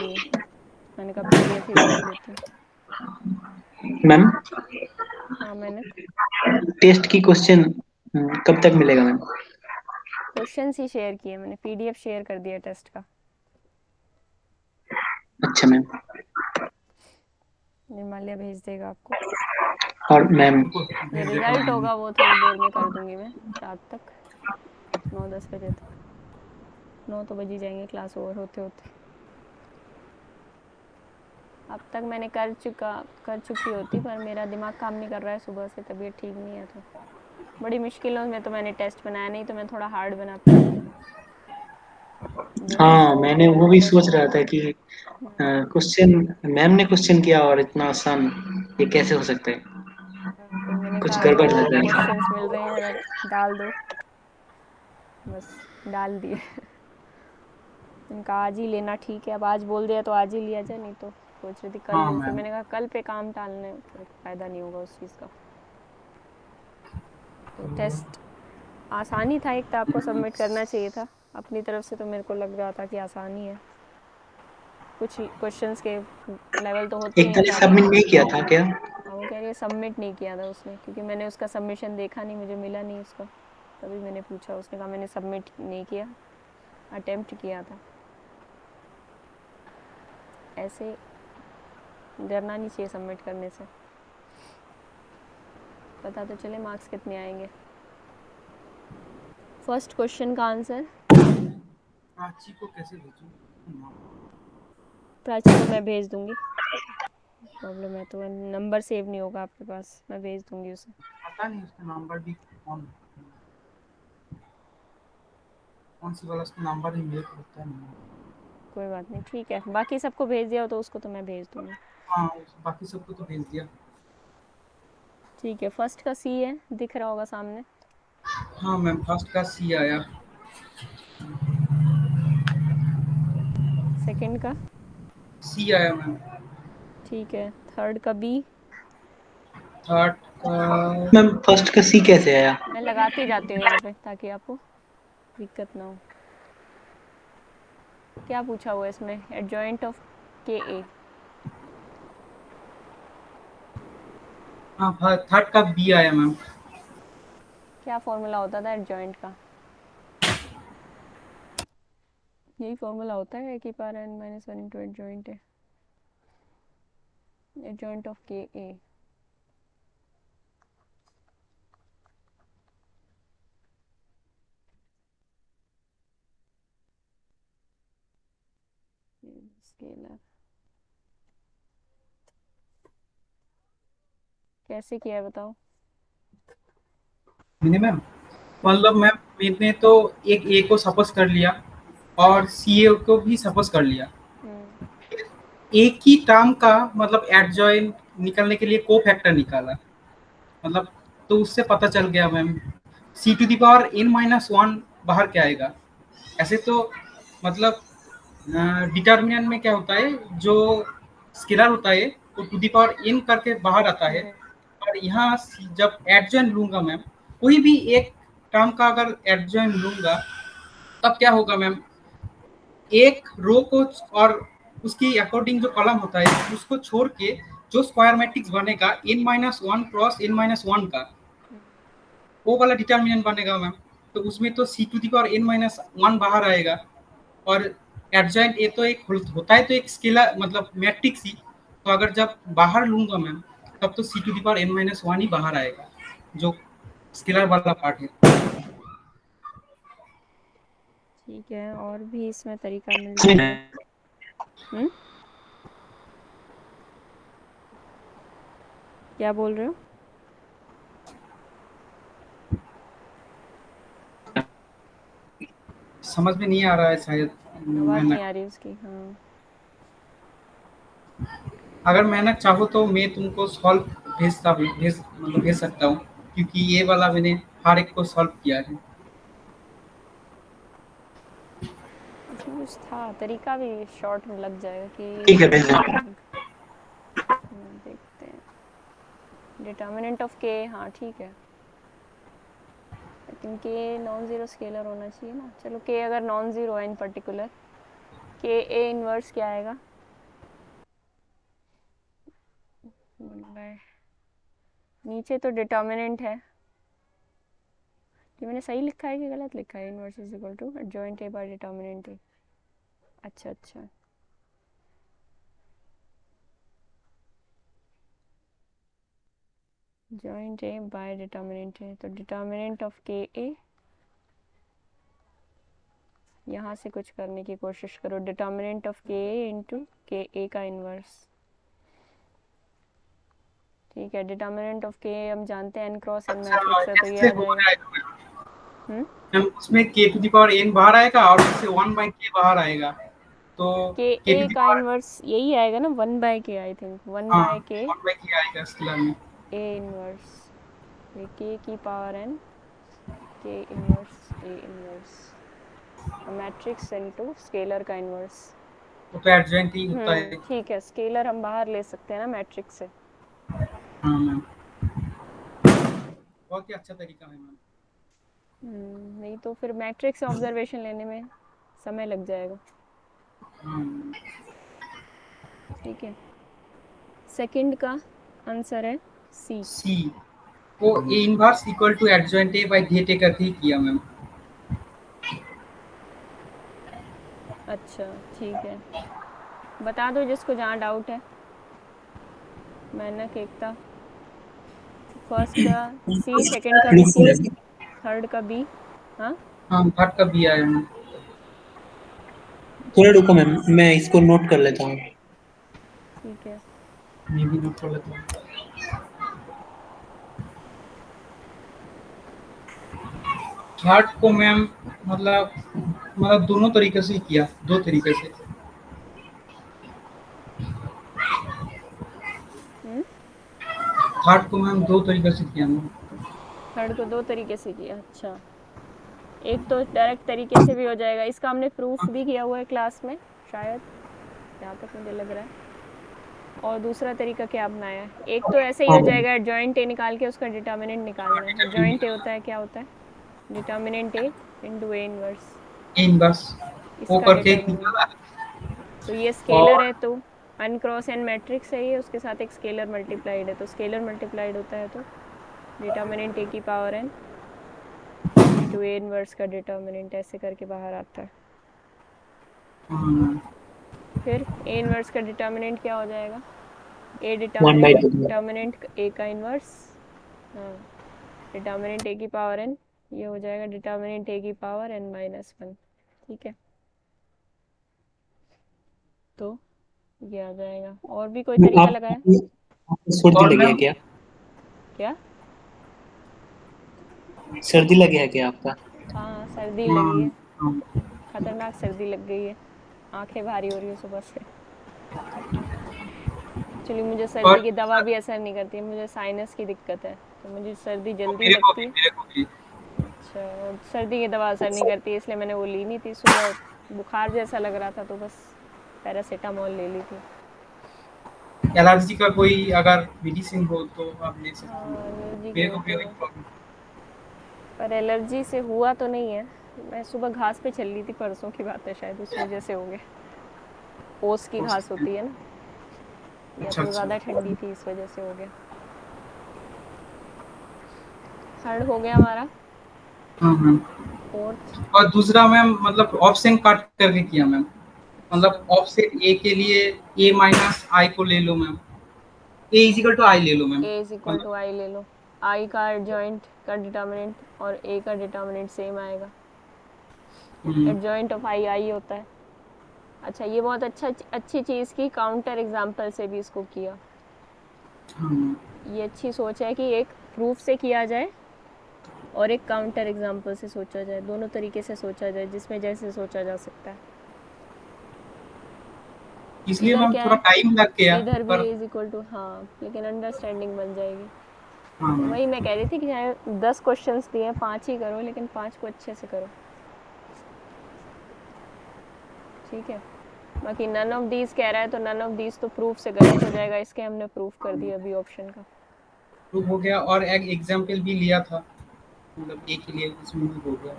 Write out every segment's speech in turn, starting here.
इसलिए मैंने कहा पीडीएफ ही भेज देती हूँ। मैम हाँ मैंने टेस्ट की क्वेश्चन कब तक मिलेगा मैम? क्वेश्चंस ही शेयर किए, मैंने पीडीएफ शेयर कर दिया टेस्ट का। अच्छा मैम। निर्माल्या भेज देगा आपको। और मैम जो रिजल्ट होगा वो थोड़ी देर में कर दूंगी मैं, रात तक 9-10 बजे तक। 9 तो बज ही जाएंगे क्लास ओवर होते होते। अब तक मैंने कर चुकी होती, पर मेरा दिमाग काम नहीं कर रहा है, सुबह से तबीयत ठीक नहीं है तो बड़ी मुश्किलों में तो मैंने टेस्ट बनाया, नहीं तो मैं थोड़ा हार्ड बनाती। हाँ, मैंने वो भी टेस्ट। सोच रहा था कि क्वेश्चन मैम ने क्वेश्चन किया और इतना आसान, ये कैसे हो सकता है? फिर मैंने कुछ कहा जो गड़बड़ लग रहा है। क्वेश्चंस मिल रहे हैं डाल दो, बस डाल दिए। इनका आज ही लेना ठीक है, अब आज बोल दिया तो आज ही लिया जाए, नहीं तो सोच रही थी कल हाँ लूँ, फिर मैम। मैंने कहा कल पे काम टालने फिर फ़ायदा नहीं होगा उस चीज़ का। तो टेस्ट आसानी था, एक तो आपको सबमिट करना चाहिए था अपनी तरफ से, तो मेरे को लग रहा था कि आसानी है। कुछ क्वेश्चंस के लेवल तो होते एक हैं पहले ज़्यादा। सबमिट नहीं किया था क्या? हाँ वो कह रही है सबमिट नहीं किया था उसने, क्योंकि मैंने उसका सबमिशन देखा नहीं, मुझे मिला नहीं उसका, तभी मैंने पूछा। उसने कहा मैंने सबमिट नहीं किया, अटेम्प्ट किया था। ऐसे डरना नहीं चाहिए सबमिट करने से, पता तो चले मार्क्स कितने आएंगे। फर्स्ट क्वेश्चन का आंसर प्राची को कैसे भेजूं? प्राची को मैं भेज दूंगी। प्रॉब्लम है तो नंबर सेव नहीं होगा आपके पास, मैं भेज दूंगी उसे। पता नहीं उसका नंबर भी कौन कौन सी वाला उसका नंबर ही मेरे को पता नहीं। कोई बात नहीं, ठीक है, बाकी सबको भेज दिया हो तो उसको तो मैं भेज दूंगी। हाँ, बाकी सबको तो भेज दिया। ठीक है, फर्स्ट का सी है, दिख रहा होगा सामने। हाँ मैम, फर्स्ट का सी आया। सेकंड का सी आया मैम। ठीक है, थर्ड का बी। थर्ड का मैम फर्स्ट का सी कैसे आया? मैं लगाती जाती हूँ यहाँ पे ताकि आपको दिक्कत ना हो। क्या पूछा हुआ है इसमें? एडजॉइंट ऑफ के ए। हाँ, थर्ड का बी आया मैम। क्या फॉर्मूला होता था एडजॉइंट का? यही फॉर्मूला होता है कि पार N minus one into adjoint है, adjoint of K A. Scalar कैसे किया है बताओ? मैंने मैम, मतलब मैम मैंने तो एक ए को सपोज कर लिया और सी ए को भी सपोज कर लिया। हम्म। एक ही टर्म का मतलब एडजॉइंट निकालने के लिए को फैक्टर निकाला, मतलब तो उससे पता चल गया ma'am C to the power N minus one बाहर क्या आएगा। ऐसे तो मतलब डिटर्मिनेंट में क्या होता है, जो स्केलर होता है वो टू दी पावर एन करके बाहर आता है। और यहाँ जब एडजॉइंट लूंगा मैम, कोई भी एक टर्म का अगर एडजॉइंट लूंगा तब क्या होगा मैम, एक रो को और उसकी अकॉर्डिंग जो कॉलम होता है उसको छोड़ के जो स्क्वायर मैट्रिक्स बनेगा N minus one cross N minus one का, वो वाला डिटर्मिनेंट बनेगा मैम। तो उसमें तो C to the power N minus one बाहर आएगा। और एडजॉइंट ए तो एक होता है तो एक स्केलर मतलब मैट्रिक्स ही, तो अगर जब बाहर लूंगा मैम तब तो C to the power N minus one ही बाहर आएगा, जो स्केलर वाला पार्ट है। ठीक है, और भी इसमें तरीका मिल जाएगा। हम्म, क्या बोल रहे हो? समझ में नहीं आ रहा है शायद। आवाज़ मैंने नहीं आ रही उसकी, हाँ। अगर मैंने चाहो तो मैं तुमको सॉल्व भेज सकता हूँ, क्योंकि ये वाला मैंने हर एक को सॉल्व किया है। इसमें कुछ था तरीका भी, शॉर्ट में लग जाएगा कि ठीक है भेज दो। देखते हैं। डिटर्मिनेंट ऑफ के, हाँ ठीक है। लेकिन के नॉन ज़ीरो स्केलर होना चाहिए ना। चलो के अगर नॉन ज़ीरो है इन पर्टिकुलर, के ए इन्वर्स क्या आएगा? 1 बाय, नीचे तो डिटर्मिनेंट है, कि मैंने सही लिखा है कि गलत लिखा है? Inverse is equal to adjoint A by determinant A. अच्छा अच्छा, joint A by determinant A, तो डिटर्मिनेंट ऑफ के ए, यहाँ से कुछ करने की कोशिश करो। Determinant of K A into के ए का इन्वर्स, ठीक है। डिटर्मिनेंट ऑफ के ए हम जानते हैं एन क्रॉस एन मैट्रिक्स है, तो ये कैसे आ हो जाएगा। जाएगा मैम? उसमें k to the power n बाहर आएगा और उससे 1 बाई k बाहर आएगा, तो के k टू ए द का पावर इन्वर्स यही आएगा ना, 1/k, I think 1/k 1 by k आएगा स्केलर में। ए इन्वर्स, ये के की पावर एन, के inverse A inverse, matrix into scalar का इन्वर्स। वो तो एडजॉइंट ही होता है। ठीक है, स्केलर हम बाहर ले सकते हैं ना मैट्रिक्स से। हाँ मैम, बहुत ही अच्छा तरीका है मैम। नहीं तो फिर मैट्रिक्स ऑब्जर्वेशन लेने में समय लग जाएगा। हाँ, ठीक है, सेकंड का आंसर है सी। सी वो A inverse equal to adjoint A by घेटे करके ही किया मैम। अच्छा ठीक है, बता दो जिसको जहाँ डाउट है। मैंने एकता, फर्स्ट का सी, सेकंड का भी सी, थर्ड का बी। हाँ हाँ, थर्ड का भी आया मैम। थोड़ा रुको मैम, मैं इसको नोट कर लेता हूँ। ठीक है, मैं भी नोट कर लेता हूँ। थर्ड को मैम मतलब दोनों तरीके से ही किया, दो तरीके से। थर्ड को मैम दो तरीके से किया मैम। थर्ड को दो तरीके से किया। अच्छा, एक तो डायरेक्ट तरीके से भी हो जाएगा, इसका हमने प्रूफ भी किया हुआ है क्लास में शायद, जहाँ तक मुझे लग रहा है। और दूसरा तरीका क्या अपनाया है? एक तो ऐसे ही हो जाएगा, जॉइंट ए निकाल के उसका डिटर्मिनेंट निकालना है। जॉइंट ए होता है, क्या होता है? Determinant A into A inverse, A inverse वो इसका करके डिटर्मिनेंट। निकाला। तो ये स्केलर और है, तो अन क्रॉस एन मैट्रिक्स है ये, उसके साथ एक स्केलर मल्टीप्लाइड है, तो स्केलर मल्टीप्लाइड होता है तो डिटर्मिनेंट ए की power n into A inverse का डिटर्मिनेंट, ऐसे करके बाहर आता है। फिर ए इनवर्स का डिटर्मिनेंट क्या हो जाएगा? ए डिटर्मिनेंट ए का इनवर्स, हाँ, डिटर्मिनेंट ए की पावर एन, ये हो जाएगा डिटर्मिनेंट ए की पावर एन माइनस 1। ठीक है, तो ये आ जाएगा। और भी कोई तरीका लगाया? सर्दी लगी है क्या? क्या? सर्दी लगी है क्या आपका? हाँ, सर्दी लगी है, खतरनाक सर्दी लग गई है, आंखें भारी हो रही है सुबह से। एक्चुअली मुझे सर्दी की दवा भी असर नहीं करती है, मुझे साइनस की दिक्कत है, तो मुझे सर्दी जल्दी लगती है। मेरे को भी अच्छा, और सर्दी की दवा असर नहीं करती, इसलिए मैंने वो ली नहीं थी। सुबह बुखार जैसा लग रहा था तो बस पैरासीटामोल ले ली थी। एलर्जी का कोई अगर मेडिसिन हो तो आप ले सकते हाँ, हैं। एलर्जी की मेरे को होती भी वही है, प्रॉब्लम। पर एलर्जी से हुआ तो नहीं है। मैं सुबह घास पे चल रही थी, परसों की बात है शायद, उस वजह से हो गया। ओस की घास होती है ना, या अच्छा तो अच्छा। ज़्यादा ठंडी थी, इस वजह से हो गया। थर्ड हो गया हमारा, हाँ मैम। फोर्थ। और दूसरा मैम मतलब ऑप्शन काट करके किया मैम। अच्छा, मतलब ऑप्शन ए के लिए ए माइनस आई को ले लो ma'am, A is equal to I ले लो ma'am. A is equal to I ले लो। आई का एडजॉइंट का डिटर्मिनेंट और ए का डिटर्मिनेंट सेम आएगा। एडजॉइंट ऑफ आई आई होता है। अच्छा, ये बहुत अच्छी चीज़ की, काउंटर एग्जाम्पल से भी इसको किया। ये अच्छी सोच है कि एक प्रूफ से किया जाए और एक काउंटर एग्जाम्पल से सोचा जाए, दोनों तरीके से सोचा जाए, जिसमें जैसे सोचा जा सकता है। इसलिए इधर मैम क्या थोड़ा है? टाइम लग गया इधर भी पर। ए इज इक्वल टू, हाँ, लेकिन अंडरस्टैंडिंग बन जाएगी। हाँ तो मैम। वही मैं कह रही थी कि चाहे 10 क्वेश्चंस दिए हैं, 5 ही करो, लेकिन 5 को अच्छे से करो। ठीक है, बाकी नन ऑफ दीज कह रहा है, तो नन ऑफ दीज तो प्रूफ से गलत हो जाएगा, इसके हमने प्रूफ कर दिया अभी ऑप्शन का। प्रूफ हो गया और एक एग्जाम्पल भी लिया था, मतलब ए के लिए उसमें भी हो गया।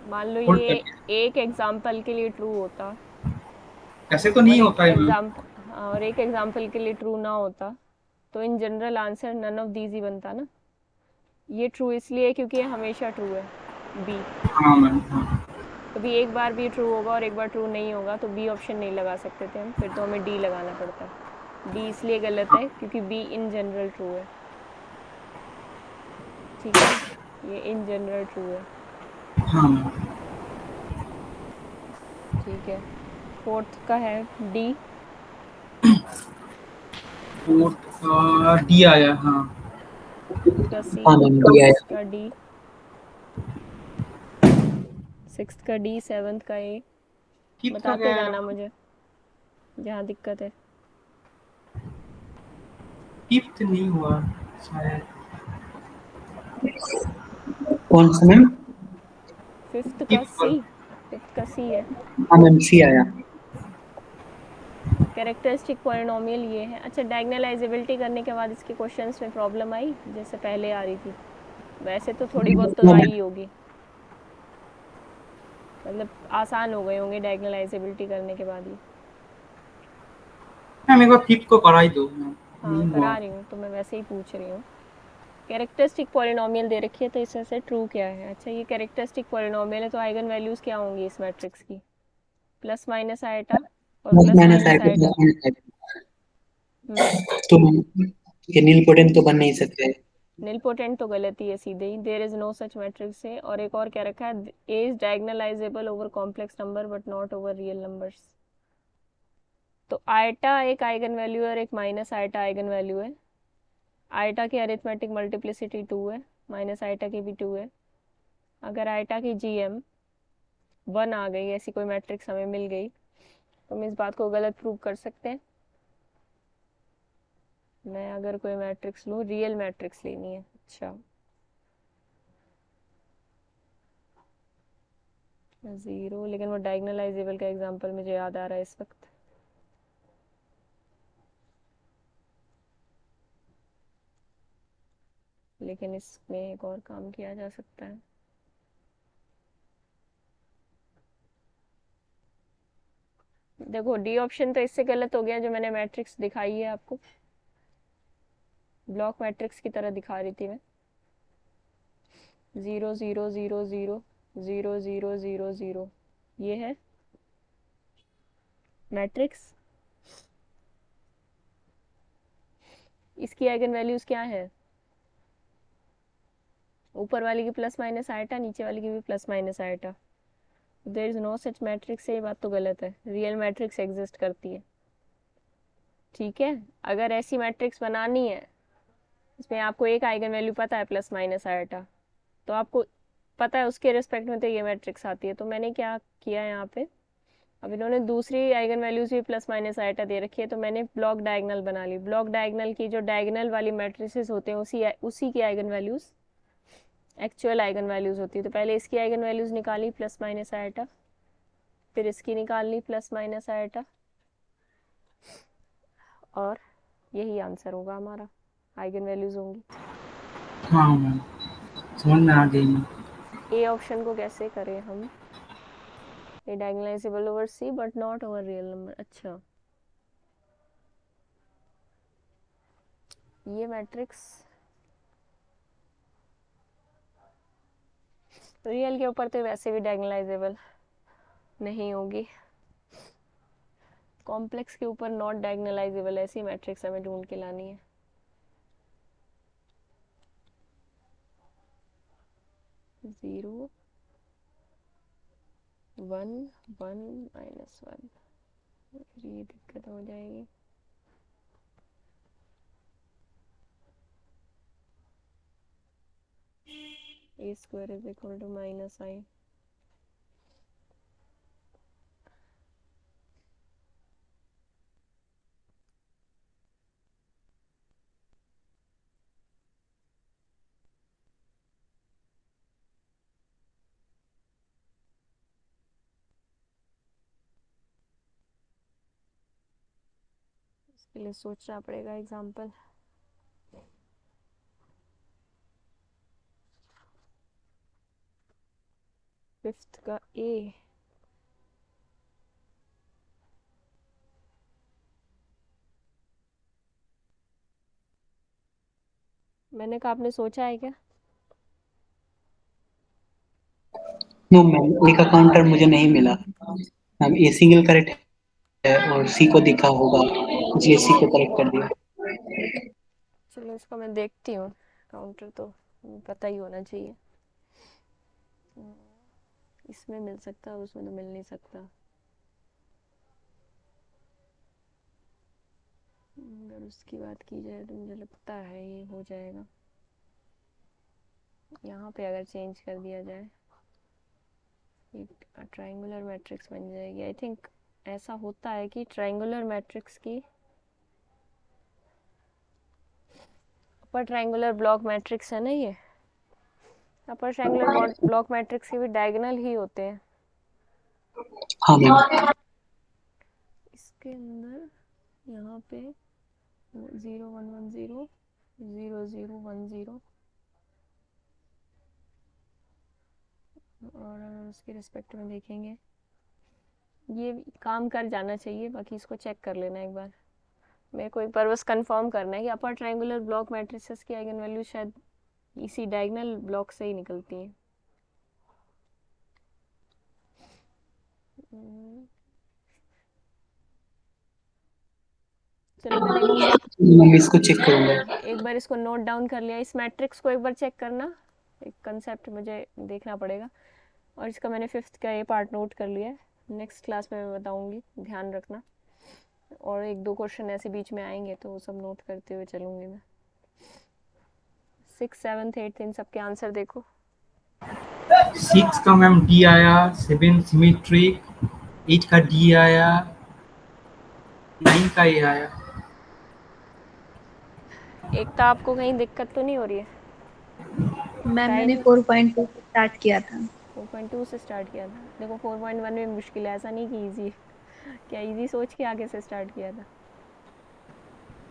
मान लो होल्ड ये कर दिया। एक एग्जाम्पल के लिए ट्रू होता ऐसे तो नहीं और होता है मैम। और एक एग्जाम्पल के लिए ट्रू ना होता, तो in general answer none of these ही बनता ना। ये ट्रू इसलिए क्योंकि ये हमेशा ट्रू है बी। हाँ मैम हाँ। कभी एक बार भी ट्रू होगा और एक बार ट्रू नहीं होगा तो बी ऑप्शन नहीं लगा सकते थे हम, फिर तो हमें डी लगाना पड़ता। डी इसलिए गलत है क्योंकि बी इन जनरल ट्रू है। ठीक है, ये इन जनरल ट्रू है। हाँ मैम। ठीक है, फोर्थ का है डी। फोर्थ का डी आया हाँ। फिफ्थ का सी, हाँ मैम डी आया। सिक्स का डी, सिक्स्थ का डी, सेवन्थ का ए। फिफ्थ का बताते क्या जाना है? मुझे जहाँ दिक्कत है। फिफ्थ नहीं हुआ शायद। कौन सा मैम? फिफ्थ का फिफ्थ सी, फिफ्थ का सी है। हाँ मैम सी आया। कैरेक्टरिस्टिक पॉलिनोमियल ये है। अच्छा, डायगोनलाइजेबिलिटी करने के बाद इसके क्वेश्चंस में प्रॉब्लम आई जैसे पहले आ रही थी? वैसे तो थोड़ी बहुत तो नो आई मैम। ही होगी, मतलब आसान हो गए होंगे डायगोनलाइजेबिलिटी करने के बाद ही। मैम एक बार फिफ्थ को कराई दो मैम, हाँ नहीं करा हुआ। रही हूँ, तो मैं वैसे ही पूछ रही हूँ। कैरेक्टरिस्टिक पॉलिनोमियल दे रखी है तो इसमें से ट्रू क्या है? अच्छा, ये कैरेक्टरिस्टिक पॉलिनोमियल है तो आइगन वैल्यूज क्या होंगी इस मैट्रिक्स की? प्लस माइनस आएटा और प्लस प्लस माइनस माइनस आएगा, आएटा। प्लस माइनस हम्म, आएगा तो ये नील पोटेंट तो बन नहीं सकते। निलपोटेंट तो गलत ही है सीधे ही। There is no such matrix है। और एक और क्या रखा है? A is diagonalizable over complex number but not over real numbers. तो आयटा एक आइगन वैल्यू है और एक माइनस आयटा आइगन वैल्यू है। आयटा की अरिथमेटिक मल्टीप्लिसिटी 2 है, माइनस आयटा की भी 2 है। अगर आयटा की जीएम 1 आ गई, ऐसी कोई मैट्रिक्स हमें मिल गई, तो हम इस बात को गलत प्रूव कर सकते हैं। मैं अगर कोई मैट्रिक्स लूँ, रियल मैट्रिक्स लेनी है। अच्छा, 0, लेकिन वो डायगोनलाइजेबल का एग्जांपल मुझे याद आ रहा है इस वक्त। लेकिन इसमें एक और काम किया जा सकता है। देखो, डी ऑप्शन तो इससे गलत हो गया जो मैंने मैट्रिक्स दिखाई है आपको, ब्लॉक मैट्रिक्स की तरह दिखा रही थी मैं। 0 0 0 0 0 0 0 0, ये है मैट्रिक्स। इसकी आइगन वैल्यूज क्या है? ऊपर वाली की प्लस माइनस आयटा, नीचे वाली की भी plus minus iota. There is no such matrix, ये बात तो गलत है। रियल मैट्रिक्स एग्जिस्ट करती है। ठीक है, अगर ऐसी मैट्रिक्स बनानी है इसमें आपको एक आइगन वैल्यू पता है प्लस माइनस आयटा, तो आपको पता है उसके रिस्पेक्ट में तो ये मैट्रिक्स आती है। तो मैंने क्या किया यहाँ पे, अब इन्होंने दूसरी आइगन वैल्यूज भी प्लस माइनस आयटा दे रखी है तो मैंने ब्लॉक डायगनल बना ली। ब्लॉक डायगनल की जो डायगनल वाली मैट्रिसेस होते हैं उसी की eigen values actual eigen values होती है। तो पहले इसकी आइगन वैल्यूज निकाली प्लस माइनस आयटा, फिर इसकी निकालनी प्लस माइनस आयटा, और यही आंसर होगा हमारा, आइगन वैल्यूज होंगी। हाँ मैम समझ में आ गई मैम। ए ऑप्शन को कैसे करें हम? A diagonalizable over C but not over real number. अच्छा, ये मैट्रिक्स रियल के ऊपर तो वैसे भी डायगोनलाइजेबल नहीं होगी, कॉम्प्लेक्स के ऊपर नॉट डायगोनलाइजेबल ऐसी मैट्रिक्स हमें ढूंढ के लानी है। 0 1 1 -1, ये दिक्कत हो जाएगी। A square is equal to minus I. इसके लिए सोचना पड़ेगा एग्जाम्पल। फिफ्थ का ए, मैंने कहा आपने सोचा है क्या? नो मैम, ए का काउंटर मुझे नहीं मिला मैम। ए सिंगल करेक्ट है और सी को दिखा होगा, इसलिए सी को करेक्ट कर दिया। चलो इसका मैं देखती हूँ, काउंटर तो पता ही होना चाहिए। इसमें मिल सकता है, उसमें तो मिल नहीं सकता। अगर उसकी बात की जाए तो मुझे लगता है ये हो जाएगा। यहाँ पे अगर चेंज कर दिया जाए, एक ट्रायंगुलर मैट्रिक्स बन जाएगी। आई थिंक ऐसा होता है कि ट्रायंगुलर मैट्रिक्स की, अपर ट्रायंगुलर ब्लॉक मैट्रिक्स है ना ये, अपर ट्रायंगुलर ब्लॉक मैट्रिक्स के भी डायगोनल ही होते हैं। हाँ मैम। इसके अंदर यहाँ पे 0 1 1 0 0 0 1 0 और उसके रिस्पेक्ट में देखेंगे, ये काम कर जाना चाहिए। बाकी इसको चेक कर लेना एक बार, मेरे को एक बार बस कंफर्म करना है कि अपर ट्रायंगुलर ब्लॉक मैट्रिसेस की आइगन वैल्यू शायद इसी डायगोनल ब्लॉक से ही निकलती हैं। चलो मैंने मैं इसको चेक करूंगा। एक बार इसको नोट डाउन कर लिया। इस मैट्रिक्स को एक बार चेक करना, एक कंसेप्ट मुझे देखना पड़ेगा। और इसका मैंने 5th का ये पार्ट नोट कर लिया है, नेक्स्ट क्लास में मैं बताऊंगी, ध्यान रखना। और 1 2 क्वेश्चन ऐसे बीच में आएंगे तो वो सब नोट करते हुए चलूंगी मैं। 6 7 8 इन सबके आंसर देखो। 6 का मैम डी आया, 7 सिमेट्रिक, 8 का डी आया, 9 का ए आया। एक तो आपको कहीं दिक्कत तो नहीं हो रही है? मैम मैंने टाइम 4.2 से स्टार्ट किया था। 4.2 से स्टार्ट किया था। देखो 4.1 में मुश्किल है, ऐसा नहीं कि इजी है। क्या इजी सोच के आगे से स्टार्ट किया था?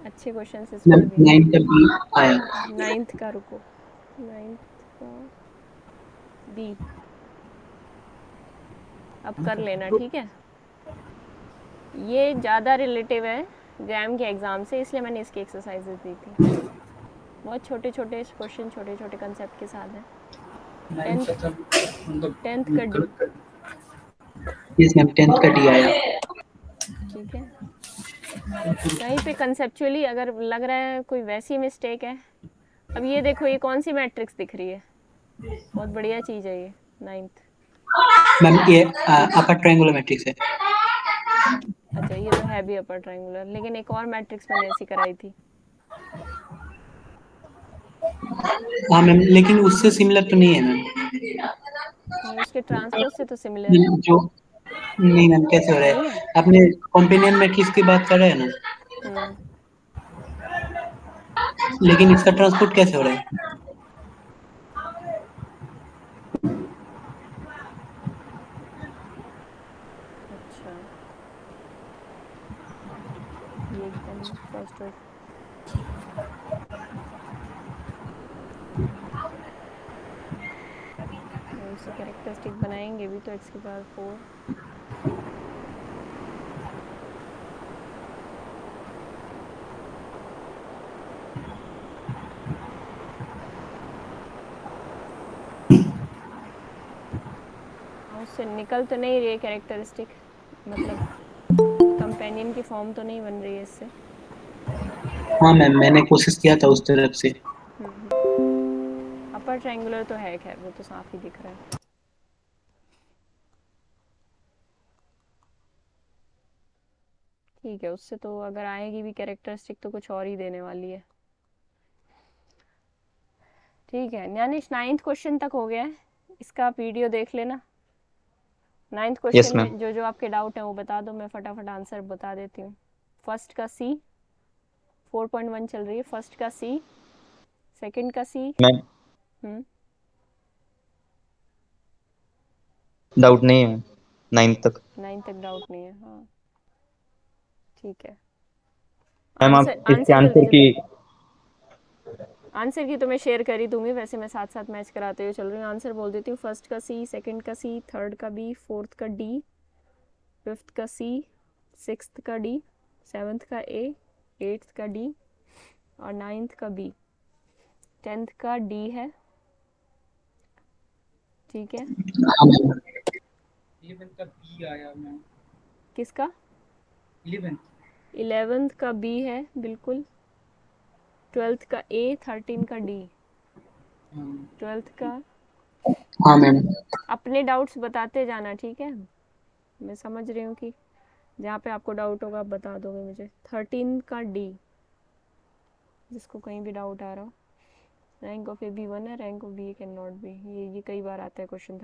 अच्छे क्वेश्चन मैम इसमें भी हैं। 9 का बी आया। 9th का रुको, 9th का बी अब कर लेना, ठीक है? ये ज़्यादा रिलेटिव है जैम के एग्ज़ाम से, इसलिए मैंने इसकी एक्सरसाइजेज दी थी। बहुत छोटे छोटे क्वेश्चन, छोटे छोटे कंसेप्ट के साथ हैं। 10th का डी, यस मैम, 10th का डी आया। ठीक है? कहीं पे कंसेप्चुअली अगर लग रहा है कोई वैसी मिस्टेक है, अब ये देखो ये कौन सी मैट्रिक्स दिख रही है, बहुत बढ़िया चीज़ है ये 9th। मैम ये अपर ट्रायंगुलर मैट्रिक्स है। अच्छा ये तो है भी अपर ट्रायंगुलर, लेकिन एक और मैट्रिक्स मैंने ऐसी कराई थी। हाँ मैम, लेकिन उससे सिमिलर तो नहीं है मैम। नहीं, उसके ट्रांसपोज से तो सिमिलर है। जो नहीं मैम, कैसे हो रहा नहीं है? है। आपने कॉम्पेनियन मैट्रिक्स की बात कर रहे हैं ना, हम्म, लेकिन इसका ट्रांसपोर्ट कैसे हो रहा है? अच्छा ये एकदम फर्स्ट और उसी कैरेक्टरिस्टिक बनाएंगे भी तो x की पावर 4। हाँ उससे निकल तो नहीं रही है कैरेक्टरिस्टिक, मतलब कंपेनियन की फॉर्म तो नहीं बन रही है इससे। हाँ मैम, मैंने कोशिश किया था उस तरफ से। अपर ट्रायंगुलर तो है, खैर वो तो साफ ही दिख रहा है। ठीक है, उससे तो अगर आएगी भी कैरेक्टरिस्टिक तो कुछ और ही देने वाली है। ठीक है ज्ञानेश, 9th क्वेश्चन तक हो गया है, इसका आप वीडियो देख लेना। 9th yes question ma'am. में जो जो आपके डाउट हैं वो बता दो, मैं फटाफट आंसर बता देती हूँ। फर्स्ट का सी 4.1 चल रही है, फर्स्ट का सी, सेकंड का सी। मैम हम्म, डाउट नहीं है 9 तक। 9 तक डाउट नहीं है, हाँ ठीक है। मैम आंसर आप इसके आंसर जल्दी आंसर की जल्दी, आंसर की तो मैं शेयर कर ही दूंगी, वैसे मैं साथ साथ मैच कराते हुए चल रही हूँ। आंसर बोल देती हूँ। फर्स्ट का सी, सेकंड का सी, थर्ड का बी, फोर्थ का डी, 5th का सी, 6th का डी, 7th का ए, 8th का डी और 9th का बी। 10th का डी है, ठीक है। हाँ मैम। 11 का बी आया मैम। किसका? 11। 11th का बी है बिल्कुल। 12th का ए, 13 का डी। 12th का। हाँ मैम। अपने डाउट्स बताते जाना, ठीक है। मैं समझ रही हूँ कि जहाँ पे आपको डाउट होगा आप बता दोगे मुझे। 13 का डी, जिसको कहीं भी डाउट आ रहा हो। रैंक ऑफ ए बी 1 है, rank of B cannot be, ये कई बार आता है क्वेश्चन।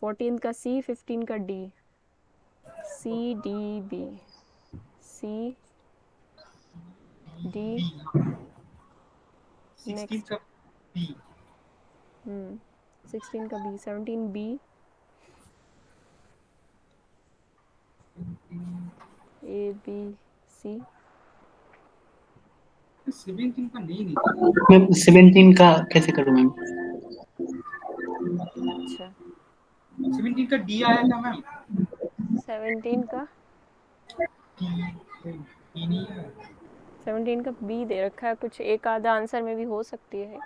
14th का सी, 15 का D. C D B, C D. 16 next. का बी। 16 का B, 17 B, A B C. 17 का नहीं निकाला। मैम 17 का कैसे करूँ मैम? अच्छा, 17 का डी आया था मैम। 17 का डी नहीं है। 17 का बी दे रखा है, कुछ एक आधा आंसर में भी हो सकती है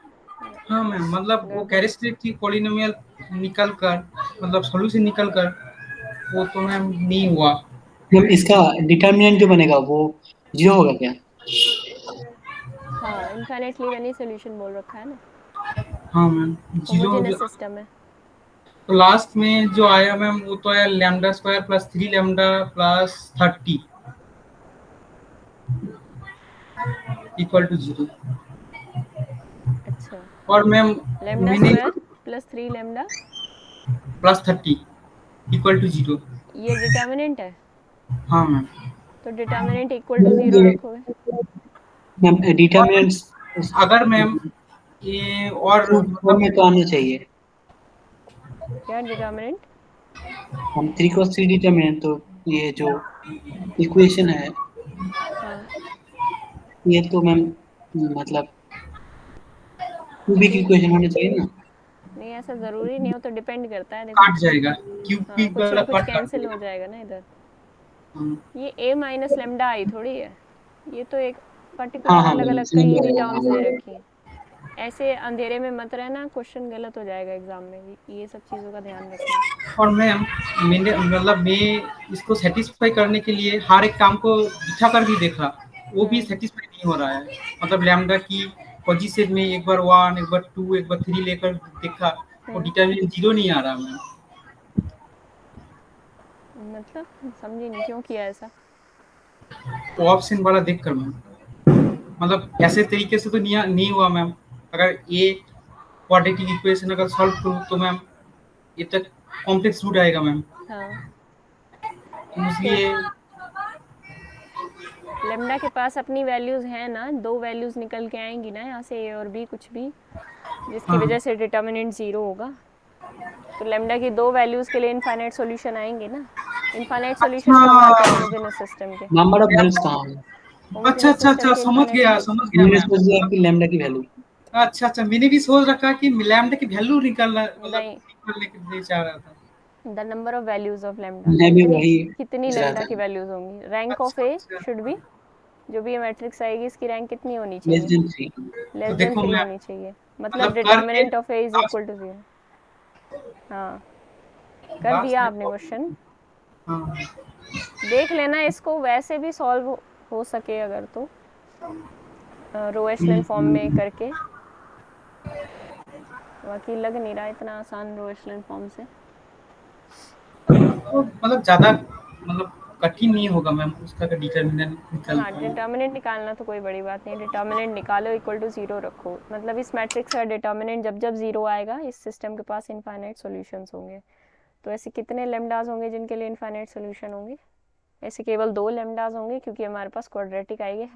हाँ मैम, मतलब वो गड़बड़। कैरेक्टरिस्टिक पॉलिनोमियल निकल कर, मतलब सॉल्यूशन निकल कर, वो तो मैम नहीं हुआ। मैम इसका डिटर्मिनेंट जो बनेगा वो 0 होगा क्या? हाँ, इनफाइनाइटली मैनी सोल्यूशन बोल रखा है ना, हाँ मैम, जीरो। होमोजेनस सिस्टम है। तो लास्ट में जो आया मैम वो तो है lambda square plus 3 lambda plus 30 equal to 0। अच्छा, और मैम लेमडा मैंने square plus 3 lambda plus 30 equal to 0। ये डिटर्मिनेंट है, हाँ मैम। तो डिटर्मिनेंट इक्वल टू 0 रखोगे। मैम और डिटर्मिनेंट्स अगर मैम ये और ट्रू फॉर्म मतलब में तो आना चाहिए। क्या डिटर्मिनेंट? हम 3 क्रॉस 3 डिटर्मिनेंट, तो ये जो इक्वेशन है हाँ, ये तो मैम मतलब क्यूबिक ये इक्वेशन होना चाहिए ना। नहीं, ऐसा ज़रूरी नहीं हो, तो डिपेंड करता है, देखो। काट जाएगा, हाँ, क्यूब कुछ वाला ना कुछ पार्ट काट कैंसिल हो जाएगा। जाएगा ना इधर। हाँ ये a माइनस लेमडा आई थोड़ी है, ये तो एक हाँ पर्टिकुलर हाँ अलग मैम अलग समझ कई में भी आया टर्म्स दे हाँ। रखी हैं। ऐसे अंधेरे में मत रहना, क्वेश्चन गलत हो जाएगा एग्जाम में भी, ये सब चीज़ों का ध्यान रखना। और मैम मैंने मतलब मैं इसको सेटिस्फाई करने के लिए हर एक काम को बिठा कर भी देखा, वो भी सेटिस्फाई नहीं हो रहा है। मतलब लैम्डा की पोजीशन में एक बार 1, एक बार 2, एक बार 3 लेकर देखा, वो डिटरमिनेंट 0 नहीं आ रहा मैम। मतलब समझी नहीं क्यों किया ऐसा। तो ऑप्शन वाला देख कर मैम, मतलब ऐसे तरीके से तो नहीं हुआ मैम। अगर ये क्वाड्रेटिक इक्वेशन अगर सॉल्व करूँ तो मैम ये तक कॉम्प्लेक्स रूट आएगा मैम, हाँ, तो इसलिए। लेमडा के पास अपनी वैल्यूज़ हैं ना, दो वैल्यूज़ निकल के आएंगी ना यहाँ से, ए और बी कुछ भी, जिसकी हाँ वजह से डिटर्मिनेंट 0 होगा। तो लेमडा की दो वैल्यूज़ के लिए इनफाइनाइट सॉल्यूशन आएंगे ना। इनफाइनाइट सॉल्यूशन अच्छा कब आते हैं होमोजेनस सिस्टम के? नंबर ऑफ वैल्यूज कहाँ है? अच्छा होमोजेनस अच्छा सिस्टम अच्छा, के समझ इनफाइनाइट गया सॉल्यूशन। समझ गया मैंने मैम। सोच लिया कि लैम्डा की वैल्यू। अच्छा अच्छा, मैंने भी सोच रखा कि लैम्डा की वैल्यू निकालना, मतलब नहीं, निकालने के लिए चाह रहा था। The number of values of lambda, मैं भी कितनी वही कितनी सोच रहा लेमडा था। की वैल्यूज़ होंगी। रैंक ऑफ अच्छा ए अच्छा, शुड बी, जो भी ये मैट्रिक्स आएगी इसकी रैंक कितनी होनी लेस चाहिए? देन 3। तो लेस देन देखो 3 मैम, होनी चाहिए, मतलब मतलब करके determinant of A is equal to 0। हाँ, कर लास्ट दिया में आपने क्वेश्चन। हाँ देख लेना इसको, वैसे भी सॉल्व हो सके अगर तो रो एशलन फॉर्म में करके, बाकी लग नहीं रहा इतना आसान रो एशलन फॉर्म से। तो मतलब ज्यादा मतलब कठिन नहीं होगा मैम उसका का डिटरमिनेंट निकल हाँ, पाए। डिटर्मिनेंट निकालना तो कोई बड़ी बात नहीं, डिटर्मिनेंट निकालो इक्वल टू 0 रखो, मतलब इस मैट्रिक्स का डिटर्मिनेंट जब जब 0 आएगा इस सिस्टम के पास इनफाइनाइट सॉल्यूशंस होंगे। तो ऐसे कितने लेमडाज होंगे जिनके लिए इनफाइनाइट सॉल्यूशन होंगे? ऐसे केवल 2 लेमडाज होंगे, क्योंकि हमारे पास क्वाड्रेटिक आएगी।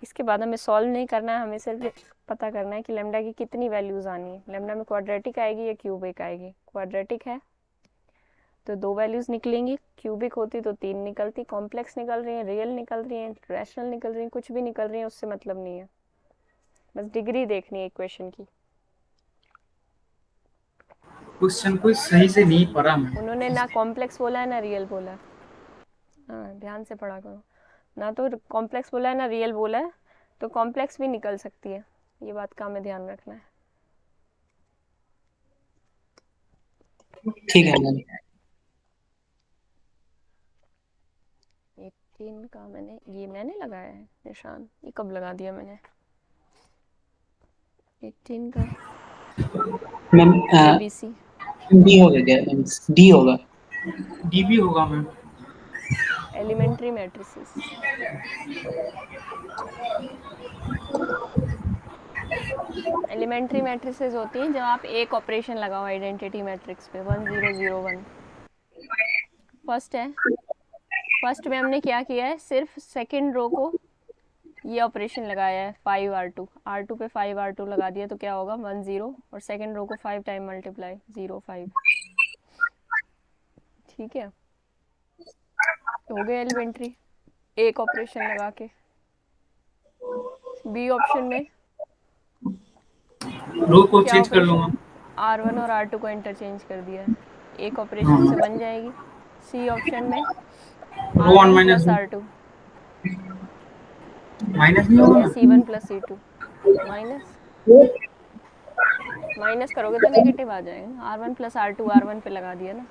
इसके बाद हमें सॉल्व नहीं करना है, हमें सिर्फ पता करना है कि लेमडा की कितनी वैल्यूज़ आनी है। लेमडा में क्वाड्रेटिक आएगी या क्यूबिक आएगी? क्वाड्रेटिक है तो 2 वैल्यूज़ निकलेंगी, क्यूबिक होती तो 3 निकलती। कॉम्प्लेक्स निकल रही हैं, रियल निकल रही हैं, रैशनल निकल रही हैं, कुछ भी निकल रही हैं, उससे मतलब नहीं है, बस डिग्री देखनी है इक्वेशन की। क्वेश्चन को सही से नहीं पढ़ा मैं। उन्होंने ना कॉम्प्लेक्स बोला है ना रियल बोला है। हाँ, ध्यान से पढ़ा करो। ना तो कॉम्प्लेक्स बोला है ना रियल बोला है, तो कॉम्प्लेक्स भी निकल सकती है। ये बात का हमें ध्यान रखना है। ठीक है मैम। 18 का मैंने लगाया है निशान, ये कब लगा दिया मैंने? 18 का मैम ABC। डी होगा क्या मैम? डी होगा। डी भी होगा ma'am. Elementary matrices. Elementary matrices होती हैं जब आप एक ऑपरेशन लगाओ आइडेंटिटी मैट्रिक्स पे, 1 0 0 1। फर्स्ट में हमने क्या किया है, सिर्फ सेकंड रो को ये ऑपरेशन लगाया है 5 R2, R2 पे 5 R2 लगा दिया तो क्या होगा 1 0, और सेकंड रो को 5 टाइम मल्टीप्लाई 0 5। ठीक है, हो गया एलिमेंट्री एक ऑपरेशन लगा के। बी ऑप्शन में रो को क्या चेंज कर ऑपरेशन, लूंगा। R1 और R2 को इंटरचेंज कर दिया है, एक ऑपरेशन से हाँ। बन जाएगी। सी ऑप्शन में row one R1 minus plus R2 minus नहीं होगा या ना। C1 plus C2 minus, minus करोगे तो नेगेटिव आ जाएगा। R1 प्लस R2 R1 पे लगा दिया ना,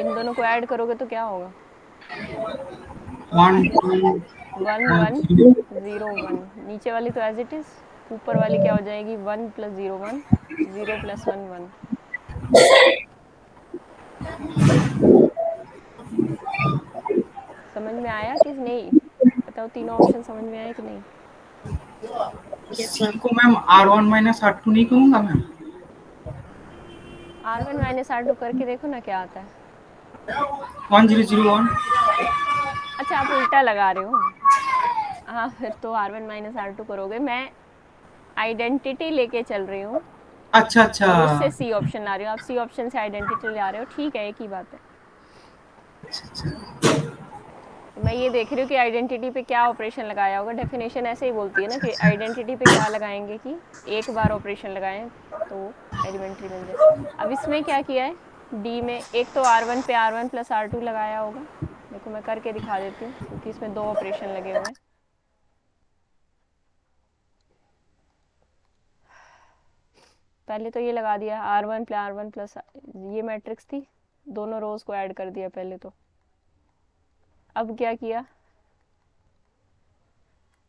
इन दोनों को ऐड करोगे तो क्या होगा 1 2 1 1 1 0। 0 1। नीचे वाली तो एज इट इज, ऊपर वाली क्या हो जाएगी 1 प्लस 0 1, 0 प्लस 1 1। समझ में आया कि नहीं? बताओ तीनों ऑप्शन समझ में आए कि नहीं? यस सी मैम। को मैम R1 माइनस R2 नहीं करूंगा मैम। R1 माइनस R2 करके देखो ना क्या आता है। 1 0 0 1। अच्छा आप उल्टा लगा रहे हो, हाँ फिर तो R1 माइनस R2 करोगे। मैं आइडेंटिटी लेके चल रही हूँ अच्छा अच्छा। और उससे सी ऑप्शन ला रही हूँ, आप सी ऑप्शन से आइडेंटिटी ला रहे हो, ठीक है एक ही बात है। तो मैं ये देख रही हूँ कि आइडेंटिटी पे क्या ऑपरेशन लगाया होगा। डेफिनेशन ऐसे ही बोलती है ना कि आइडेंटिटी पे क्या लगाएंगे कि एक बार ऑपरेशन लगाएं तो एलिमेंट्री मिल जाए। अब इसमें क्या किया है, डी में एक तो R1 पे R1 प्लस R2 लगाया होगा। देखो मैं करके दिखा देती हूँ क्योंकि इसमें दो ऑपरेशन लगे हुए हैं। पहले तो ये लगा दिया R1 प्लस, ये मैट्रिक्स थी, दोनों रोज को ऐड कर दिया पहले तो। अब क्या किया,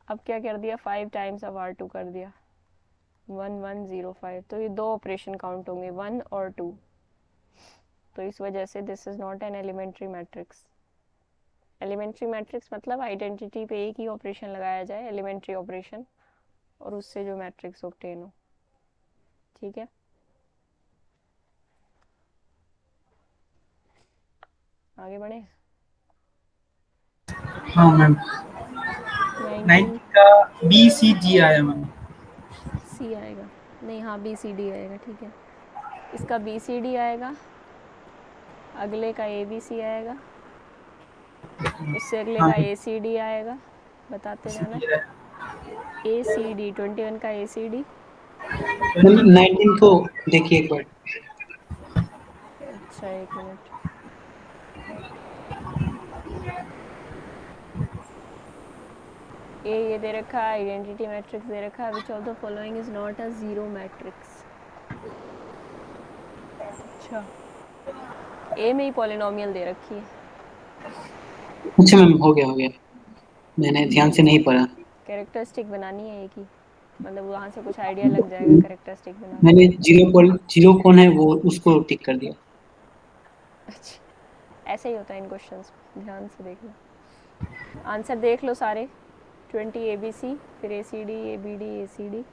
अब क्या कर दिया 5 टाइम्स ऑफ R2 कर दिया 1 1 0 5। तो ये दो ऑपरेशन काउंट होंगे 1 और 2, तो इस वजह से this is not an elementary matrix. Elementary matrix मतलब आइडेंटिटी पे एक ही ऑपरेशन लगाया जाए, एलिमेंट्री ऑपरेशन, और उससे जो मैट्रिक्स ऑब्टेन हो। ठीक है, आगे बढ़े। हाँ मैम। 19 90 का बी सी जी आया मैम। सी आएगा, नहीं हाँ बी सी डी आएगा, ठीक है। इसका बी सी डी आएगा, अगले का ए बी सी आएगा, उससे अगले हाँ का ए सी डी आएगा, बताते जाना। ए सी डी 21 का ए सी डी। मैम 19 को देखिए एक बार। अच्छा एक मिनट, ये दे रखा है आइडेंटिटी मैट्रिक्स दे रखा है, विच of the following is not a zero matrix. अच्छा ए में ही पॉलिनोमियल दे रखी है। अच्छा मैम हो गया हो गया, मैंने ध्यान से नहीं पढ़ा। कैरेक्टरिस्टिक बनानी है एक ही, मतलब वहाँ से कुछ आइडिया लग जाएगा कैरेक्टरिस्टिक बना के। मैंने जीरो कौन है वो उसको टिक कर दिया। अच्छा ऐसे ही होता है इन क्वेश्चंस, ध्यान से देख लो, आंसर देख लो सारे। 20 ए बी सी, फिर A C D A B D A C D.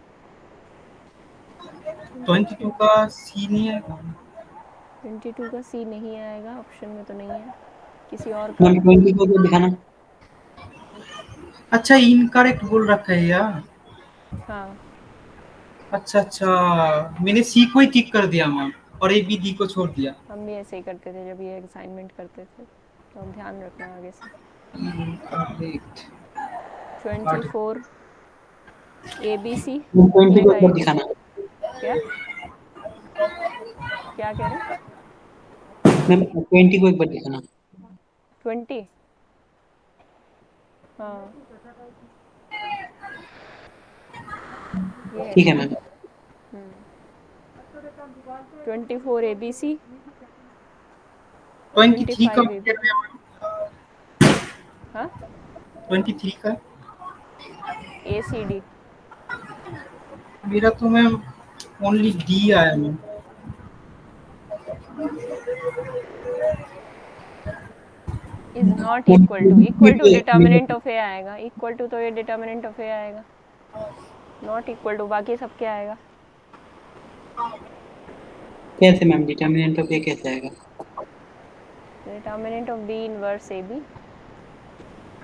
22 का सी नहीं है। 22 का सी नहीं आएगा, ऑप्शन में तो नहीं है। किसी और का, मैम 20 को तो दिखाना। अच्छा इनकरेक्ट बोल रखा है यार। हाँ अच्छा अच्छा, मैंने सी को ही टिक कर दिया मैम और ए बी डी को छोड़ दिया। हम भी ऐसे ही करते थे जब ये असाइनमेंट करते थे, तो अब ध्यान रखना आगे से। करेक्ट। 24 ए बी सी, 20 अगले को का एक बार ए बी सी। दिखाना। क्या क्या कह रहे हो? मैम 20 को एक बार दिखाना। 20, हाँ ये है ठीक है डी। मैम। 24 ABC, 23 का 25 AB। क्या है मैम? हाँ 23 का ACD मेरा तो मैम ओनली डी आया मैम। Is not ma'am equal to determinant ma'am, of A आएगा, इक्वल टू तो ये डिटर्मिनेंट ऑफ ए आएगा, नॉट इक्वल टू बाकी सब क्या आएगा। कैसे मैम डिटर्मिनेंट ऑफ ए कैसे आएगा? Determinant of B inverse A B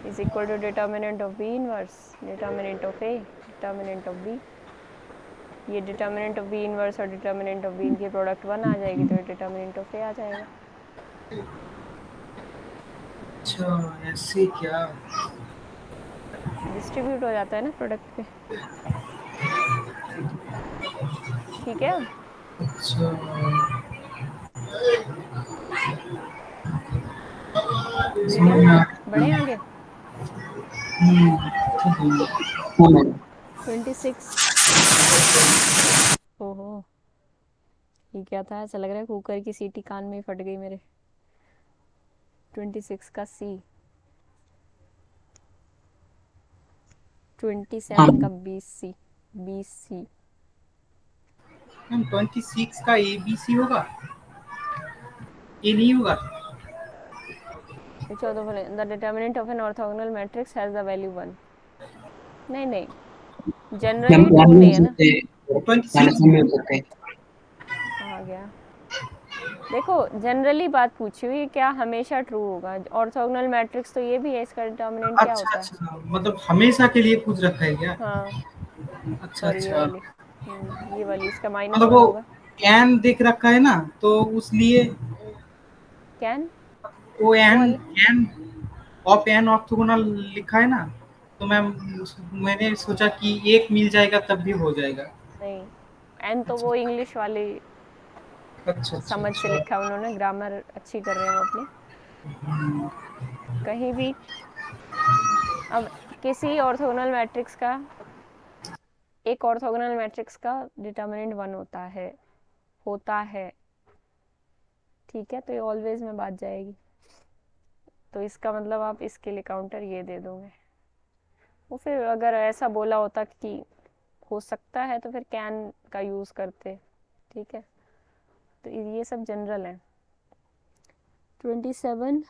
is equal to determinant of B inverse determinant of A determinant of B. ये डिटर्मिनेंट ऑफ बी इनवर्स और डिटर्मिनेंट ऑफ बी इनकी प्रोडक्ट 1 आ जाएगी, तो ये determinant of ए आ जाएगा। अच्छा ऐसे क्या? डिस्ट्रीब्यूट हो जाता है ना प्रोडक्ट पे। ठीक है अब अच्छा ठीक है समझ ना, में आ बढ़े आगे। ठीक है। हाँ मैम। 26। ओहो, ये क्या था, ऐसा लग रहा है कुकर की सीटी कान में ही फट गई मेरे। 26 का सी, हाँ 27 का BC। मैम 26 का ए बी सी होगा, ए नहीं होगा? चौदह बोले the determinant of an orthogonal matrix has the value 1। नहीं नहीं, मैम जनरली ट्रू वन नहीं हो है ना। सकते हैं, माइनस 26 वन भी हो सकते हैं। कहाँ गया, देखो जनरली बात पूछी हुई है, क्या हमेशा ट्रू होगा। ऑर्थोगोनल मैट्रिक्स तो ये भी है, इसका डिटर्मिनेंट क्या अच्छा होता है। अच्छा, मतलब हमेशा के लिए पूछ रखा है क्या? हाँ अच्छा सॉरी, ये अच्छा, वाली ये वाली इसका मतलब -1 वो होगा। कैन देख रखा है ना, तो उसलिए कैन वो वो एन वाली एन ऑफ एन ऑर्थोगोनल लिखा है ना, तो मैम मैंने सोचा कि एक मिल जाएगा तब भी हो जाएगा। नहीं, एन तो अच्छा वो इंग्लिश वाली अच्छा अच्छा समझ से अच्छा। लिखा है उन्होंने, ग्रामर अच्छी कर रहे हैं वो अपनी। कहीं भी अब किसी ऑर्थोगोनल मैट्रिक्स का, एक ऑर्थोगोनल मैट्रिक्स का डिटर्मिनेंट 1 होता है। ठीक है, तो ये ऑलवेज में बात जाएगी, तो इसका मतलब आप इसके लिए काउंटर ये दे दोगे। वो फिर अगर ऐसा बोला होता कि हो सकता है तो फिर कैन का यूज़ करते। ठीक है, तो ये सब जनरल है। 27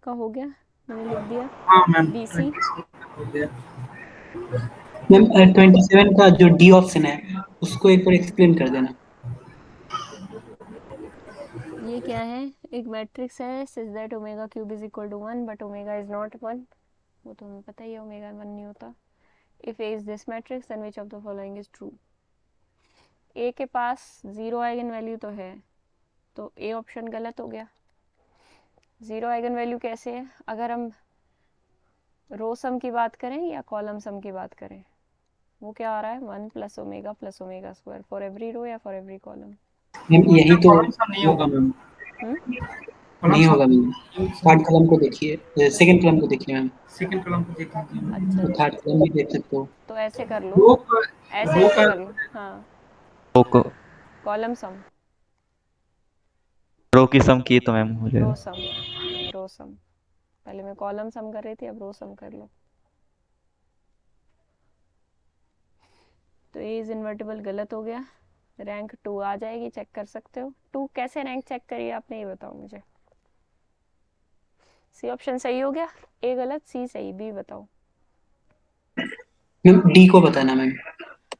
का हो गया, मैंने लिख दिया हाँ मैम BC। 26 हो गया। मैम 27 का जो डी ऑप्शन है उसको एक बार एक्सप्लेन कर देना। ये क्या है, एक मैट्रिक्स है such that omega cube is equal to 1 but omega is not 1। वो तो हमें पता ही है, ओमेगा 1 नहीं होता। If A is this matrix then which of the following is true. A के पास 0 आइगन वैल्यू तो है, तो ए ऑप्शन गलत हो गया। 0 आइगन वैल्यू कैसे है, अगर हम रो सम की बात करें या कॉलम सम की बात करें, वो क्या आ रहा है 1 plus omega square for every row या फॉर एवरी कॉलम। मैम यही तो कॉलम सा नहीं होगा मैम, कॉलम नहीं सा होगा मैम। थर्ड कलम को देखिए, सेकंड कलम को देखिए मैम। सेकंड कॉलम को देख लीजिए। अच्छा तो अच्छा, थर्ड कलम भी देख सकते हो। तो ऐसे कर लो, रो का ऐसे रो ऐसे का कर लो। हाँ, रो को कॉलम सम, रो की सम की तो मैम हो रो जाएगा। सम, रो सम। पहले मैं कॉलम सम कर रही थी, अब रो सम कर लो। तो ए इज इन्वर्टिबल गलत हो गया, रैंक 2 आ जाएगी, चेक कर सकते हो। 2 कैसे रैंक चेक करिए आपने, ये बताओ मुझे। सी ऑप्शन सही हो गया, ए गलत सी सही, बी बताओ। मैम डी को बताना मैम।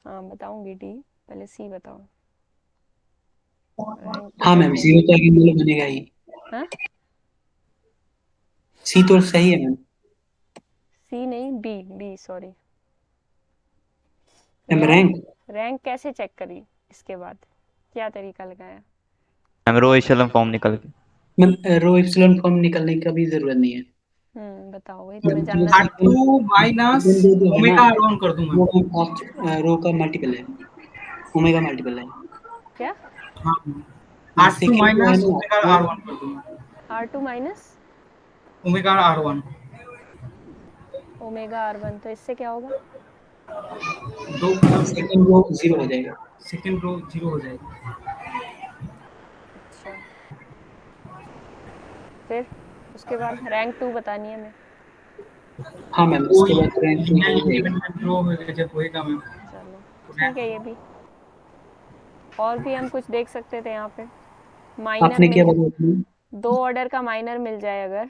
हाँ बताऊंगी डी, पहले सी बताओ। रैंक 2 हाँ मैम, कैसे है। जीरो तो आगे मूल्य बनेगा ही। हाँ सी तो सही है मैम। सी नहीं, B B sorry. Ma'am rank, rank, rank कैसे चेक करी, इसके बाद क्या तरीका लगाया। मैम रो एशेलन फॉर्म निकल के। मैम रो एप्सिलॉन फॉर्म निकालने की कभी जरूरत नहीं है। बताओ, वही तो मैं जो जानना चाहती हूँ। R2 माइनस सेकंड जो है ना, ओमेगा R1 कर दूंगा। वो मैम रो का मल्टीपल है, ओमेगा मल्टीपल है। क्या, हाँ R2 सेकंड जो है माइनस ना ओमेगा वो, R1 कर दूंगा। R2 minus omega R1। Omega R1, तो इससे क्या होगा। दो मतलब सेकंड रो 0 हो जाएगा। सेकंड रो 0 हो जाएगी। अच्छा, फिर उसके बाद रैंक 2 बतानी है हमें। हाँ मैम, उसके बाद रैंक 2 हो जाएगी। इंडिपेंडेंट रो जब होएगा मैम। चलो ठीक है, ये भी। और भी हम कुछ देख सकते थे यहाँ पे, माइनर आपने क्या मिल, बोला? 2 ऑर्डर का माइनर मिल जाए, अगर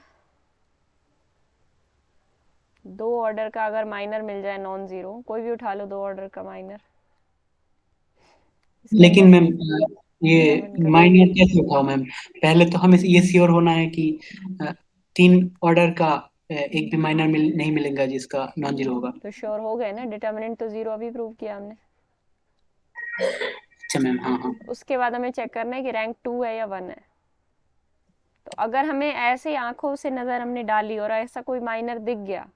2 ऑर्डर का अगर माइनर मिल जाए नॉन जीरो, कोई भी उठा लो 2 ऑर्डर का माइनर, इसका लेकिन मैम ये डिटरमाइन करो। माइनर कैसे उठाओ मैम? पहले तो हमें ये श्योर होना है कि 3 ऑर्डर का एक भी माइनर नहीं मिलेगा जिसका नॉन जीरो होगा। तो श्योर हो गए ना, डिटरमिनेंट तो 0 अभी प्रूव किया हमने। अच्छा मैम, हाँ हाँ। उसके बाद हमें चेक करना है कि रैंक 2 है या 1 है। तो अगर हमें ऐसे आंखों से नज़र हमने डाली और ऐसा कोई माइनर दिख गया,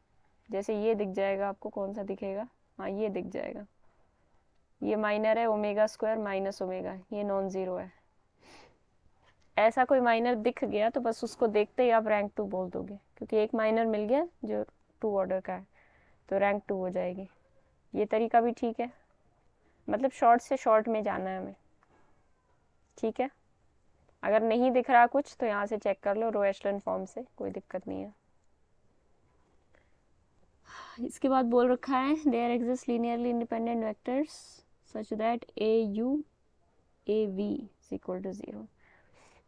जैसे ये दिख जाएगा आपको, कौन सा दिखेगा, हाँ ये दिख जाएगा, ये माइनर है ओमेगा स्क्वायर माइनस ओमेगा, ये नॉन ज़ीरो है। ऐसा कोई माइनर दिख गया तो बस उसको देखते ही आप रैंक 2 बोल दोगे, क्योंकि एक माइनर मिल गया जो 2 ऑर्डर का है, तो रैंक 2 हो जाएगी। ये तरीका भी ठीक है, मतलब शॉर्ट से शॉर्ट में जाना है हमें, ठीक है। अगर नहीं दिख रहा कुछ तो यहाँ से चेक कर लो रो एशलन फॉर्म से, कोई दिक्कत नहीं है। इसके बाद बोल रखा है there exist linearly independent vectors such that A U A V is equal to 0।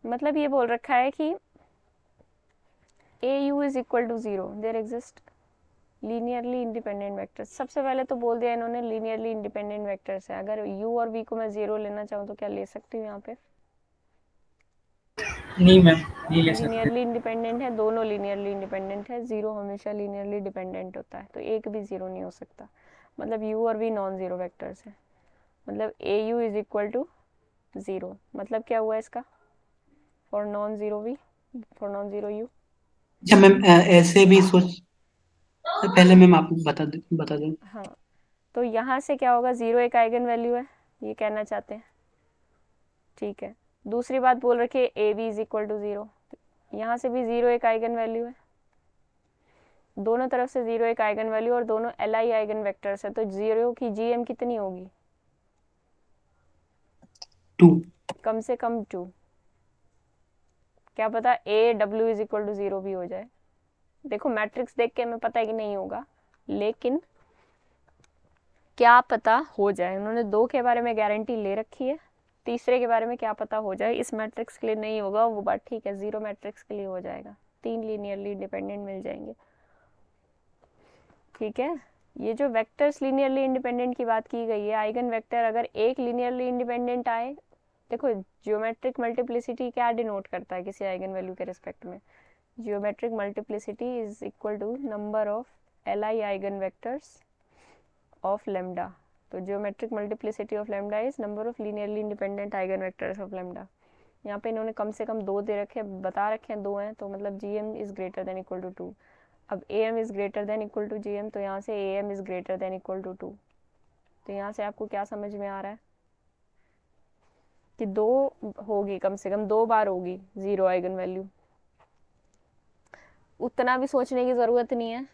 मतलब ये बोल रखा है कि A U is equal to 0, there exist linearly independent vectors. सबसे पहले तो बोल दिया इन्होंने लीनियरली इंडिपेंडेंट वेक्टर्स है। अगर यू और वी को मैं 0 लेना चाहूँ तो क्या ले सकती हूँ यहाँ पे? नहीं मैम, नहीं ले सकते। लीनियरली इंडिपेंडेंट है, दोनों लीनियरली इंडिपेंडेंट है, 0 हमेशा लीनियरली डिपेंडेंट होता है, तो एक भी 0 नहीं हो सकता। मतलब यू और वी नॉन ज़ीरो वेक्टर्स है। मतलब A U is equal to 0, मतलब क्या हुआ इसका, for non zero V, for non zero U. अच्छा मैम, ऐसे भी सोच, पहले मैम आप बता दो। हाँ, तो यहाँ से क्या होगा, 0 एक आइगन वैल्यू है, ये कहना चाहते हैं, ठीक है। दूसरी बात बोल रखी है A B is equal to 0, यहाँ से भी 0 एक आइगन वैल्यू है, दोनों तरफ से 0 एक आइगन वैल्यू और दोनों एल आई आइगन वेक्टर्स है, तो 0 की जी एम कितनी होगी? 2। कम से कम 2। क्या पता A W is equal to 0 भी हो जाए। देखो मैट्रिक्स देख के हमें पता है कि नहीं होगा, लेकिन क्या पता हो जाए। उन्होंने 2 के बारे में गारंटी ले रखी है, तीसरे के बारे में क्या पता हो जाए। इस मैट्रिक्स के लिए नहीं होगा वो बात ठीक है, 0 मैट्रिक्स के लिए हो जाएगा, 3 लीनियरली इंडिपेंडेंट मिल जाएंगे, ठीक है। ये जो वेक्टर्स लीनियरली इंडिपेंडेंट की बात की गई है, आइगन वेक्टर अगर एक लीनियरली इंडिपेंडेंट आए, देखो जियोमेट्रिक मल्टीप्लिसिटी क्या डिनोट करता है किसी आइगन वैल्यू के रिस्पेक्ट में? Geometric multiplicity is equal to number of L I eigen vectors of lambda. तो geometric multiplicity of lambda is number of linearly independent eigen vectors of lambda. यहाँ पे इन्होंने कम से कम 2 दे रखे हैं, बता रखे हैं 2 हैं, तो मतलब G M is greater than equal to 2। अब A M is greater than equal to G M, तो यहाँ से A M is greater than equal to 2। तो यहाँ से आपको क्या समझ में आ रहा है कि 2 होगी, कम से कम 2 बार होगी 0 आइगन वैल्यू। उतना भी सोचने की ज़रूरत नहीं है।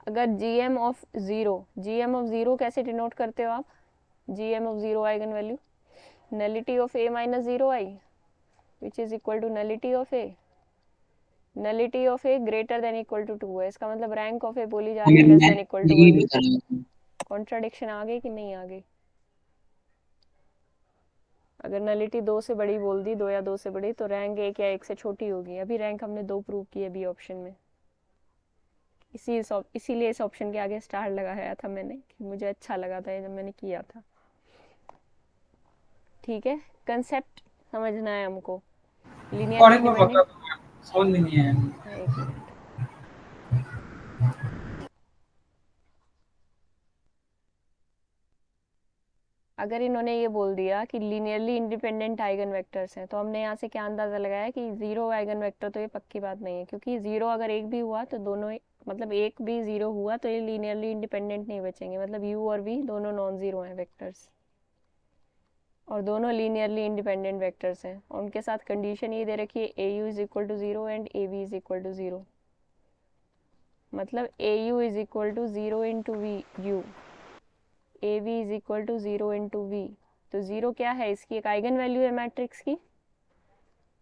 अगर gm ऑफ 0, gm ऑफ 0 कैसे डिनोट करते हो आप? gm of 0 eigenvalue nullity of a minus 0 I, which is equal to nullity of a, nullity of a greater than equal to 2 है। इसका मतलब रैंक ऑफ a बोली जा रही है मैम लेस मैं देन इक्वल टू यही 1। बता रहा हूँ। कॉन्ट्राडिक्शन आ गई कि नहीं आ गई? अगर नलिटी 2 से बड़ी बोल दी, 2 या 2 से बड़ी, तो रैंक 1 या 1 से छोटी होगी। अभी रैंक हमने 2 प्रूव की है बी ऑप्शन में, इसीलिए इस ऑप्शन के आगे स्टार लगाया था मैंने, कि मुझे अच्छा लगा था जब मैंने किया था, ठीक है। कंसेप्ट समझना है हमको, लीनियरली और एक बार बता इंडिपेंडेंट। दो मैम, समझ में नहीं आया। हाँ, एक मिनट। अगर इन्होंने ये बोल दिया कि लीनियरली इंडिपेंडेंट आइगन वेक्टर्स हैं, तो हमने यहाँ से क्या अंदाज़ा लगाया कि 0 आइगन वेक्टर, तो ये पक्की बात नहीं है, क्योंकि 0 अगर एक भी हुआ तो दोनों, मतलब एक भी 0 हुआ तो ये लीनियरली इंडिपेंडेंट नहीं बचेंगे। मतलब यू और वी दोनों नॉन ज़ीरो हैं वेक्टर्स, और दोनों लीनियरली इंडिपेंडेंट वेक्टर्स हैं, और उनके साथ कंडीशन ये दे रखी है A U is equal to 0 and A V is equal to 0। मतलब A U is equal to 0 into V U, A V is equal to 0 into V. तो 0 क्या है, इसकी एक आइगन वैल्यू है मैट्रिक्स की।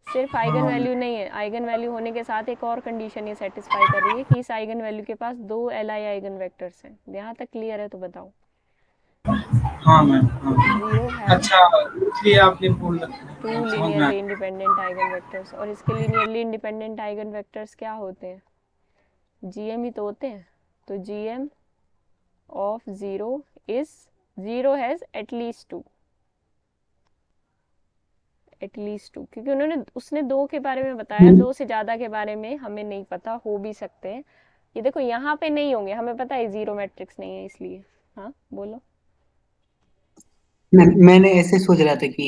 सिर्फ आइगन वैल्यू नहीं है, आइगन वैल्यू होने के साथ एक और कंडीशन ये सेटिस्फाई कर रही है कि इस आइगन वैल्यू के पास 2 एल आई आइगन वेक्टर्स हैं। यहाँ तक क्लियर है तो बताओ। हाँ मैम, हाँ। 0 हैव अच्छा, इसलिए आपने बोल रखा 2 है, समझ में लीनियरली आया। इंडिपेंडेंट आइगन वेक्टर्स, और इसके लीनियरली इंडिपेंडेंट आइगन वेक्टर्स क्या होते हैं, जीएम ही तो होते हैं। तो GM of 0 is 0 has at least 2, at least 2, क्योंकि उसने 2 के बारे में बताया, 2 से ज़्यादा के बारे में हमें नहीं पता, हो भी सकते हैं। ये देखो यहाँ पे नहीं होंगे, हमें पता है 0 मैट्रिक्स नहीं है इसलिए। हाँ बोलो। मैंने ऐसे सोच रहा था कि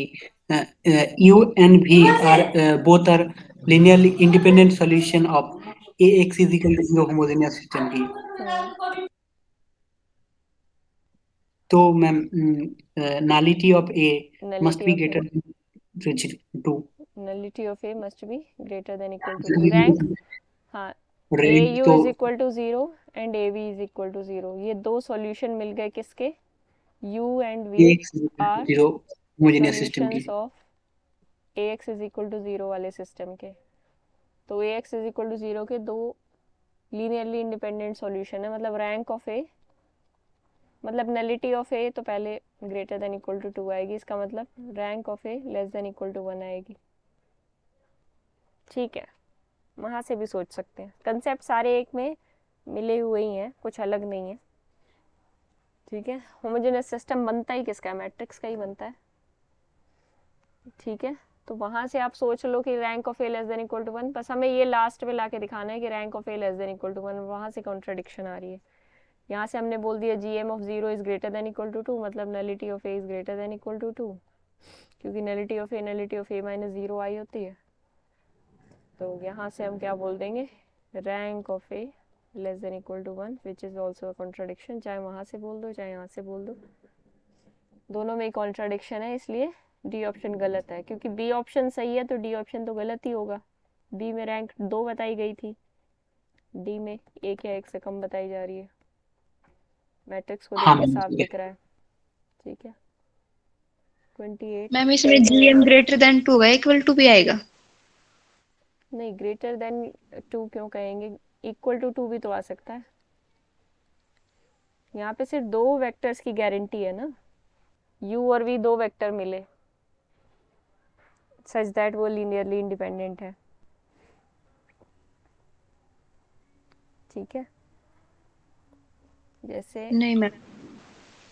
U and V are both are linearly independent solution of ax is equal to 0 homogeneous system की। तो मैम nullity of a must nullity be of A, greater than 2। Nullity of A must be greater than equal to 2, rank. हाँ, A rank U तो is equal to 0 and A V is equal to 0, ये 2 solution मिल गए किसके, u and v ax is equal are to 0 homogeneous system की। Solutions of ax is equal to 0 वाले system के। तो ax इज इक्वल टू 0 के 2 linearly independent solution है, मतलब रैंक ऑफ ए, मतलब नलिटी ऑफ ए तो पहले ग्रेटर देन इक्वल टू 2 आएगी, इसका मतलब rank of A less than equal to 1 आएगी। ठीक है, वहाँ से भी सोच सकते हैं, कंसेप्ट सारे एक में मिले हुए ही हैं, कुछ अलग नहीं है। ठीक है, होमोजेनियस सिस्टम बनता ही किसका है, मैट्रिक्स का ही बनता है। ठीक है, तो वहाँ से आप सोच लो कि rank of A less than equal to 1, बस हमें ये लास्ट में लाके दिखाना है कि rank of A less than equal to 1, वहाँ से कॉन्ट्रडिक्शन आ रही है। यहाँ से हमने बोल दिया G M of 0 is greater than equal to 2, मतलब nullity of A is greater than equal to 2, क्योंकि nullity of A minus 0 I होती है। तो यहाँ से हम क्या बोल देंगे, rank of A less than equal to 1, which is also a contradiction, चाहे वहाँ से बोल दो चाहे यहाँ से बोल दो, दोनों में ही कॉन्ट्रडिक्शन है, इसलिए डी ऑप्शन गलत है। क्योंकि बी ऑप्शन सही है तो डी ऑप्शन तो गलत ही होगा। बी में रैंक 2 बताई गई थी, डी में 1 या 1 से कम बताई जा रही है, मैट्रिक्स को हाँ देख के मैम, साफ ठीक है। दिख रहा है। ठीक है, 28। मैम इसमें GM ग्रेटर देन 2 है, इक्वल टू भी आएगा। नहीं, ग्रेटर देन 2 क्यों कहेंगे, इक्वल टू 2 भी तो आ सकता है। यहाँ पे सिर्फ 2 वेक्टर्स की गारंटी है ना, u और v 2 वेक्टर मिले सच दैट वो लीनियरली इंडिपेंडेंट है। ठीक है, जैसे नहीं मैम,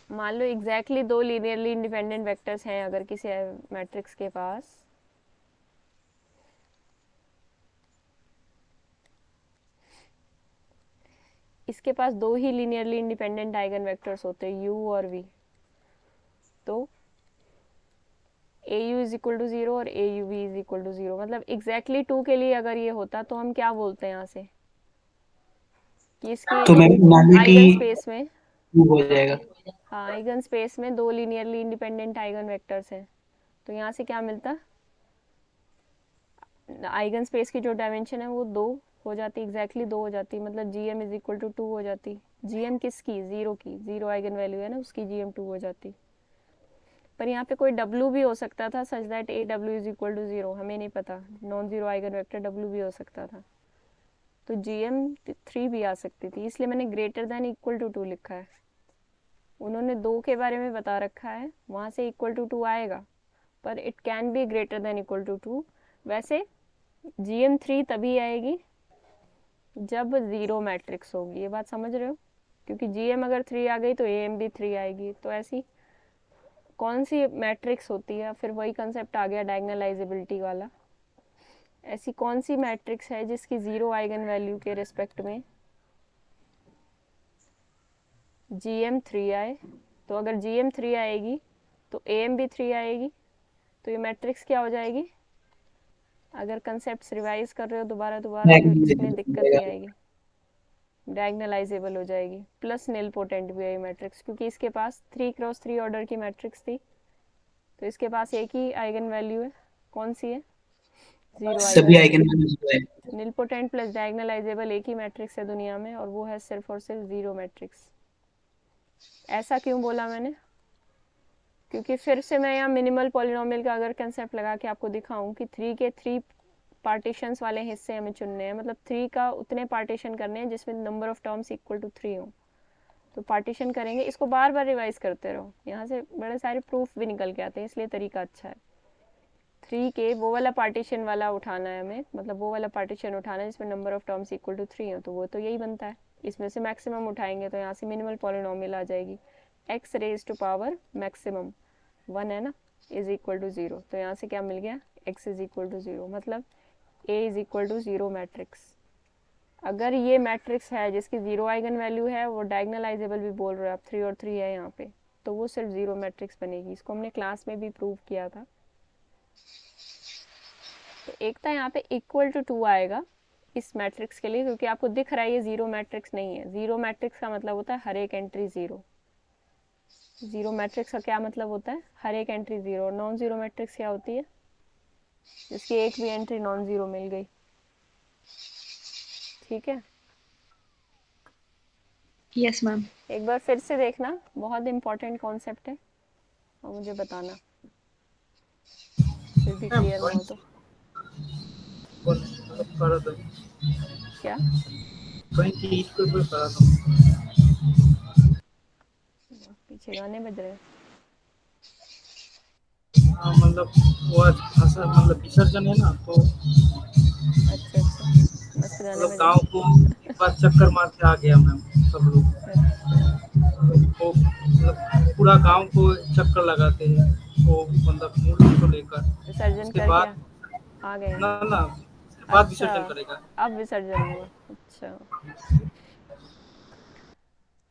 मान लो एग्जैक्टली 2 लीनियरली इंडिपेंडेंट वेक्टर्स हैं अगर किसी मैट्रिक्स के पास, इसके पास 2 ही लीनियरली इंडिपेंडेंट आइगन वेक्टर्स होते हैं u और v, तो A U is equal to 0 और A U V is equal to 0, मतलब एग्जैक्टली 2 के लिए अगर ये होता तो हम क्या बोलते हैं यहाँ से कि इसके तो मैम nullity आइगन स्पेस में, हो जाएगा। हाँ आइगन स्पेस में 2 लीनियरली इंडिपेंडेंट आइगन वेक्टर्स हैं, तो यहाँ से क्या मिलता, आइगन स्पेस की जो डायमेंशन है वो 2 हो जाती, एग्जैक्टली 2 हो जाती, मतलब G M is equal to 2 हो जाती। जी एम किसकी, 0 की, 0 आइगन वैल्यू है ना उसकी, जी एम 2 हो जाती। पर यहाँ पे कोई W भी हो सकता था such that A W is equal to 0, हमें नहीं पता, non zero eigenvector W भी हो सकता था, तो GM3 भी आ सकती थी, इसलिए मैंने ग्रेटर देन इक्वल टू 2 लिखा है। उन्होंने 2 के बारे में बता रखा है, वहाँ से इक्वल टू 2 आएगा, पर it can be greater than equal to 2। वैसे GM3 तभी आएगी जब 0 मैट्रिक्स होगी, ये बात समझ रहे हो, क्योंकि GM अगर 3 आ गई तो AM भी 3 आएगी। तो ऐसी कौन सी मैट्रिक्स होती है, फिर वही कंसेप्ट आ गया डायगनलाइजेबिलिटी वाला, ऐसी कौन सी मैट्रिक्स है जिसकी 0 आइगन वैल्यू के रिस्पेक्ट में GM3 आए, तो अगर GM3 आएगी तो AM भी 3 आएगी, तो ये मैट्रिक्स क्या हो जाएगी, अगर कंसेप्ट रिवाइज कर रहे हो दोबारा दोबारा तो इसमें दिक्कत नहीं आएगी, डायगनलाइजेबल हो जाएगी, प्लस नील पोटेंट भी है मैट्रिक्स, क्योंकि इसके पास 3x3 ऑर्डर की मैट्रिक्स थी, तो इसके पास एक ही आइगन वैल्यू है, कौन सी है, 0 सभी आइगन आइगन वैल्यू। वैल्यूज है। नील पोटेंट प्लस डायगनलाइजेबल एक ही मैट्रिक्स है दुनिया में, और वो है सिर्फ और सिर्फ 0 मैट्रिक्स। ऐसा क्यों बोला मैंने? क्योंकि फिर से मैं यहाँ मिनिमल पॉलिनोमियल का अगर कंसेप्ट लगा के आपको दिखाऊं कि 3 के 3 पार्टीशंस वाले हिस्से हमें चुनने हैं, मतलब 3 का उतने पार्टीशन करने हैं जिसमें number of terms equal to 3 हो। तो पार्टीशन करेंगे, इसको बार बार रिवाइज करते रहो, यहाँ से बड़े सारे प्रूफ भी निकल के आते हैं, इसलिए तरीका अच्छा है। 3 के वो वाला पार्टीशन वाला उठाना है हमें, मतलब वो वाला पार्टीशन उठाना है जिसमें number of terms equal to 3 हो, तो वो तो यही बनता है। इसमें से मैक्सिमम उठाएंगे तो यहाँ से मिनिमल पॉलिनोमियल आ जाएगी। x raise to power maximum 1 है ना, इज इक्वल टू 0। तो यहाँ से क्या मिल गया, x इज इक्वल टू 0, मतलब a is equal to 0 matrix. अगर ये मैट्रिक्स है जिसकी 0 आइगन वैल्यू है, वो डायगनलाइजेबल भी बोल रहे हो आप, 3 और 3 है यहाँ पे, तो वो सिर्फ 0 मैट्रिक्स बनेगी। इसको हमने क्लास में भी प्रूव किया था। तो एक था यहाँ पे इक्वल टू 2 आएगा इस मैट्रिक्स के लिए, क्योंकि आपको दिख रहा है ये 0 मैट्रिक्स नहीं है। 0 मैट्रिक्स का मतलब होता है हर एक एंट्री 0। 0 मैट्रिक्स का क्या मतलब होता है, हर एक एंट्री 0। और नॉन 0 मैट्रिक्स क्या होती है, जिसकी एक भी एंट्री नॉन 0 मिल गई। ठीक है, यस मैम। एक बार फिर से देखना, बहुत इंपॉर्टेंट कॉन्सेप्ट है, और मुझे बताना फिर भी क्लियर ना हो तो। क्या 28 को कोई करा था। पीछे गाने बज रहे हैं? हाँ, मतलब वो आज मतलब विसर्जन है ना, तो अच्छा अच्छा, मस्त गाने मतलब बज गांव को एक बार चक्कर मार के आ गया मैम सब लोग। रहे। अच्छा, वो मतलब पूरा गांव को चक्कर लगाते हैं वो, मतलब मूर्ति को लेकर। विसर्जन उसके करके बाद आ गए हैं। ना ना उसके बाद अच्छा, विसर्जन करेगा। अब विसर्जन होगा। अच्छा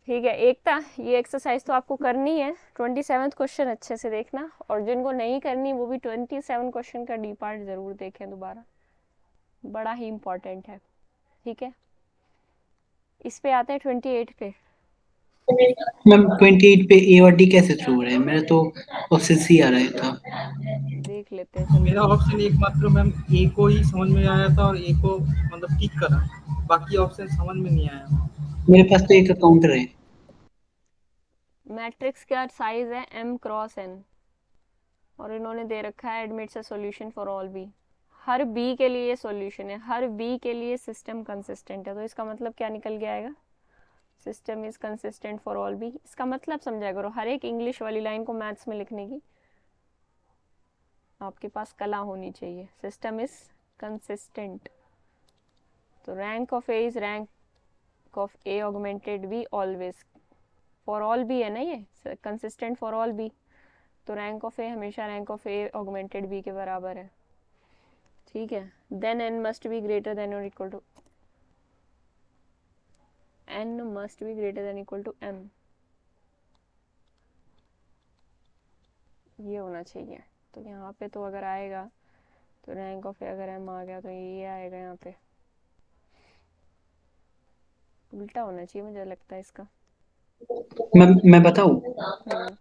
ठीक है, एकता ये एक्सरसाइज तो आपको करनी है। 27th क्वेश्चन अच्छे से देखना, और जिनको नहीं करनी वो भी 27 क्वेश्चन का डी पार्ट ज़रूर देखें दोबारा, बड़ा ही इम्पोर्टेंट है। ठीक है, इस पे आते हैं 28 पे। मैम 28 पे ए और डी कैसे थ्रू हो रहे हैं? मेरा तो ऑप्शन सी आ रहा था। देख लेते हैं, चलो मेरा ऑप्शन एकमात्र मैम ए को ही समझ में आया था, और ए को मतलब टिक करा, बाकी ऑप्शन समझ में नहीं आया। मेरे पास तो एक काउंटर है। मैट्रिक्स का साइज है m क्रॉस n, और इन्होंने दे रखा है admits a solution for all b। Her b के लिए सॉल्यूशन है, हर b के लिए सिस्टम कंसिस्टेंट है। तो इसका मतलब क्या निकल के आएगा, system is consistent for all b। इसका मतलब समझा करो, हर एक इंग्लिश वाली लाइन को मैथ्स में लिखने की आपके पास कला होनी चाहिए। सिस्टम इज कंसिस्टेंट, तो rank of A is rank of A augmented B always, for all B है ना ये, कंसिस्टेंट फॉर ऑल बी, तो रैंक ऑफ ए हमेशा rank of A augmented B के बराबर है। ठीक है, then N must be greater than और equal to, N must be greater than equal to M, ये होना चाहिए। तो यहाँ पे तो अगर आएगा तो रैंक ऑफ ए अगर एम आ गया तो ये आएगा, यहाँ पे उल्टा होना चाहिए मुझे लगता है इसका। मैं बताऊं? हम्म,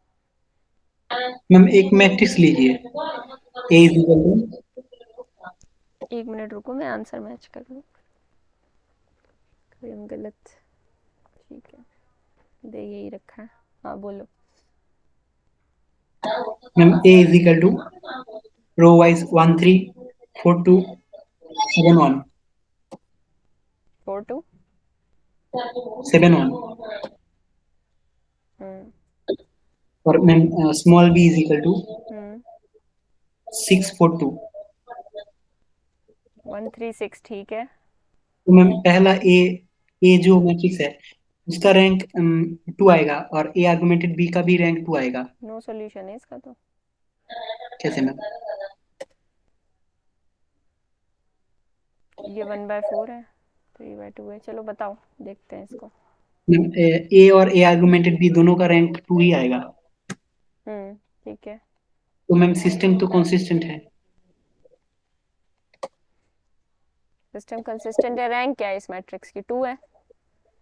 मैम एक मैट्रिक्स लीजिए, ए इज इक्वल टू, एक मिनट रुको, मैं आंसर मैच कर लूँ, कहीं गलत। ठीक है, दे यही रखा है। हाँ बोलो। Ma'am A is equal to row wise 1 3 4 2 7 1 4 2। 7 1। Hmm और ma'am small B is equal to hmm 6 4 2। 1 3 6, ठीक है। तो मैम पहला ए जो मैट्रिक्स है उसका रैंक 2 आएगा, और ए आर्गुमेंटेड बी का भी रैंक 2 आएगा। नो सॉल्यूशन है इसका तो। कैसे मैम? ये 1/4 है, 3/2 है। चलो बताओ, देखते हैं इसको। मैम ए और ए आर्गुमेंटेड बी दोनों का रैंक 2 ही आएगा। ठीक है, तो मैम सिस्टम तो कंसिस्टेंट है। सिस्टम कंसिस्टेंट है। रैंक क्या है इस मैट्रिक्स की, 2 है।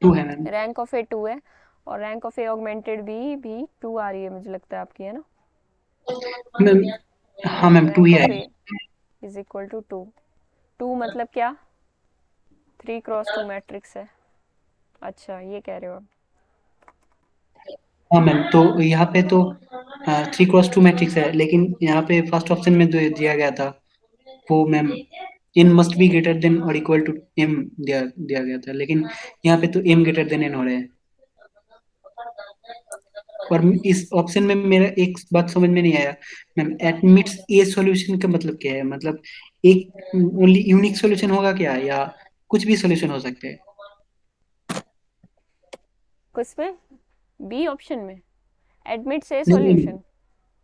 2 है मैम। रैंक ऑफ ए 2 है, और rank of A augmented B भी 2 आ रही है मुझे लगता है आपकी, है ना। मैम हाँ ma'am 2 rank he of A आएगा। Is equal to 2। 2 मतलब क्या, 3 क्रॉस 2 मैट्रिक्स है। अच्छा ये कह रहे हो आप। हाँ मैम, तो यहाँ पे तो 3x2 मैट्रिक्स है, लेकिन यहाँ पे फर्स्ट ऑप्शन में जो दिया गया था वो ma'am n must be greater than और इक्वल टू m दिया दिया गया था, लेकिन यहाँ पे तो m ग्रेटर देन n हो रहा है। और इस ऑप्शन में मेरा एक बात समझ में नहीं आया मैम, एडमिट्स ए सॉल्यूशन का मतलब क्या है? मतलब एक ओनली यूनिक सॉल्यूशन होगा क्या, या कुछ भी सॉल्यूशन हो सकते हैं? किस में? बी ऑप्शन में एडमिट्स ए नहीं नहीं, सॉल्यूशन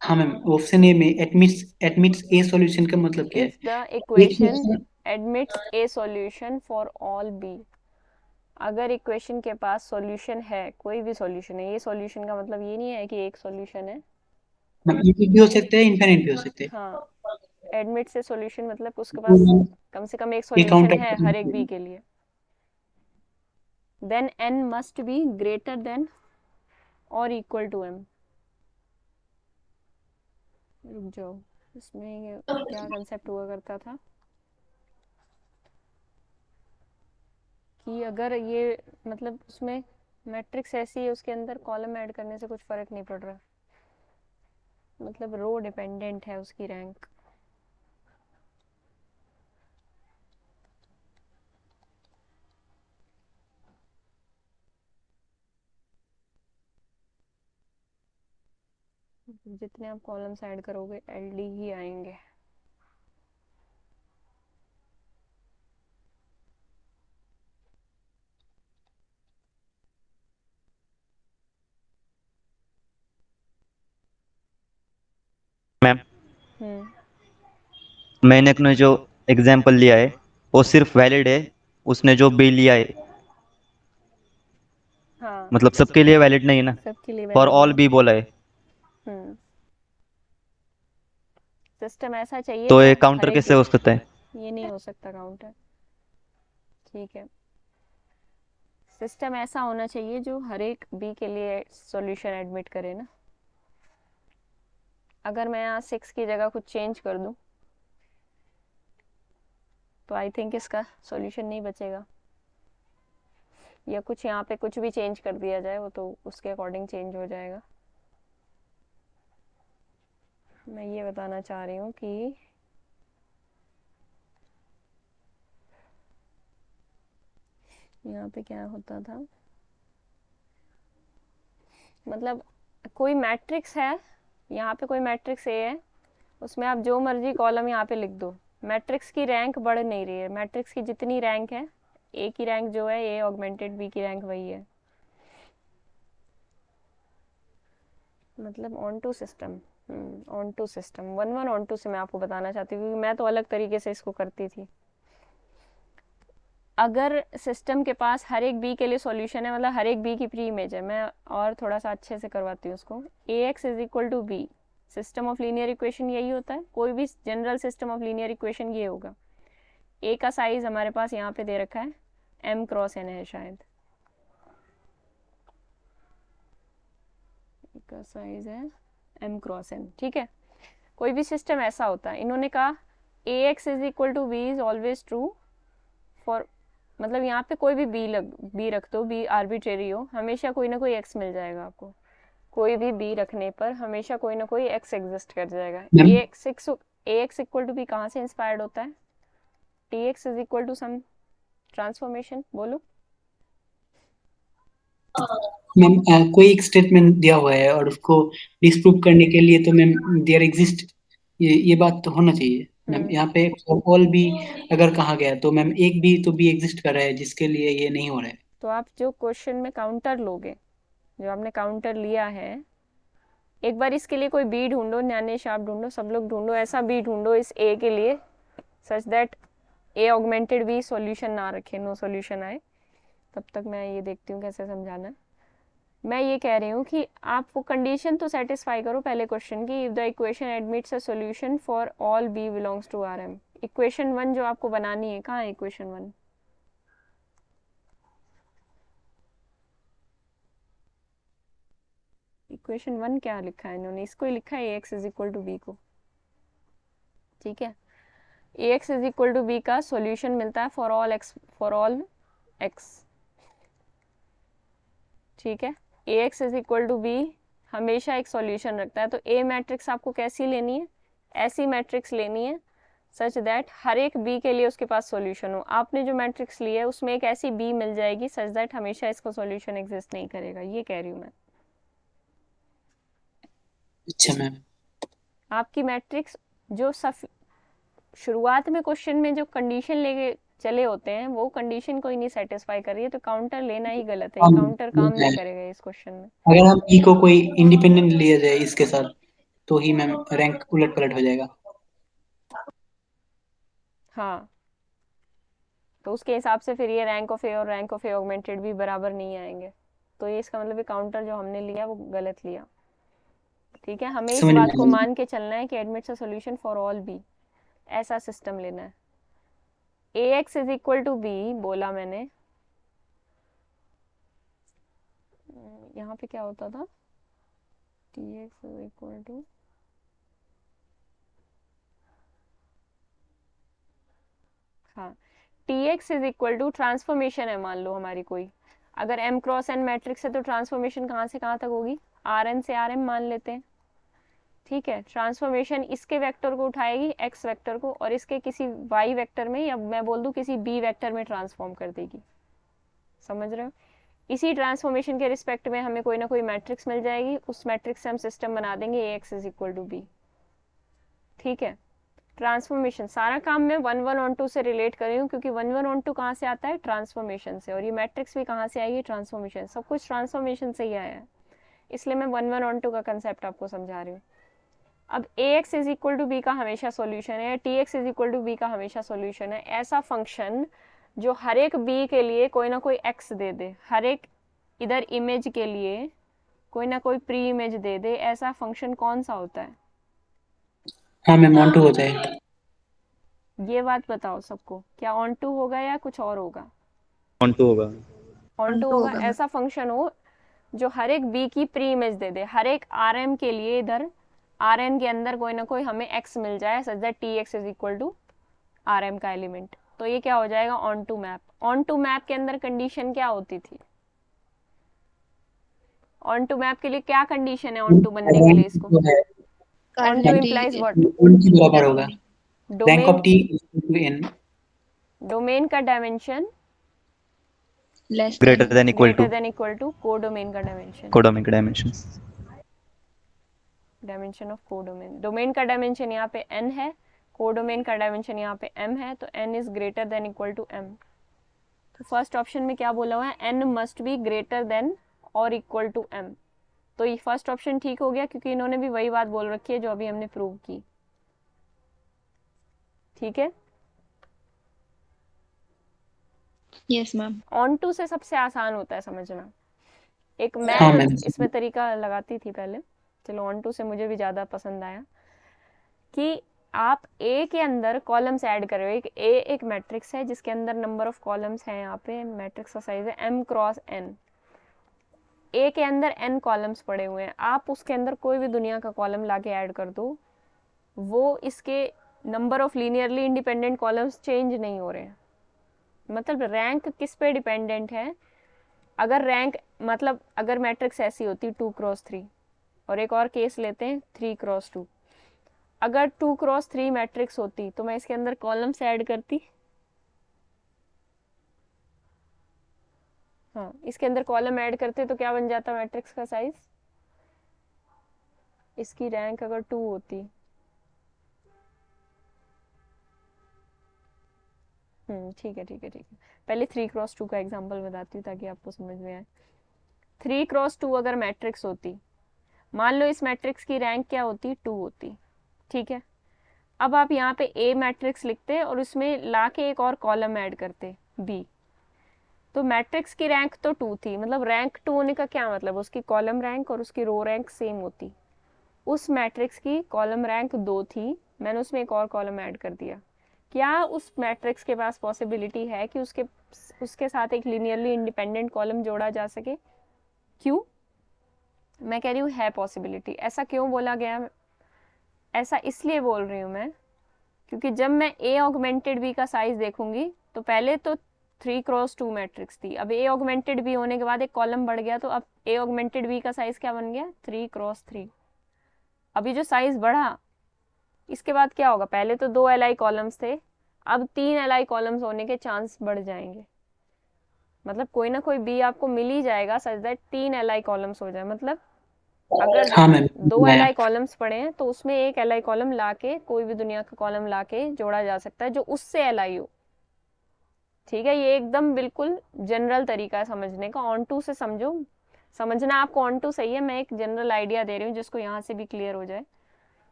हाँ मैम, ऑप्शन ए में एडमिट्स एडमिट्स ए सॉल्यूशन का मतलब क्या इफ है? द एक equation option. Admits A solution for all B. अगर इक्वेशन के पास सॉल्यूशन है, कोई भी सॉल्यूशन है, ये सॉल्यूशन का मतलब ये नहीं है कि एक सॉल्यूशन है। मैम ये भी हो सकता है, इनफिनिट भी हो सकते हैं। हाँ, एडमिट से सॉल्यूशन मतलब उसके तो पास मैम कम से कम एक ये सॉल्यूशन काउंटर है हर एक बी के लिए। Then n must be greater than और इक्वल टू m। रुक जाओ, इसमें ये क्या कंसेप्ट हुआ करता था कि अगर ये मतलब उसमें मैट्रिक्स ऐसी है, उसके अंदर कॉलम ऐड करने से कुछ फ़र्क नहीं पड़ रहा, मतलब रो डिपेंडेंट है उसकी रैंक। जितने आप कॉलम्स ऐड करोगे एलडी ही आएंगे। मैम हम्म। मैंने अपने जो एग्जाम्पल लिया है वो सिर्फ वैलिड है, उसने जो बी लिया है हाँ, मतलब सबके लिए वैलिड नहीं है ना। सबके लिए फॉर वैलिड ऑल नहीं बी है। बोला है, हम्म। सिस्टम ऐसा चाहिए तो जो ये हर काउंटर एक कैसे हो सकता है? ये नहीं हो सकता काउंटर। ठीक है, सिस्टम ऐसा होना चाहिए जो हर एक बी के लिए सॉल्यूशन एडमिट करे ना। अगर मैं यहाँ 6 की जगह कुछ चेंज कर दूँ तो आई थिंक इसका सॉल्यूशन नहीं बचेगा, या कुछ यहाँ पे कुछ भी चेंज कर दिया जाए वो तो उसके अकॉर्डिंग चेंज हो जाएगा। मैं ये बताना चाह रही हूँ कि यहाँ पे क्या होता था, मतलब कोई मैट्रिक्स है, यहाँ पे कोई मैट्रिक्स ए है, उसमें आप जो मर्जी कॉलम यहाँ पे लिख दो, मैट्रिक्स की रैंक बढ़ नहीं रही है। मैट्रिक्स की जितनी रैंक है, ए की रैंक जो है, ए ऑगमेंटेड बी की रैंक वही है। मतलब onto system, onto system 1 1 onto से मैं आपको बताना चाहती हूँ, क्योंकि मैं तो अलग तरीके से इसको करती थी। अगर सिस्टम के पास हर एक बी के लिए सॉल्यूशन है, मतलब हर एक बी की प्री इमेज है, मैं और थोड़ा सा अच्छे से करवाती हूँ उसको। A X is equal to B, system of linear equation यही होता है, कोई भी general system of linear equation ये होगा। ए का साइज हमारे पास यहाँ पे दे रखा है, m क्रॉस n है शायद, ए का साइज है m क्रॉस n, ठीक है। कोई भी सिस्टम ऐसा होता है, इन्होंने कहा A X is equal to B is always true for, मतलब यहाँ पे कोई भी बी रख दो, बी आर्बिट्रेरी हो, हमेशा कोई ना कोई एक्स मिल जाएगा आपको। कोई भी बी रखने पर हमेशा कोई ना कोई एक्स एग्जिस्ट कर जाएगा। Ma'am A X equal to B कहाँ से इंस्पायर्ड होता है? T X is equal to some transformation, बोलो। मैम कोई एक स्टेटमेंट दिया हुआ है और उसको डिस्प्रूव करने के लिए तो मैम देयर एग्जिस्ट, ये बात तो होना चाहिए मैम। हम्म। यहाँ पे ऑल भी अगर कहा गया तो मैम एक भी तो भी एग्जिस्ट कर रहा है, जिसके लिए ये नहीं हो रहा है। तो आप जो क्वेश्चन में काउंटर लोगे, जो आपने काउंटर लिया है, एक बार इसके लिए कोई बी ढूंढो, न्यानेश आप ढूंढो, सब लोग ढूंढो, ऐसा बी ढूंढो इस ए के लिए such that A augmented B solution ना रखे, नो सॉल्यूशन आए। तब तक मैं ये देखती हूँ कैसे समझाना है। मैं ये कह रही हूँ कि आप वो कंडीशन तो सेटिस्फाई करो पहले क्वेश्चन की, if the equation admits a solution for all B belongs to R M. Equation 1 जो आपको बनानी है, कहाँ है इक्वेशन 1? इक्वेशन 1 क्या लिखा है इन्होंने? इसको ही लिखा है A X is equal to B को, ठीक है। A X is equal to B का सॉल्यूशन मिलता है फॉर ऑल एक्स, ठीक है। Ax is equal to B हमेशा एक सॉल्यूशन रखता है, तो ए मैट्रिक्स आपको कैसी लेनी है, ऐसी मैट्रिक्स लेनी है सच दैट हर एक बी के लिए उसके पास सॉल्यूशन हो। आपने जो मैट्रिक्स ली है उसमें एक ऐसी बी मिल जाएगी सच दैट हमेशा इसका सॉल्यूशन एग्जिस्ट नहीं करेगा, ये कह रही हूँ मैं। अच्छा मैम। आपकी मैट्रिक्स जो शुरुआत में क्वेश्चन में जो कंडीशन लेके चले होते हैं वो कंडीशन कोई नहीं सेटिस्फाई कर रही है, तो काउंटर लेना ही गलत है, हाँ काउंटर काम नहीं करेगा इस क्वेश्चन में। अगर हम ई को कोई इंडिपेंडेंट लिया जाए इसके साथ तो ही मैम रैंक उलट पलट हो जाएगा। हाँ, तो उसके हिसाब से फिर ये रैंक ऑफ ए और रैंक ऑफ ए ऑगमेंटेड भी बराबर नहीं आएंगे, तो ये इसका मतलब काउंटर जो हमने लिया वो गलत लिया। ठीक है, हमें इस समझ में बात को आया। मान के चलना है कि admits a solution for all B, ऐसा सिस्टम लेना है। Ax is equal to B बोला मैंने, यहाँ पे क्या होता था, Tx इज इक्वल टू, हाँ Tx is equal to transformation है मान लो हमारी कोई, अगर m क्रॉस n मैट्रिक्स है तो ट्रांसफॉर्मेशन कहाँ से कहाँ तक होगी, Rn से Rm मान लेते हैं। ठीक है, ट्रांसफॉर्मेशन इसके वेक्टर को उठाएगी x वेक्टर को और इसके किसी y वेक्टर में, या मैं बोल दूं किसी b वेक्टर में ट्रांसफॉर्म कर देगी। समझ रहे हो, इसी ट्रांसफॉर्मेशन के रिस्पेक्ट में हमें कोई ना कोई मैट्रिक्स मिल जाएगी, उस मैट्रिक्स से हम सिस्टम बना देंगे Ax is equal to B. ठीक है, ट्रांसफॉर्मेशन सारा काम मैं 1 1 ऑन 2 से रिलेट कर रही हूँ, क्योंकि 1 1 ऑन 2 कहाँ से आता है, ट्रांसफॉर्मेशन से, और ये मैट्रिक्स भी कहाँ से आएगी, ट्रांसफॉर्मेशन, सब कुछ ट्रांसफॉर्मेशन से ही आया है, इसलिए मैं 1 1 ऑन 2 का कंसेप्ट आपको समझा रही हूँ। अब Ax is equal to B का हमेशा सॉल्यूशन है, Tx is equal to B का हमेशा सॉल्यूशन है, ऐसा फंक्शन जो हर एक बी के लिए कोई ना कोई x दे दे, हर एक इधर इमेज के लिए कोई ना कोई प्री इमेज दे दे, ऐसा फंक्शन कौन सा होता है, हाँ मैम ऑन टू होता है। ये बात बताओ सबको, क्या ऑन टू होगा या कुछ और होगा, ऑन टू होगा। ऑन टू होगा। ऐसा फंक्शन हो जो हर एक बी की प्री इमेज दे दे, हर एक आर एम के लिए इधर आर एन के अंदर कोई ना कोई हमें एक्स मिल जाए such that T X is equal to R M का एलिमेंट, तो ये क्या हो जाएगा, onto map. Onto map के अंदर कंडीशन क्या होती थी, ऑन टू मैप के लिए क्या कंडीशन है ऑन टू बनने के लिए, इसको जो है ऑन टू इम्प्लाइज व्हाट, उनकी बराबर होगा, rank of domain, T to N. Domain का dimension less greater than equal to greater than equal to codomain का डायमेंशन, कोडोमेन का dimension. Dimension of codomain, domain का डायमेंशन यहाँ पे n है, कोडोमेन का डायमेंशन यहाँ पे m है, तो n is greater than equal to m। तो फर्स्ट ऑप्शन में क्या बोला हुआ है, n must be greater than और इक्वल टू m, तो ये फर्स्ट ऑप्शन ठीक हो गया, क्योंकि इन्होंने भी वही बात बोल रखी है जो अभी हमने प्रूव की। ठीक है, यस मैम। ऑन टू से सबसे आसान होता है समझना, एक मैं हाँ जो मैम। इसमें तरीका लगाती थी पहले, चलो ऑन टू से मुझे भी ज़्यादा पसंद आया, कि आप ए के अंदर कॉलम्स ऐड कर रहे हो, एक ए एक मैट्रिक्स है जिसके अंदर नंबर ऑफ कॉलम्स हैं, यहाँ पे मैट्रिक्स का साइज है m क्रॉस n, ए के अंदर n कॉलम्स पड़े हुए हैं, आप उसके अंदर कोई भी दुनिया का कॉलम लाके ऐड कर दो, वो इसके number of linearly independent columns change नहीं हो रहे हैं। मतलब रैंक किस पे डिपेंडेंट है, अगर रैंक मतलब अगर मैट्रिक्स ऐसी होती 2 क्रॉस 3, और एक और केस लेते हैं 3 क्रॉस 2, अगर 2 क्रॉस 3 मैट्रिक्स होती तो मैं इसके अंदर कॉलम्स ऐड करती, हाँ इसके अंदर कॉलम ऐड करते तो क्या बन जाता मैट्रिक्स का साइज, इसकी रैंक अगर 2 होती, ठीक है ठीक है ठीक है, पहले 3 क्रॉस 2 का एग्जांपल बताती हूँ ताकि आपको समझ में आए। 3 क्रॉस 2 अगर मैट्रिक्स होती, मान लो इस मैट्रिक्स की रैंक क्या होती, 2 होती। ठीक है, अब आप यहाँ पे ए मैट्रिक्स लिखते और उसमें ला के एक और कॉलम ऐड करते बी, तो मैट्रिक्स की रैंक तो 2 थी, मतलब रैंक 2 होने का क्या मतलब, उसकी कॉलम रैंक और उसकी रो रैंक सेम होती। उस मैट्रिक्स की कॉलम रैंक 2 थी, मैंने उसमें एक और कॉलम ऐड कर दिया, क्या उस मैट्रिक्स के पास पॉसिबिलिटी है कि उसके साथ एक लीनियरली इंडिपेंडेंट कॉलम जोड़ा जा सके, क्यों, मैं कह रही हूँ है पॉसिबिलिटी। ऐसा क्यों बोला गया, ऐसा इसलिए बोल रही हूँ मैं, क्योंकि जब मैं ए ऑगमेंटेड बी का साइज देखूंगी तो पहले तो 3x2 मैट्रिक्स थी। अब ए ऑगमेंटेड बी होने के बाद एक कॉलम बढ़ गया, तो अब ए ऑगमेंटेड बी का साइज क्या बन गया? 3x3। अभी जो साइज बढ़ा, इसके बाद क्या होगा? पहले तो 2 एल आई कॉलम्स थे, अब 3 एल आई कॉलम्स होने के चांस बढ़ जाएंगे। मतलब कोई ना कोई बी आपको मिल ही जाएगा such that 3 L I columns हो जाए। मतलब अगर हाँ मैम, 2 एल मैं आई कॉलम्स पड़े हैं तो उसमें एक एल आई कॉलम ला के, कोई भी दुनिया का कॉलम ला के जोड़ा जा सकता है जो उससे एल आई हो। ठीक है, ये एकदम बिल्कुल जनरल तरीका है समझने का। ऑन टू से समझो, समझना आपको ऑन टू सही है, मैं एक जनरल आइडिया दे रही हूँ जिसको यहाँ से भी क्लियर हो जाए।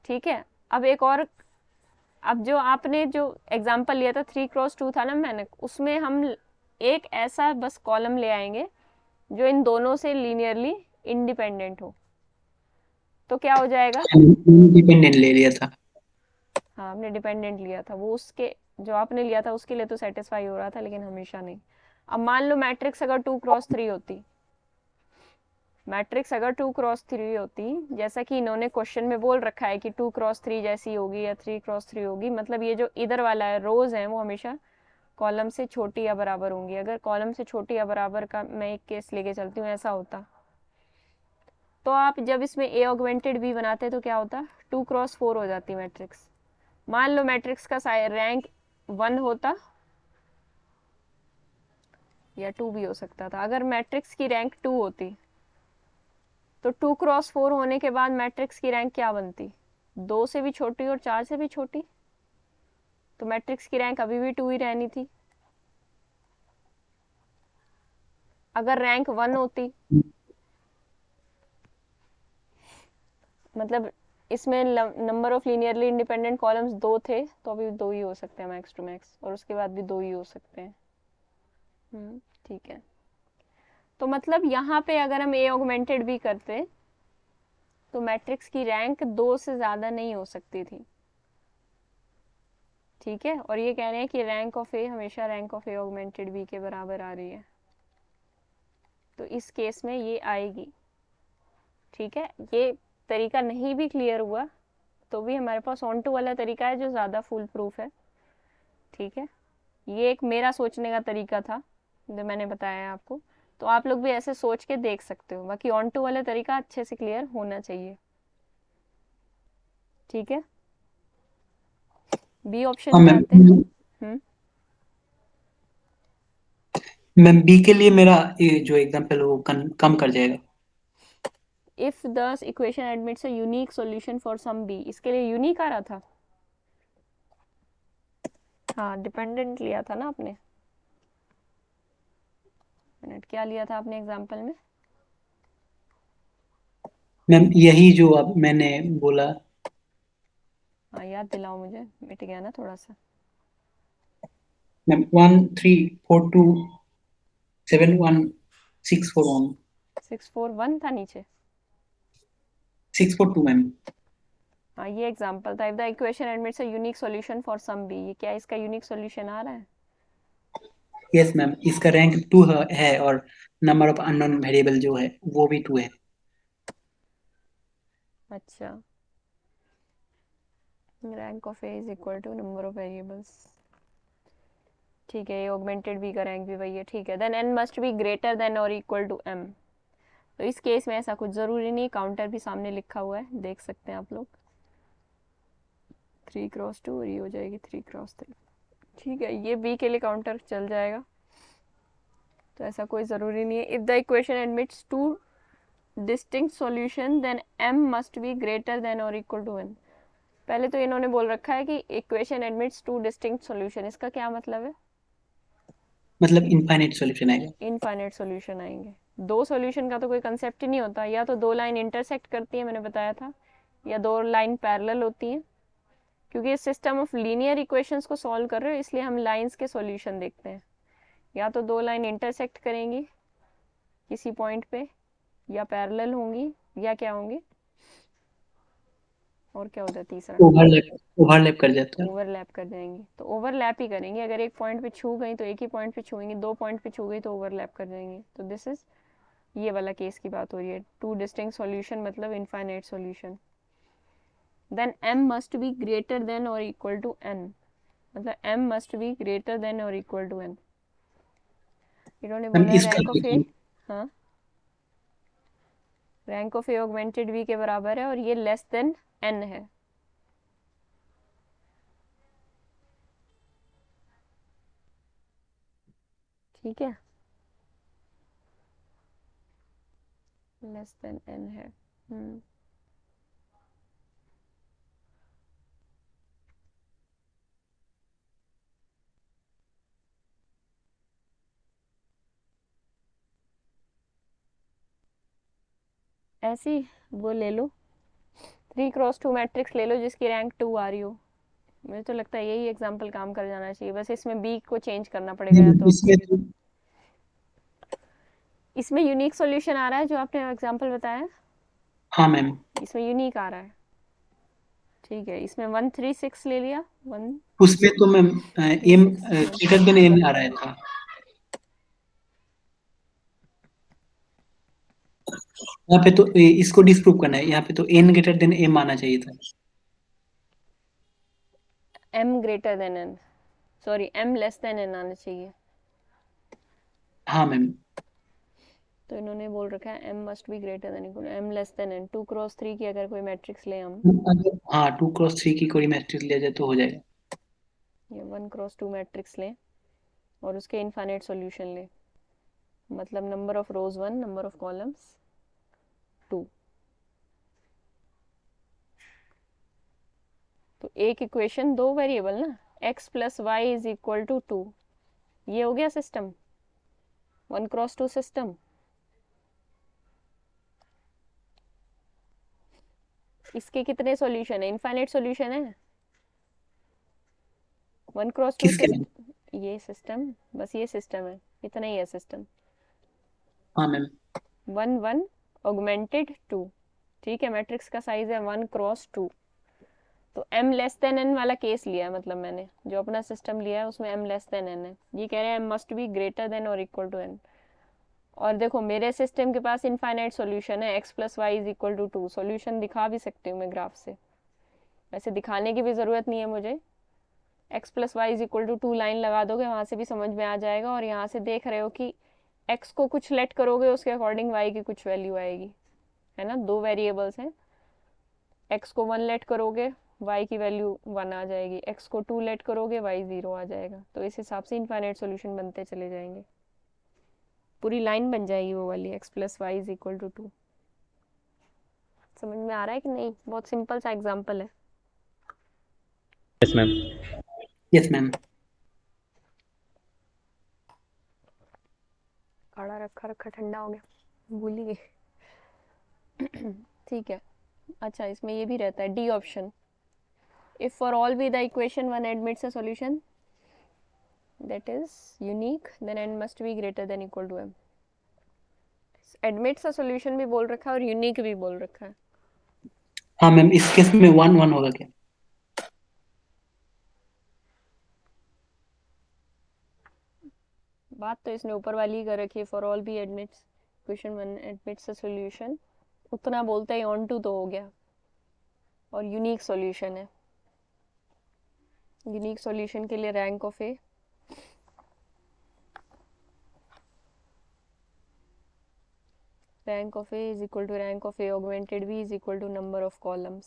ठीक है, अब एक और, अब जो आपने जो एग्जांपल लिया था 3x2 था ना मैंने, उसमें हम एक ऐसा बस कॉलम ले आएंगे जो इन दोनों से लीनियरली इंडिपेंडेंट हो। तो क्या हो जाएगा? डिपेंडेंट ले लिया था। हाँ, हमने डिपेंडेंट लिया था, वो उसके जो आपने लिया था उसके लिए तो सेटिस्फाई हो रहा था, लेकिन हमेशा नहीं। अब मान लो मैट्रिक्स अगर 2x3 होती, मैट्रिक्स अगर 2x3 होती, जैसा कि इन्होंने क्वेश्चन में बोल रखा है कि 2x3 जैसी होगी या 3x3 होगी, मतलब ये जो इधर वाला है रोज है वो हमेशा कॉलम से छोटी या बराबर होंगी। अगर कॉलम से छोटी या बराबर का मैं एक केस लेके चलती हूँ, ऐसा होता, तो आप जब इसमें ए ऑगमेंटेड बी बनाते तो क्या होता? 2x4 हो जाती मैट्रिक्स। मान लो मैट्रिक्स का रैंक 1 होता या 2 भी हो सकता था। अगर मैट्रिक्स की रैंक 2 होती तो 2x4 होने के बाद मैट्रिक्स की रैंक क्या बनती? 2 से भी छोटी और 4 से भी छोटी, तो मैट्रिक्स की रैंक अभी भी 2 ही रहनी थी। अगर रैंक 1 होती, मतलब इसमें number of linearly independent columns 2 थे, तो अभी 2 ही हो सकते हैं मैक्स टू मैक्स, और उसके बाद भी 2 ही हो सकते हैं। ठीक है, तो मतलब यहाँ पे अगर हम ए ऑगमेंटेड भी करते तो मैट्रिक्स की रैंक 2 से ज़्यादा नहीं हो सकती थी। ठीक है, और ये कह रहे हैं कि रैंक ऑफ ए हमेशा rank of A augmented B के बराबर आ रही है, तो इस केस में ये आएगी। ठीक है, ये तरीका नहीं भी क्लियर हुआ तो भी हमारे पास ऑन टू वाला तरीका है जो ज़्यादा फुल प्रूफ है। ठीक है, ये एक मेरा सोचने का तरीका था जो मैंने बताया आपको, तो आप लोग भी ऐसे सोच के देख सकते हो। बाकी ऑन टू वाला तरीका अच्छे से क्लियर होना चाहिए। ठीक है, बी हाँ ऑप्शन पे मैम, आते हैं। हम्म मैम बी के लिए मेरा ये जो एग्जांपल वो कम कर जाएगा। If the equation admits a unique solution for some B, इसके लिए यूनिक आ रहा था। हाँ, डिपेंडेंट लिया था ना आपने, मिनट क्या लिया था आपने एग्जांपल में? मैम यही जो अब मैंने बोला। हाँ, याद दिलाओ मुझे, मिट गया ना थोड़ा सा। मैम 1 3 4 2 7 1 6 4 1 641 था नीचे। 6 4 2 मैम। हाँ, ये एग्जांपल था। If the equation admits a unique solution for some B, ये क्या इसका यूनिक सॉल्यूशन आ रहा है? यस मैम, इसका रैंक 2 है और नंबर ऑफ अननोन वेरिएबल जो है वो भी 2 है। अच्छा, rank of A is equal to number of variables. ठीक है, ये ऑगमेंटेड बी का रैंक भी वही है। ठीक है, then N must be greater than और इक्वल टू एम। तो इस केस में ऐसा कुछ ज़रूरी नहीं, काउंटर भी सामने लिखा हुआ है, देख सकते हैं आप लोग। 3x2 और ये हो जाएगी 3x3। ठीक है, ये बी के लिए काउंटर चल जाएगा, तो ऐसा कोई ज़रूरी नहीं है। If the equation admits two distinct solution then m must be greater than और इक्वल टू n। पहले तो इन्होंने बोल रखा है कि equation admits two distinct solution, इसका क्या मतलब है? मतलब इनफाइनाइट सॉल्यूशन आएगा। इनफाइनाइट सॉल्यूशन आएंगे। दो सॉल्यूशन का तो कोई कंसेप्ट ही नहीं होता, या तो दो लाइन इंटरसेक्ट करती है, मैंने बताया था, या दो लाइन पैरेलल होती हैं। क्योंकि इस सिस्टम ऑफ लीनियर इक्वेशंस को सॉल्व कर रहे हो, इसलिए हम लाइंस के सॉल्यूशन देखते हैं। या तो दो लाइन इंटरसेक्ट करेंगी किसी पॉइंट पे, या पैरेलल होंगी, या क्या होंगी, और क्या होता है तीसरा? ओवरलैप कर जाता है। ओवरलैप कर जाएंगी। तो ओवरलैप ही करेंगे, अगर एक पॉइंट पे छू गई तो एक ही पॉइंट पे छूएंगी, दो पॉइंट पे छू गई तो ओवरलैप कर जाएंगी। तो दिस इज ये वाला केस की बात हो रही है। टू डिस्टिंक्ट सॉल्यूशन मतलब infinite solution. Then m must be greater than और इक्वल टू n, मतलब m must be greater than और इक्वल टू n। इन्होंने मैम बोला है इसका रैंक ऑफ ए, देखिए, हाँ, rank of A augmented V के बराबर है और ये लेस देन एन है। ठीक है, लेस देन एन है। ऐसी वो ले लो, 3x2 मैट्रिक्स ले लो जिसकी रैंक 2 आ रही हो। मुझे तो लगता है यही एग्जाम्पल काम कर जाना चाहिए, बस इसमें बी को चेंज करना पड़ेगा या तो। इसमें तो इसमें यूनिक सॉल्यूशन आ रहा है जो आपने एग्जाम्पल बताया, हाँ मैम, इसमें यूनिक आ रहा है। ठीक है, इसमें 136 ले लिया, 1 उसमें तो ma'am M 3 6 greater than N आ रहा था। यहाँ पे तो इसको डिस्प्रूव करना है, यहाँ पे तो एन ग्रेटर देन एम आना चाहिए था। m greater than n, sorry m less than n आना चाहिए। हाँ मैम, तो इन्होंने बोल रखा है m must be greater than equal m less than n। 2x3 की अगर कोई मैट्रिक्स ले हम, अगर हाँ 2x3 की कोई मैट्रिक्स लिया जाए तो हो जाएगा। ये 1x2 मैट्रिक्स लें और उसके इनफाइनाइट सॉल्यूशन लें, मतलब number of rows 1, number of columns 2। तो एक इक्वेशन, दो वेरिएबल ना, x plus Y is equal to 2, ये हो गया सिस्टम, 1x2 सिस्टम। इसके कितने सॉल्यूशन है? इनफाइनाइट सॉल्यूशन है। 1x2 किसके मैम? सिस्टम, ये सिस्टम, बस ये सिस्टम है, इतना ही है सिस्टम। हाँ मैम, 1 1 ऑगमेंटेड 2, ठीक है, मैट्रिक्स का साइज है 1x2। तो m लेस देन n वाला केस लिया है, मतलब मैंने जो अपना सिस्टम लिया है उसमें m लेस देन n है। ये कह रहे हैं m must be greater than और इक्वल टू n। और देखो मेरे सिस्टम के पास इनफाइनाइट सॉल्यूशन है, x plus Y is equal to 2। Solution दिखा भी सकती हूँ मैं ग्राफ से, वैसे दिखाने की भी ज़रूरत नहीं है मुझे। x plus Y is equal to 2 line लगा दोगे, वहाँ से भी समझ में आ जाएगा। और यहाँ से देख रहे हो कि x को कुछ लेट करोगे उसके अकॉर्डिंग y की कुछ वैल्यू आएगी, है ना। दो वेरिएबल्स हैं, x को 1 लेट करोगे y की वैल्यू 1 आ जाएगी, x को 2 लेट करोगे y 0 आ जाएगा। तो इस हिसाब से इनफाइनाइट सॉल्यूशन बनते चले जाएंगे, पूरी लाइन बन जाएगी वो वाली, x plus Y is equal to 2। समझ में आ रहा है कि नहीं? बहुत सिंपल सा एग्जांपल है। Yes ma'am. Yes ma'am. काढ़ा रखा रखा ठंडा हो गया, भूल ही गई। ठीक है, अच्छा इसमें ये भी रहता है D option, if for all be the equation one admits a solution that is unique then n must be greater than equal to m। admits a solution भी बोल रखा है और unique भी बोल रखा है। हाँ मैम, इस केस में 1 1 होगा क्या? बात तो इसने ऊपर वाली ही कर रखी है, for all B admits question one admits a solution, उतना बोलते ही ऑन टू तो हो गया। और यूनिक सॉल्यूशन है, यूनिक सॉल्यूशन के लिए rank of A, rank of A is equal to rank of A augmented B is equal to number of columns।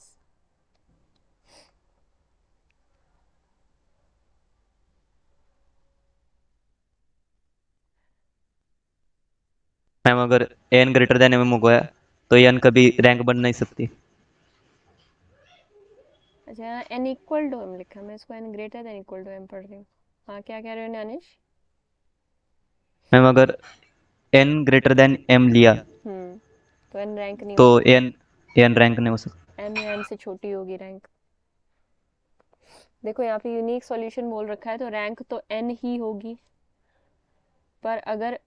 Ma'am अगर एन ग्रेटर देन एम हो गया तो एन कभी रैंक बन नहीं सकती। अच्छा, n इक्वल टू m लिखा, मैं इसको n greater than equal to m पढ़ रही हूँ। हाँ, क्या कह रहे हो न्यानेश? मैम अगर एन ग्रेटर देन एम लिया तो n रैंक नहीं तो होगी, एन एन रैंक नहीं हो सकता। m या n से छोटी होगी रैंक। देखो यहाँ पे यूनिक सॉल्यूशन बोल रखा है तो रैंक तो n ही होगी, पर अगर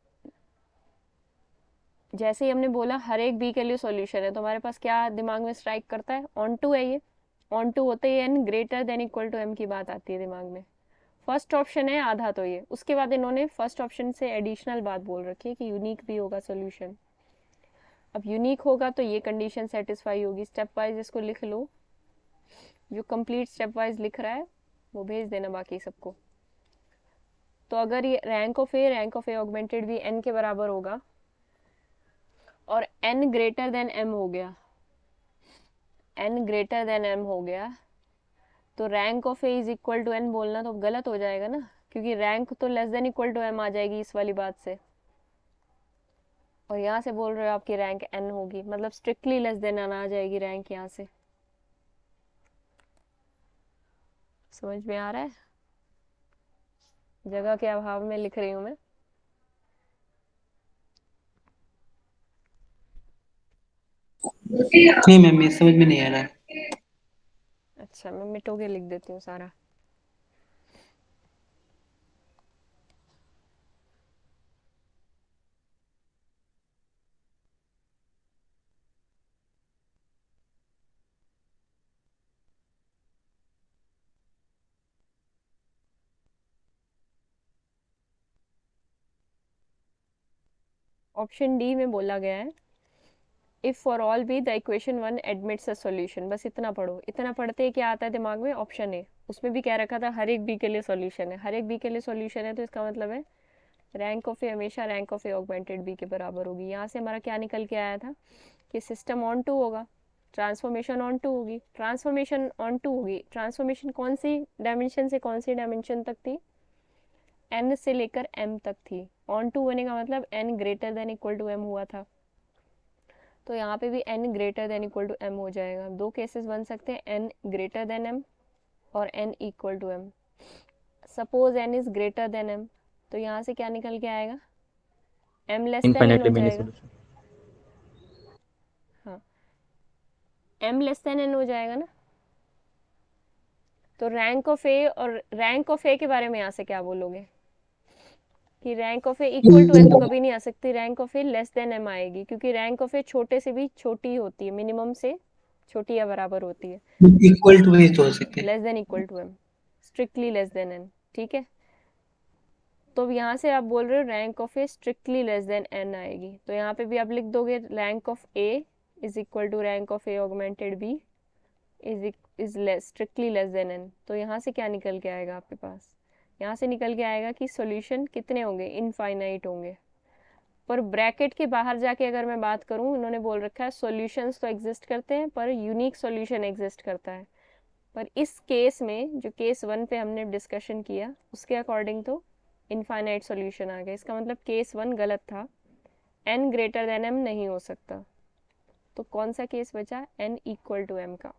जैसे ही हमने बोला हर एक बी के लिए सॉल्यूशन है तो हमारे पास क्या दिमाग में स्ट्राइक करता है? ऑन टू है। ये ऑन टू होते ही n greater than equal to m की बात आती है दिमाग में। फर्स्ट ऑप्शन है आधा, तो ये उसके बाद इन्होंने फर्स्ट ऑप्शन से एडिशनल बात बोल रखी है कि यूनिक भी होगा सॉल्यूशन। अब यूनिक होगा तो ये कंडीशन सेटिस्फाई होगी। स्टेप वाइज इसको लिख लो, जो कंप्लीट स्टेप वाइज लिख रहा है वो भेज देना बाकी सबको। तो अगर ये rank of A augmented B n के बराबर होगा और n ग्रेटर देन m हो गया, n ग्रेटर देन m हो गया, तो rank of A is equal to n बोलना तो गलत हो जाएगा ना, क्योंकि रैंक तो less than equal to m आ जाएगी इस वाली बात से, और यहाँ से बोल रहे हो आपकी रैंक n होगी, मतलब स्ट्रिक्टली लेस देन n आ जाएगी रैंक यहाँ से। समझ में आ रहा है? जगह के अभाव में लिख रही हूँ मैं। नहीं मैम, ये समझ में नहीं आ रहा है। अच्छा, मैं मिटो के लिख देती हूँ सारा। ऑप्शन डी में बोला गया है if for all be the equation one admits a solution. बस इतना पढ़ो, इतना पढ़ते ही क्या आता है दिमाग में? Option A. उसमें भी क्या रखा था? हर एक बी के लिए सॉल्यूशन है। हर एक बी के लिए सॉल्यूशन है तो इसका मतलब है रैंक ऑफ ए हमेशा rank of A augmented B के बराबर होगी। यहाँ से हमारा क्या निकल के आया था कि सिस्टम ऑन टू होगा, ट्रांसफॉर्मेशन ऑन टू होगी, ट्रांसफॉर्मेशन ऑन टू होगी। ट्रांसफॉर्मेशन कौन सी डायमेंशन से कौन सी डायमेंशन तक थी? n से लेकर m तक थी। ऑन टू होने का मतलब n greater than equal to m हुआ था, तो यहाँ पे भी n greater than equal to m हो जाएगा। दो केसेस बन सकते हैं, n ग्रेटर देन m और n equal to m। Suppose n is greater than m, तो यहाँ से क्या निकल के आएगा? m लेस देन n इनफाइनाइटली हो मेनी जाएगा। सॉल्यूशन। हाँ, m लेस देन n हो जाएगा ना। तो रैंक ऑफ ए और रैंक ऑफ ए के बारे में यहाँ से क्या बोलोगे कि rank of A equal to n तो कभी नहीं आ सकती, rank of A less than m आएगी, क्योंकि रैंक ऑफ ए छोटे से भी छोटी होती है, मिनिमम से छोटी या बराबर होती है। इक्वल टू ही तो हो सकते हैं। Less than equal to m, strictly less than n। ठीक है, तो अब यहाँ से आप बोल रहे हो rank of A strictly less than n आएगी, तो यहाँ पे भी आप लिख दोगे rank of A is equal to rank of A augmented B is less strictly less than n। तो यहाँ से क्या निकल के आएगा आपके पास? यहाँ से निकल के आएगा कि सॉल्यूशन कितने होंगे? इनफाइनाइट होंगे। पर ब्रैकेट के बाहर जाके अगर मैं बात करूँ, इन्होंने बोल रखा है सॉल्यूशंस तो एग्जिस्ट करते हैं पर यूनिक सॉल्यूशन एग्जिस्ट करता है। पर इस केस में जो केस 1 पे हमने डिस्कशन किया उसके अकॉर्डिंग तो इनफाइनाइट सॉल्यूशन आ गया। इसका मतलब केस 1 गलत था, n ग्रेटर देन m नहीं हो सकता। तो कौन सा केस बचा? n इक्वल टू m का।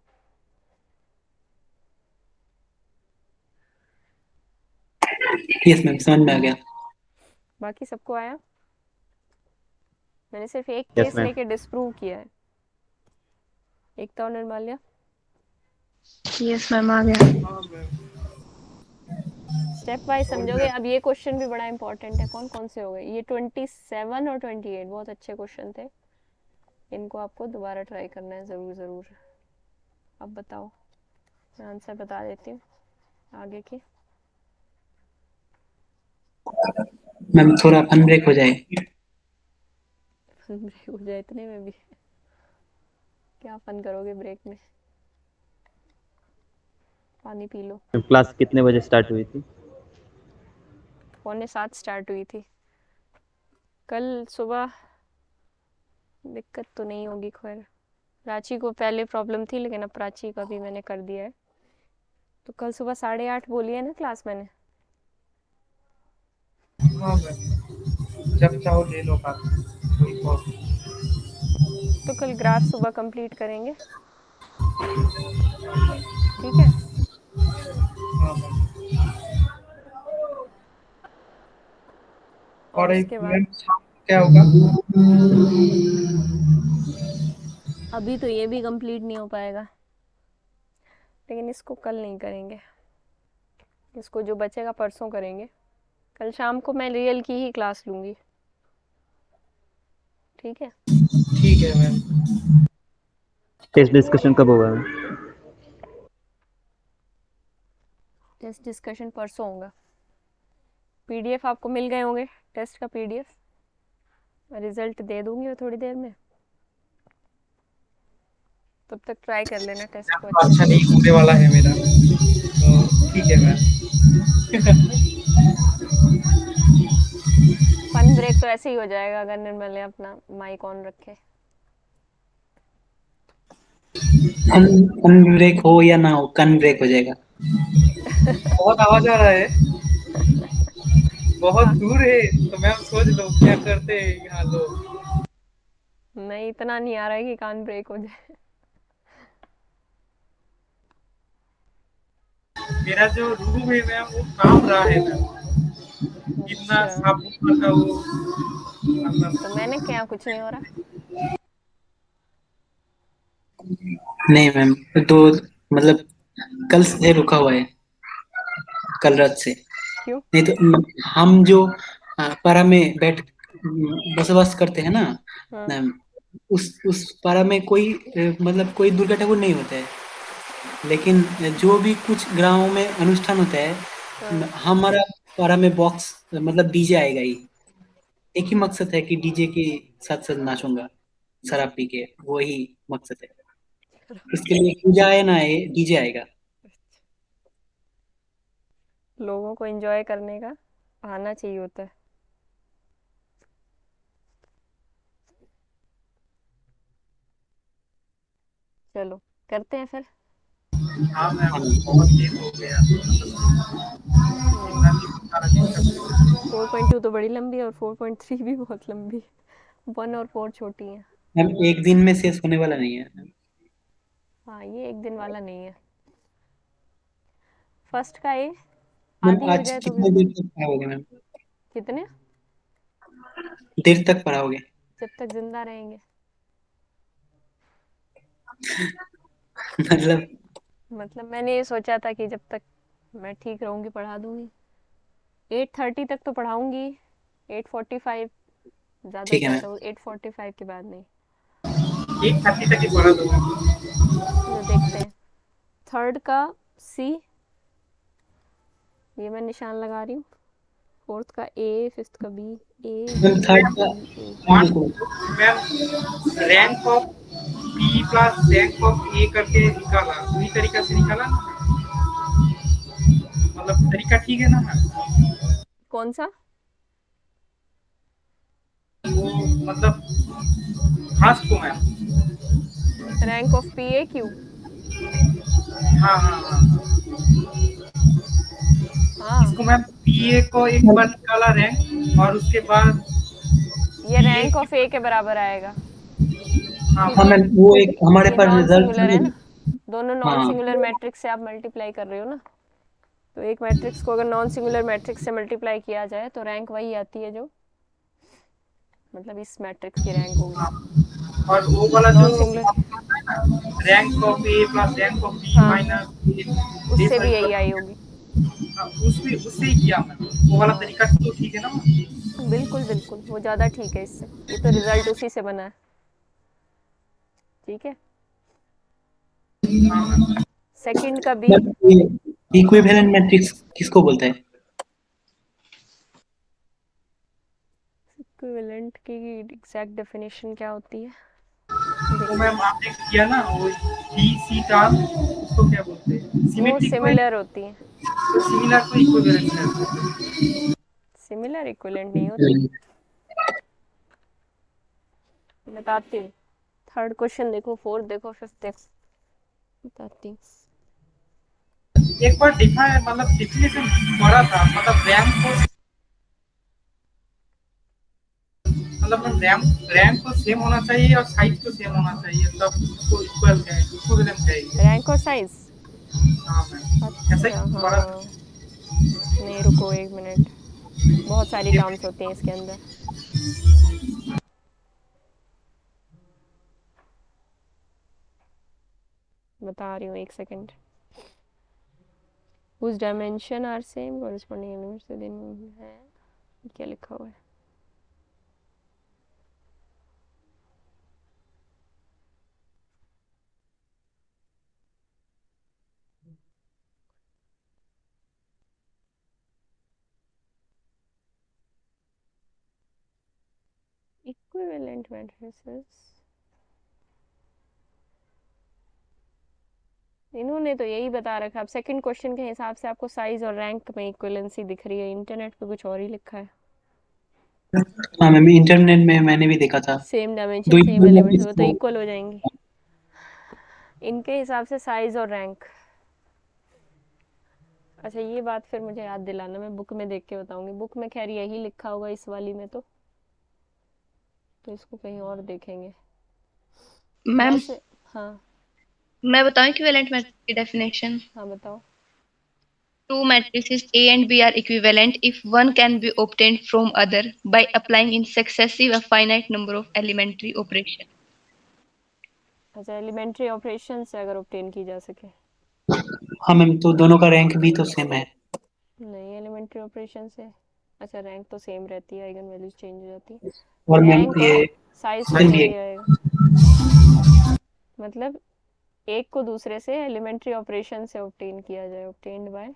यस मैम, समझ में आ गया। बाकी सबको आया? मैंने सिर्फ एक यस केस मैम। लेके डिस्प्रूव किया है। एकता और निर्माल्या? यस मैम, आ गया। स्टेप वाइज समझोगे। अब ये क्वेश्चन भी बड़ा इंपॉर्टेंट है। कौन कौन से हो गए? ये 27 और 28 बहुत अच्छे क्वेश्चन थे, इनको आपको दोबारा ट्राई करना है ज़रूर ज़रूर। अब बताओ, मैं आंसर बता देती हूँ आगे के। मैम थोड़ा फन ब्रेक हो जाए। ब्रेक हो जाए इतने में भी? क्या फन करोगे ब्रेक में? पानी पी लो। क्लास कितने बजे स्टार्ट हुई थी? 6:45 स्टार्ट हुई थी। कल सुबह दिक्कत तो नहीं होगी खैर। प्राची को पहले प्रॉब्लम थी, लेकिन अब प्राची का भी मैंने कर दिया है। तो कल सुबह 8:30 बोली है ना क्लास मैंने। हाँ मैम, जब चाहो ले लो बात, कोई प्रॉब्लम। तो कल ग्राफ सुबह कंप्लीट करेंगे, ठीक है? हाँ मैम। और और एक उसके बाद मैम शाम को क्या होगा? अभी तो ये भी कंप्लीट नहीं हो पाएगा, लेकिन इसको कल नहीं करेंगे, इसको जो बचेगा परसों करेंगे। कल शाम को मैं रियल की ही क्लास लूँगी, ठीक है? ठीक है मैम। टेस्ट डिस्कशन कब होगा? टेस्ट डिस्कशन परसों होगा। पीडीएफ आपको मिल गए होंगे, टेस्ट का पीडीएफ। रिजल्ट दे दूंगी मैं थोड़ी देर में, तब तक ट्राई कर लेना टेस्ट को अच्छे अच्छा से। नहीं होने वाला है मेरा, तो ठीक है मैम। फन ब्रेक तो ऐसे ही हो जाएगा अगर निर्मल ने अपना माइक ऑन रखे। फन फन ब्रेक हो या ना हो, कन ब्रेक हो जाएगा। बहुत आवाज आ रहा है, बहुत हाँ, दूर है, तो मैम सोच लो क्या करते हैं यहाँ लोग। नहीं इतना नहीं आ रहा है कि कान ब्रेक हो जाए। मेरा जो रूम है मैम वो काम रहा है मैम, इतना अच्छा, साफ सुथरा था वो, मतलब तो मैंने क्या, कुछ नहीं हो रहा। नहीं मैम, तो मतलब कल से रुका हुआ है, कल रात से। क्यों? नहीं तो हम जो पारा में बैठ बसवास करते हैं ना हाँ, मैम, उस पारा में कोई मतलब कोई दुर्घटना नहीं होता है। लेकिन जो भी कुछ गाँव में अनुष्ठान होता है, हाँ, हमारा पारा में बॉक्स मतलब डीजे आएगा ही। एक ही मकसद है कि डीजे के साथ साथ नाचूंगा शराब पी के, वही मकसद है। इसके लिए पूजा आए ना आए, डीजे आएगा। लोगों को एंजॉय करने का आना चाहिए होता है। चलो करते हैं फिर। हाँ मैम, हाँ। बहुत देर हो गया, इतना भी सारा दिक्कत। 4.2 तो बड़ी लंबी है और 4.3 भी बहुत लंबी है। 1 और 4 छोटी हैं। मैम एक दिन में शेष होने वाला नहीं है। हाँ, ये एक दिन वाला नहीं है। फर्स्ट का ये मैम आधी हो आज जाए तो भी कितने देर तक पढ़ाओगे मैम? कितने, देर तक पढ़ाओगे? जब तक जिंदा रहेंगे। मतलब मतलब मैंने ये सोचा था कि जब तक मैं ठीक रहूंगी पढ़ा दूंगी। 8:30 तक तो पढ़ाऊंगी। 8:45 ज़्यादा से ठीक है मैम। ज़्यादा, 8:45 के बाद नहीं। 8:30 तक ही पढ़ा दूंगा। चलो देखते हैं। थर्ड का सी, ये मैं निशान लगा रही हूँ। फोर्थ का ए, फिफ्थ का B, A ma'am B third का बी ए। वन देखो, ma'am, rank of B plus rank of A करके निकाला, उसी तरीका से निकाला ना, मतलब तरीका ठीक है ना मैम? कौन सा? वो मतलब फर्स्ट को ma'am. Rank of P A Q. हाँ हाँ हाँ, हाँ, इसको मैम पीए को एक बार निकाला रैंक, और उसके बाद ये पीए रैंक की, ऑफ ए के बराबर आएगा हाँ हाँ क्योंकि मैम वो एक हमारे ये पास नॉन रिजल्ट था सिंगुलर है ना। ना। दोनों नॉन हाँ सिंगुलर मैट्रिक्स से आप मल्टीप्लाई कर रहे हो ना। तो एक मैट्रिक्स को अगर नॉन सिंगुलर मैट्रिक्स से मल्टीप्लाई किया जाए तो रैंक वही आती है जो, मतलब इस मैट्रिक्स की रैंक होगी। हाँ, और वो वाला जो non singular, rank of A plus rank of B हाँ, माइनस ये उससे भी सारी यही आई बात, होगी। हाँ, उसमें उससे ही किया मैम, वो वाला हाँ, तरीका तो ठीक है ना मैम? बिल्कुल बिल्कुल, वो ज़्यादा ठीक है इससे। ये तो रिजल्ट उसी से बना है। ठीक है। हाँ मैम। सेकंड का बी। मैम ये इक्विवेलेंट मैट्रिक्स किसको बोलते हैं? इक्विवेलेंट की एग्जैक्ट डेफिनेशन क्या होती है, वो देखते हैं। मैम आपने किया ना वो डी सी टर्म, उसको क्या बोलते हैं? वो सिमेट्रिक को, सिमिलर होती है। तो सिमिलर को इक्विवेलेंट है। सिमिलर इक्विवेलेंट नहीं होती। बताती हूँ। थर्ड क्वेश्चन देखो, फोर्थ देखो, फिफ्थ देखो, बताती हूँ। एक बार देखा है, मतलब डेफिनेशन पढ़ा था, मतलब रैंक को, मतलब रैंक रैंक को सेम होना चाहिए और साइज को सेम होना चाहिए, तब उसको इक्वल है, इक्विवेलेंट कहेंगे। रैंक और साइज। हाँ मैम, ऐसा अच्छा, ही पढ़ा था। हाँ। नहीं रुको एक मिनट, बहुत सारी टर्म्स होती हैं इसके अंदर। बता रही हूँ, एक second. whose dimension are same corresponding elements within है, क्या लिखा हुआ है? equivalent matrices इन्होंने तो यही बता रखा है। अब सेकंड क्वेश्चन के हिसाब से आपको साइज और रैंक में इक्विवेलेंसी दिख रही है, इंटरनेट पे कुछ और ही लिखा है। हाँ मैम, इंटरनेट में मैंने भी देखा था। सेम डायमेंशन दो सेम इक्वल एलिमेंट्स, वो तो इसको। इक्वल हो जाएंगी इनके हिसाब से, साइज और रैंक। अच्छा ये बात फिर मुझे याद दिलाना, मैं बुक में देख के बताऊंगी। बुक में खैर यही लिखा होगा इस वाली में, तो इसको कहीं और देखेंगे मैम वैसे। हाँ मैं बताऊं इक्विवेलेंट मैट्रिक्स की डेफिनेशन? हाँ बताओ। Two matrices A and B are equivalent if one can be obtained from other by applying in successive a finite number of elementary operations. अच्छा एलिमेंट्री ऑपरेशन से अगर ऑब्टेन की जा सके। हाँ मैम, तो दोनों का रैंक भी तो सेम है। नहीं एलिमेंट्री ऑपरेशन से, अच्छा रैंक तो सेम रहती है, आइगन वैल्यूज चेंज हो जाती है, और मैम रैंक और ये साइज तो ऑप्शन भी सेम है। ही रहेगा। मतलब एक को दूसरे से एलिमेंट्री ऑपरेशन से ऑब्टेन किया जाए, obtained by.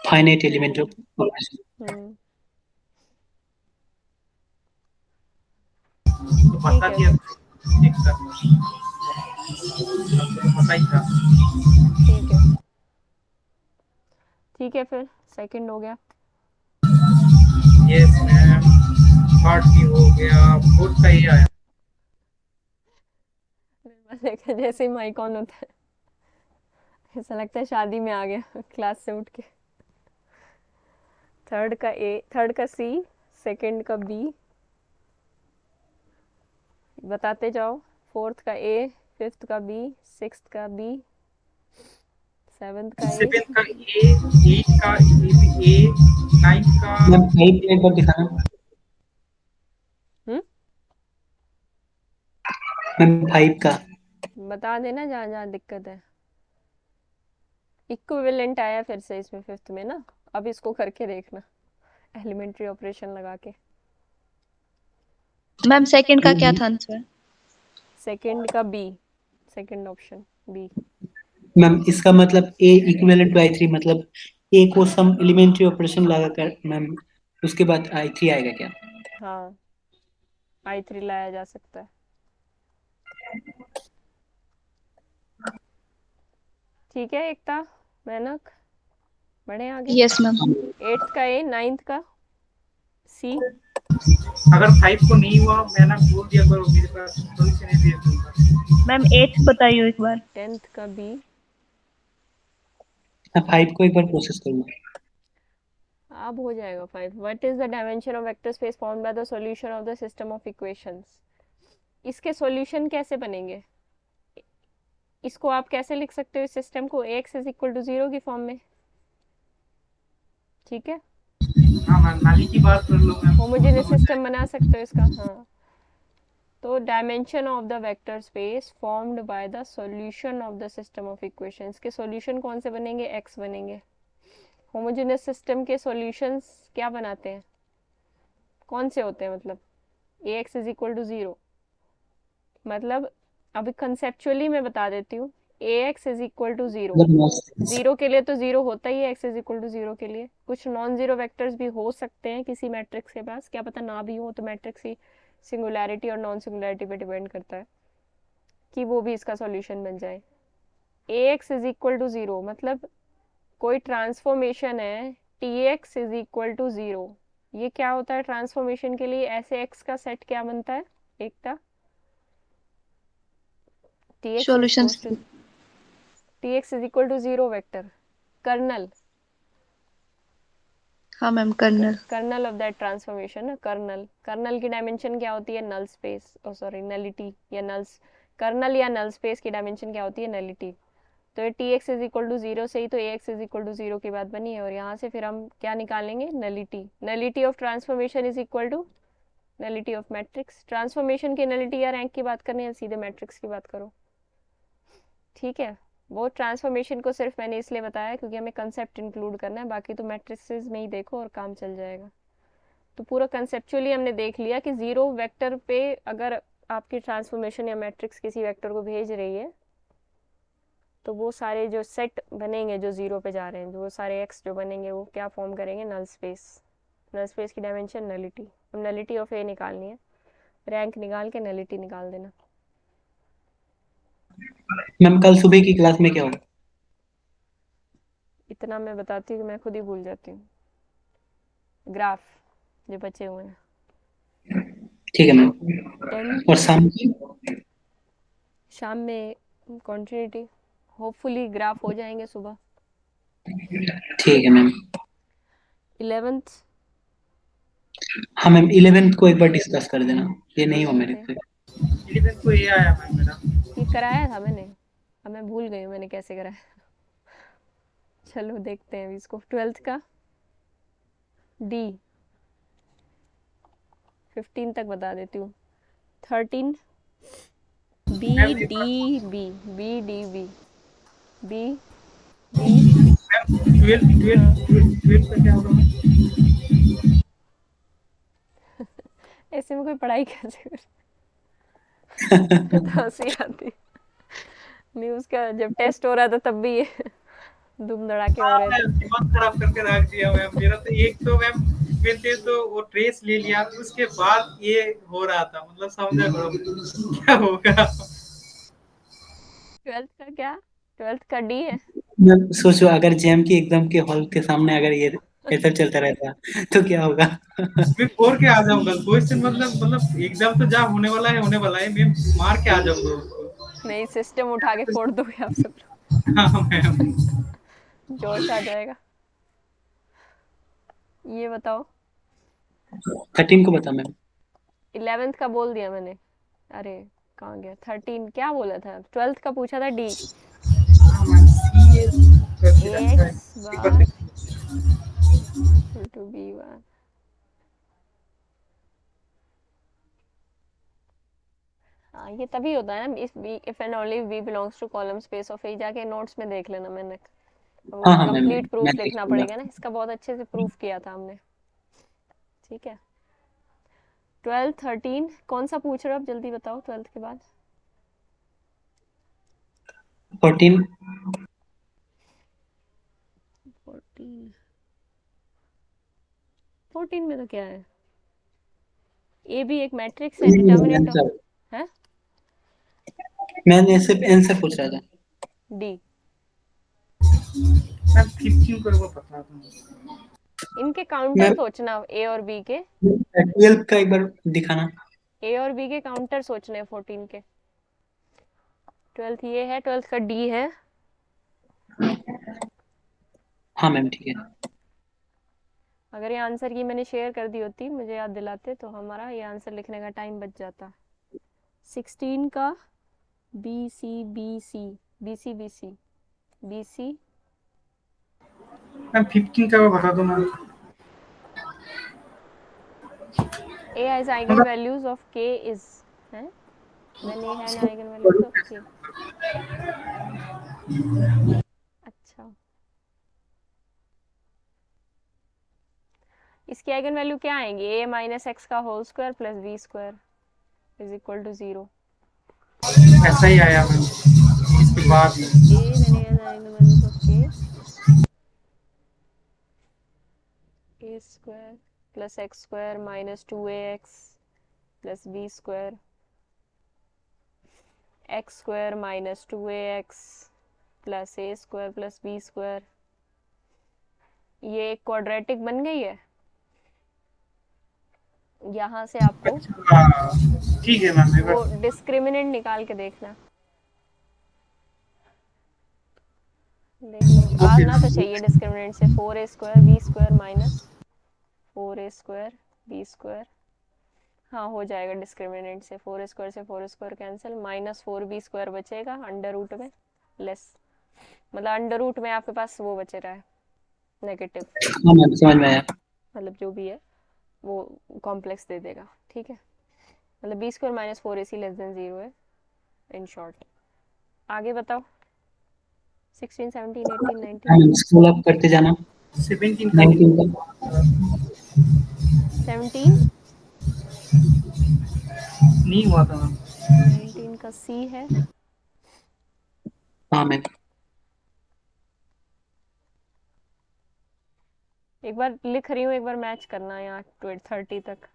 Finite element operation. हम्म तो ठीक बता है दिया फिर। एक बार, तो पता ही था। ठीक है ठीक है फिर, सेकंड हो गया। यस मैम, थर्ड भी हो गया, फोर्थ का ही आया। देखा जैसे ही माइक ऑन होता है ऐसा लगता है शादी में आ गया क्लास से उठ के। थर्ड का ए, थर्ड का सी, सेकंड का बी, बताते जाओ। फोर्थ का ए, फिफ्थ का बी, सिक्स्थ का बी, सेवन्थ का ए। सेवन का ए, एट का ए, नाइन का मैम फाइव एक बार दिखाना। हम्म मैम फाइव का। बता देना जहाँ जहाँ दिक्कत है। इक्विवेलेंट आया फिर से इसमें फिफ्थ में ना, अब इसको करके देखना एलिमेंट्री ऑपरेशन लगा के। मैम सेकंड का क्या था आंसर? सेकंड का B, second option B. Ma'am इसका मतलब A equivalent to I three, मतलब ए को सम एलिमेंट्री ऑपरेशन लगा कर मैम उसके बाद आई थ्री आएगा क्या? हाँ आई थ्री लाया जा सकता है। ठीक है एकता, मेहनत, बढ़े आगे। Yes ma'am. एट्थ का ए, नाइन्थ का सी, अगर फाइव को नहीं हुआ मैं ना बोल दिया करो, मेरे पास सोल्यूशन है, भेज दूंगा। मैम एट बताइए एक बार। टेंथ का बी। मैं फाइव को एक बार प्रोसेस करूँगा। अब हो जाएगा five. What is the dimension of vector space formed by the solution of the system of equations. इसके सॉल्यूशन कैसे बनेंगे, इसको आप कैसे लिख सकते हो इस सिस्टम को, X is equal to zero की फॉर्म में। ठीक है, हाँ मैम, नाली की बात कर लो मैम। होमोजेनियस सिस्टम बना सकते हो इसका। हाँ तो dimension of the vector space formed by the solution of the system of equations के सॉल्यूशन कौन से बनेंगे, एक्स बनेंगे। होमोजेनियस सिस्टम के सॉल्यूशंस क्या बनाते हैं, कौन से होते हैं, मतलब A X is equal to zero. मतलब अभी कंसेप्चुअली मैं बता देती हूँ, A X is equal to zero, zero के लिए तो ज़ीरो होता ही है, X is equal to zero के लिए। कुछ नॉन ज़ीरो वेक्टर्स भी हो सकते हैं किसी मैट्रिक्स के पास, क्या पता ना भी हो, तो मैट्रिक्स की सिंगुलैरिटी और नॉन सिंगुलैरिटी पे डिपेंड करता है कि वो भी इसका सॉल्यूशन बन जाए। A X is equal to zero मतलब कोई ट्रांसफॉर्मेशन है, T X is equal to zero. ये क्या होता है ट्रांसफॉर्मेशन के लिए, ऐसे एक्स का सेट क्या बनता है, एकता। T X is solution. Two, T X is equal to zero vector, kernel, हाँ ma'am kernel. Kernel of that transformation ना, कर्नल। कर्नल की डायमेंशन क्या होती है, null space, O sorry nullity या नल्स। कर्नल या नल स्पेस की dimension क्या होती है, नलिटी। तो ये T X is equal to zero से ही तो A X is equal to zero की बात बनी है, और यहाँ से फिर हम क्या निकालेंगे, nullity. Nullity of transformation is equal to nullity of matrix. Transformation की नलिटी या रैंक की बात करनी है, सीधे मैट्रिक्स की बात करो। ठीक है, वो ट्रांसफॉर्मेशन को सिर्फ मैंने इसलिए बताया क्योंकि हमें कंसेप्ट इंक्लूड करना है, बाकी तो मैट्रिसेस में ही देखो और काम चल जाएगा। तो पूरा कंसेप्चुअली हमने देख लिया कि जीरो वेक्टर पे अगर आपकी ट्रांसफॉर्मेशन या मैट्रिक्स किसी वेक्टर को भेज रही है, तो वो सारे जो सेट बनेंगे जो जीरो पे जा रहे हैं, वो सारे एक्स जो बनेंगे वो क्या फॉर्म करेंगे, नल स्पेस। नल स्पेस की डायमेंशन नलिटी। अब नलिटी ऑफ ए निकालनी है, रैंक निकाल के नलिटी निकाल देना। मैम कल सुबह की क्लास में क्या होगा? इतना मैं बताती हूँ कि मैं खुद ही भूल जाती हूँ। ग्राफ जो बचे हुए हैं। ठीक है मैम। 10 और शाम की? शाम में कंटिन्यूटी, होपफुली ग्राफ हो जाएंगे सुबह। ठीक है मैम। 11th हाँ मैम 11th को एक बार डिस्कस कर देना, ये नहीं हो मेरे ओके, से। 11th को ये आया मैम मेरा। ये कराया था मैंने, अब मैं भूल गई हूँ मैंने कैसे कराया। चलो देखते हैं अभी इसको। 12th का डी 15 तक बता देती हूँ। 13 B ma'am D B, B D B, B D, 12 हाँ 12 12 का क्या होगा? ऐसे में कोई पढ़ाई कैसे कर। तो हंसी आती। नहीं उसका जब टेस्ट हो रहा था तब भी ये धूम धड़ाके हो हाँ रहे थे। मैम, दिमाग खराब करके रख दिया मैम मेरा। तो एक तो मैम मैंने तो वो ट्रेस ले लिया, उसके बाद ये हो रहा था, मतलब समझा करो क्या होगा। 12th का क्या? 12th का डी है। मैम सोचो अगर जेएम की एग्जाम के हॉल के सामने अगर ये ऐसा चलता रहता तो क्या होगा? मैं फोड़ के आ जाऊंगा क्वेश्चन, मतलब एग्जाम तो जहाँ होने वाला है मैं मार के आ जाऊंगा उसको। नहीं सिस्टम उठा के फोड़ दोगे आप सब हाँ मैम। लोग, जोश आ जाएगा। ये बताओ। 13 को बता मैम। 11th का बोल दिया मैंने। अरे कहाँ गया? 13 क्या बोला था? 12th का पूछा था डी। हाँ मैम, सी करके ए रखा है, एक्स सी पर बार देखिए। Equal to B bar. हाँ ये तभी होता है ना, if and only V belongs to column space of A. जाके नोट्स में देख लेना, मैंने वो हाँ हाँ मैम, कंप्लीट मैं प्रूफ देख लिखना लूंगा। पड़ेगा ना, इसका बहुत अच्छे से प्रूफ किया था हमने। ठीक है। 12 13 कौन सा पूछ रहे हो आप, जल्दी बताओ। 12th के बाद 14। 14 14 में तो क्या है? ए भी एक मैट्रिक्स है, डिटर्मिनेंट ऑफ आंसर, है मैंने सिर्फ आंसर पूछ रहा था। डी। मैम 15 को पता था। इनके काउंटर मैम सोचना, ए और बी के। 12 का एक बार दिखाना। ए और बी के काउंटर सोचने हैं 14 के। 12th ये है, 12th का डी है। हाँ मैम ठीक है। अगर ये आंसर की मैंने शेयर कर दी होती, मुझे याद दिलाते, तो हमारा ये आंसर लिखने का टाइम बच जाता। 16 का B C B C, B C B C, B C. Ma'am 15 का बता दो मैम। A has मतलब eigenvalues of k is है, when A has eigenvalues of k। अच्छा, इसकी आइगन वैल्यू क्या आएंगी? a माइनस एक्स का whole square plus B square is equal to 0। ऐसा ही आया मैम इसके बाद में। a when A has eigenvalues of k, a square plus X square minus 2ax प्लस B square, X square minus 2ax प्लस a square plus B square. ये एक quadratic बन गई है। यहाँ से आपको हाँ ठीक है मैम, एक वो बार डिस्क्रिमिनेंट निकाल के देखना, देख लो ओके आना तो मैम। चाहिए डिस्क्रिमिनेंट से। 4a square B square minus 4a square B square. हाँ हो जाएगा डिस्क्रिमिनेंट से। 4a स्क्वायर से 4a square cancel, minus 4b square बचेगा अंडर रूट में, लेस मतलब अंडर रूट में आपके पास वो बचे रहा है नेगेटिव, हाँ मैम समझ में आया। मतलब जो भी है वो कॉम्प्लेक्स दे देगा। ठीक है, मतलब B square minus 4ac less than 0 है इन शॉर्ट। आगे बताओ। 16 17 18 हाँ 19 मैम स्कूल अप करते जाना। 17 का 19 का। 17 नहीं हुआ था मैम। 19 का सी है। हाँ मैम। एक बार लिख रही हूँ, एक बार मैच करना यहाँ 30 तक।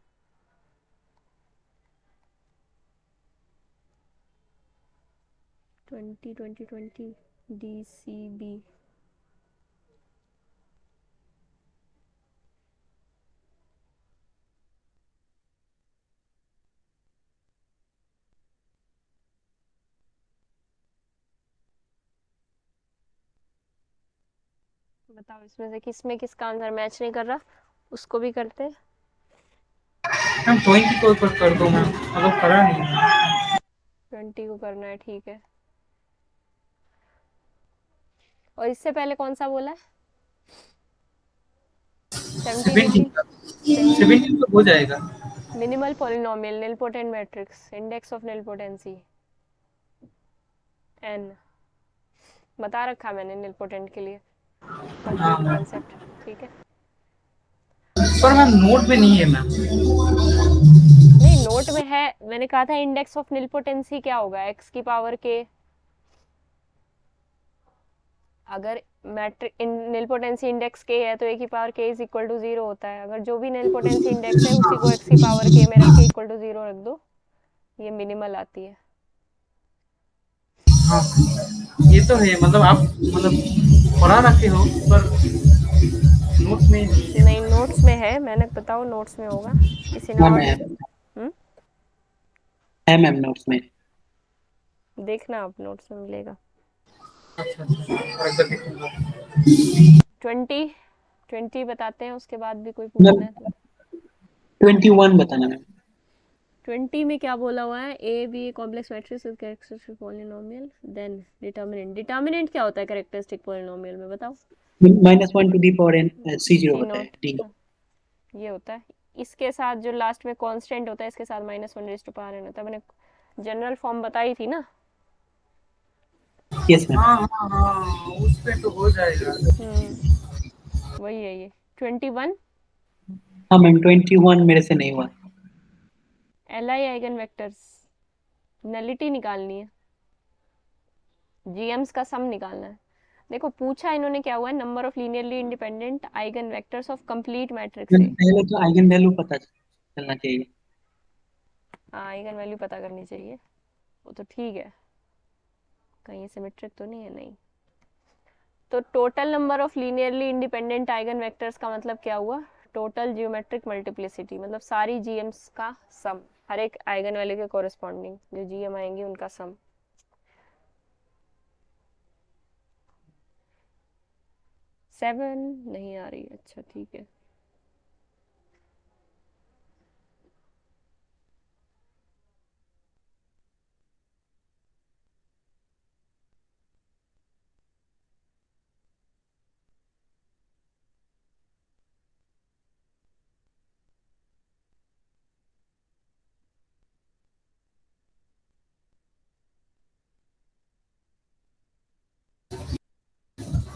20 20 20 DCB। बताओ इसमें से किसमें किसका आंसर मैच नहीं कर रहा, उसको भी करते हैं। मैम 20 को ऊपर कर दो मैम, मतलब करा नहीं है। 20 को करना है, ठीक है। और इससे पहले कौन सा बोला है? 17 17 17 तो हो जाएगा। Minimal polynomial nilpotent matrix index of nilpotency n बता रखा मैंने निलपोटेंट के लिए हाँ कंप्लीट मैम, कॉन्सेप्ट, ठीक है। पर मैम नोट में नहीं है मैम। नहीं नोट में है, मैंने कहा था इंडेक्स ऑफ निलपोटेंसी क्या होगा, x की पावर k। अगर मैट्रिक निलपोटेंसी इंडेक्स k है तो a की power k is equal to 0 होता है। अगर जो भी निलपोटेंसी इंडेक्स है उसी को x की पावर k में रख के इक्वल टू 0 रख दो, ये मिनिमल आती है। हाँ ये तो है, मतलब आप मतलब पढ़ा रखे हो पर नोट में नहीं है। नहीं नोट्स में है, मैंने बताओ नोट्स में होगा, किसी ने हाँ और मैम, हम्म है मैम नोट्स में। देखना आप नोट्स में मिलेगा। अच्छा अच्छा, एक बार देखूंगा। 20 20 बताते हैं, उसके बाद भी कोई मैम पूछना है तो। 21 बताना मैम। 20 में क्या बोला हुआ है, A B complex matrix with characteristic polynomial then determinant. Determinant क्या होता है कैरेक्टरिस्टिक पॉलिनोमियल में, बताओ। -1 to the power n C0 C होता है नॉट, D। ये होता है। इसके साथ जो लास्ट में कांस्टेंट होता है, इसके साथ -1 रेज़ टू पावर n होता है। मैंने जनरल फॉर्म बताई थी ना। Yes ma'am. हाँ हाँ हाँ, उस पे तो हो जाएगा। वही है ये 21। हाँ मैम 21 मेरे से नहीं हुआ। Li आइगन वेक्टर्स, नलिटी निकालनी है, जीएम्स का सम निकालना है। देखो पूछा इन्होंने क्या हुआ है, number of linearly independent eigen vectors of complete matrix ma'am है। पहले तो आइगन वैल्यू पता चलना चाहिए। हाँ आइगन वैल्यू पता करनी चाहिए, वो तो ठीक है। कहीं सिमेट्रिक तो नहीं है, नहीं। तो total number of linearly independent eigen vectors का मतलब क्या हुआ, टोटल जियोमेट्रिक मल्टीप्लिसिटी, मतलब सारी जीएम्स का सम, हर एक आइगन वैल्यू के कोरिस्पॉन्डिंग जो जीएम आएंगी उनका सम। 7 नहीं आ रही, अच्छा ठीक है।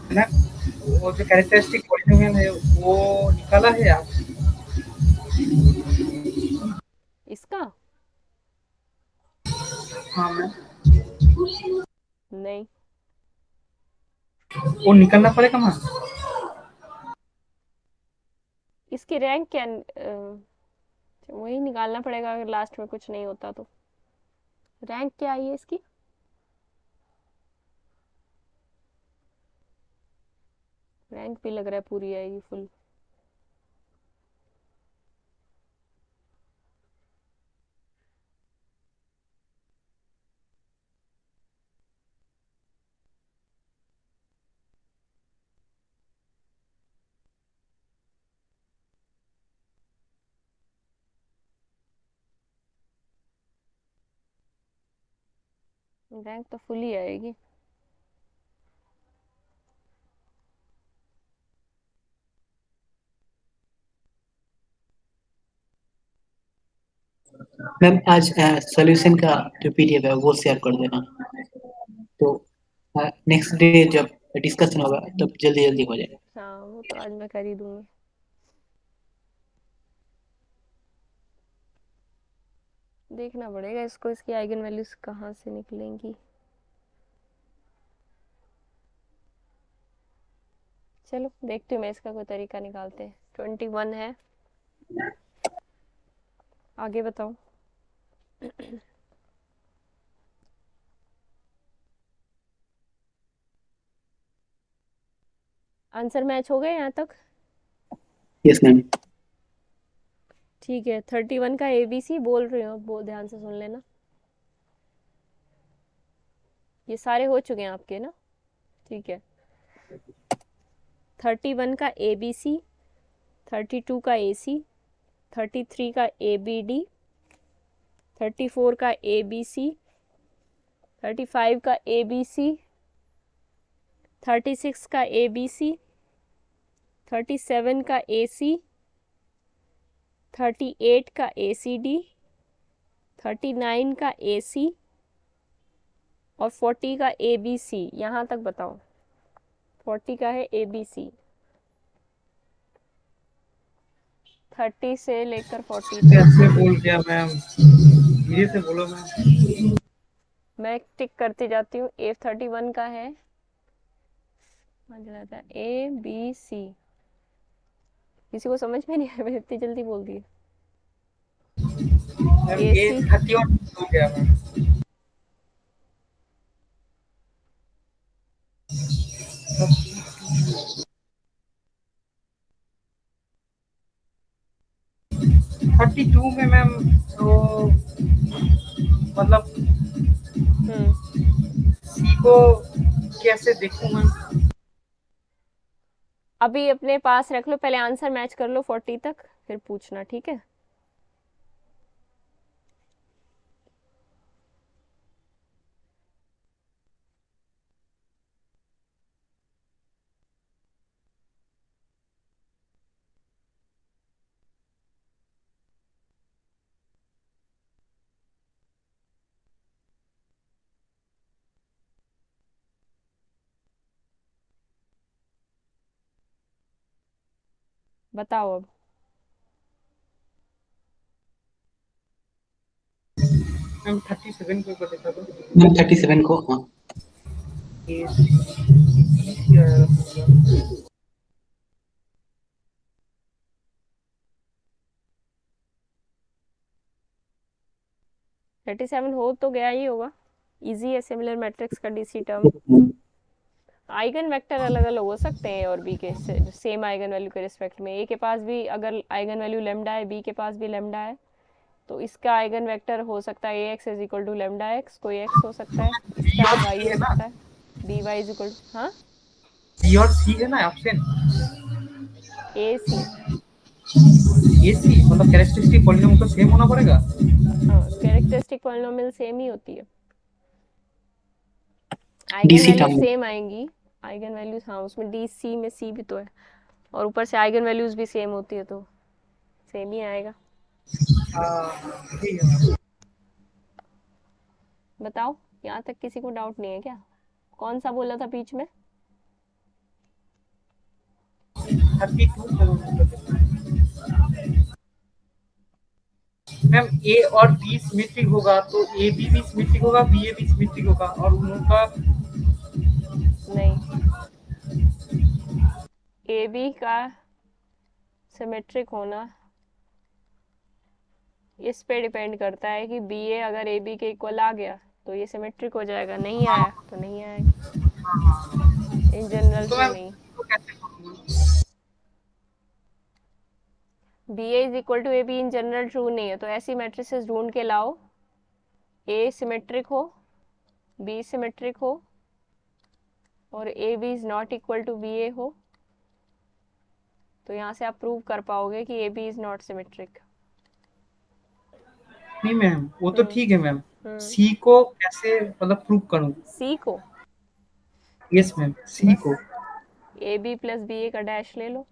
है ना, वो जो कैरेक्टरिस्टिक पॉलिनोमियल है वो निकाला है आप? इसका हाँ मैम, नहीं, वो निकालना पड़ेगा मैम। इसकी रैंक क्या वही निकालना पड़ेगा अगर लास्ट में कुछ नहीं होता तो। रैंक क्या आई है इसकी, रैंक भी लग रहा है पूरी आएगी फुल। रैंक तो फुल ही आएगी। मैम आज सॉल्यूशन का जो पीडीएफ है वो शेयर कर देना, तो नेक्स्ट डे जब डिस्कशन होगा तब जल्दी जल्दी हो जाएगा। हाँ वो तो आज मैं कर ही दूंगी। देखना पड़ेगा इसको, इसकी आइगन वैल्यूज कहाँ से निकलेंगी। चलो देखती हूँ मैं, इसका कोई तरीका निकालते हैं। 21 है, आगे बताओ। आंसर मैच हो गए यहाँ तक? Yes ma'am. ठीक है, 31 का ABC बोल रही हूँ, बहुत ध्यान से सुन लेना। ये सारे हो चुके हैं आपके ना? ठीक है। 31 का ABC, 32 का AC, 33 का ABD, 34 का ABC, 35 का ABC, 36 का ABC, 37 का AC, 38 का ACD, 39 का AC और 40 का ABC। यहाँ तक बताओ, 40 का है ABC, 30 से लेकर 40 तक। कैसे बोल गया मैम, धीरे से बोलो मैम। मैं टिक करती जाती हूँ। A31 का है, जाता है ABC। किसी को समझ में नहीं आया, मैंने इतनी जल्दी बोल दी। ये AC 31 हो गया मैम। थर्टी टू में मैम तो मतलब सी को कैसे देखूं मैम? अभी अपने पास रख लो, पहले आंसर मैच कर लो 40 तक, फिर पूछना, ठीक है? बताओ अब। मैम 37 को देखा तो मैम 37 को, हाँ। ये क्या होगा? 37 हो तो गया ही होगा, इजी है। सिमिलर मैट्रिक्स का DC टर्म। आइगन वेक्टर अलग अलग हो सकते हैं और बी के सेम आइगन वैल्यू के रिस्पेक्ट में। ए के पास भी अगर आइगन वैल्यू लेमडा है, बी के पास भी लेमडा है, तो इसका आइगन वेक्टर हो सकता है AX is equal to lambda X, कोई एक्स हो सकता है, बी इसका और वाई सी हो है ना, सकता है, BY इज इक्वल टू, हाँ, बी और सी है ना ऑप्शन। AC। ये सी मतलब कैरेक्टरिस्टिक पॉलिनोमियल तो सेम होना पड़ेगा। हाँ, कैरेक्टरिस्टिक पॉलिनोमियल सेम ही होती है, आइगन डीसी वैल्यू टर्म में। सेम आएंगी। आइगन वैल्यूज, हाँ, उसमें DC में C भी तो है, और ऊपर से आइगन वैल्यूज भी सेम होती है, तो सेम ही आएगा। ठीक है। बताओ, यहाँ तक किसी को डाउट नहीं है क्या? कौन सा बोला था बीच में? 32 मैम ए और बी सिमेट्रिक होगा तो ए बी भी सिमेट्रिक होगा, बी ए भी सिमेट्रिक होगा और उनका नहीं, AB का सिमेट्रिक होना इस पे डिपेंड करता है कि BA अगर AB के इक्वल आ गया तो ये सिमेट्रिक हो जाएगा, नहीं आया तो नहीं आएगा, इन जनरल तो ट्रू मैम नहीं। तो कैसे करूँगा? BA is equal to AB in general true नहीं है, तो ऐसी मैट्रिसेस ढूंढ के लाओ A सिमेट्रिक हो, B सिमेट्रिक हो और AB is not equal to BA हो, तो यहाँ से आप प्रूव कर पाओगे कि AB इज नॉट सिमेट्रिक। नहीं मैम वो तो ठीक है मैम, हम्म। सी को कैसे मतलब प्रूव करूँ? C को यस मैम सी बस को। AB प्लस BA का डैश ले लो,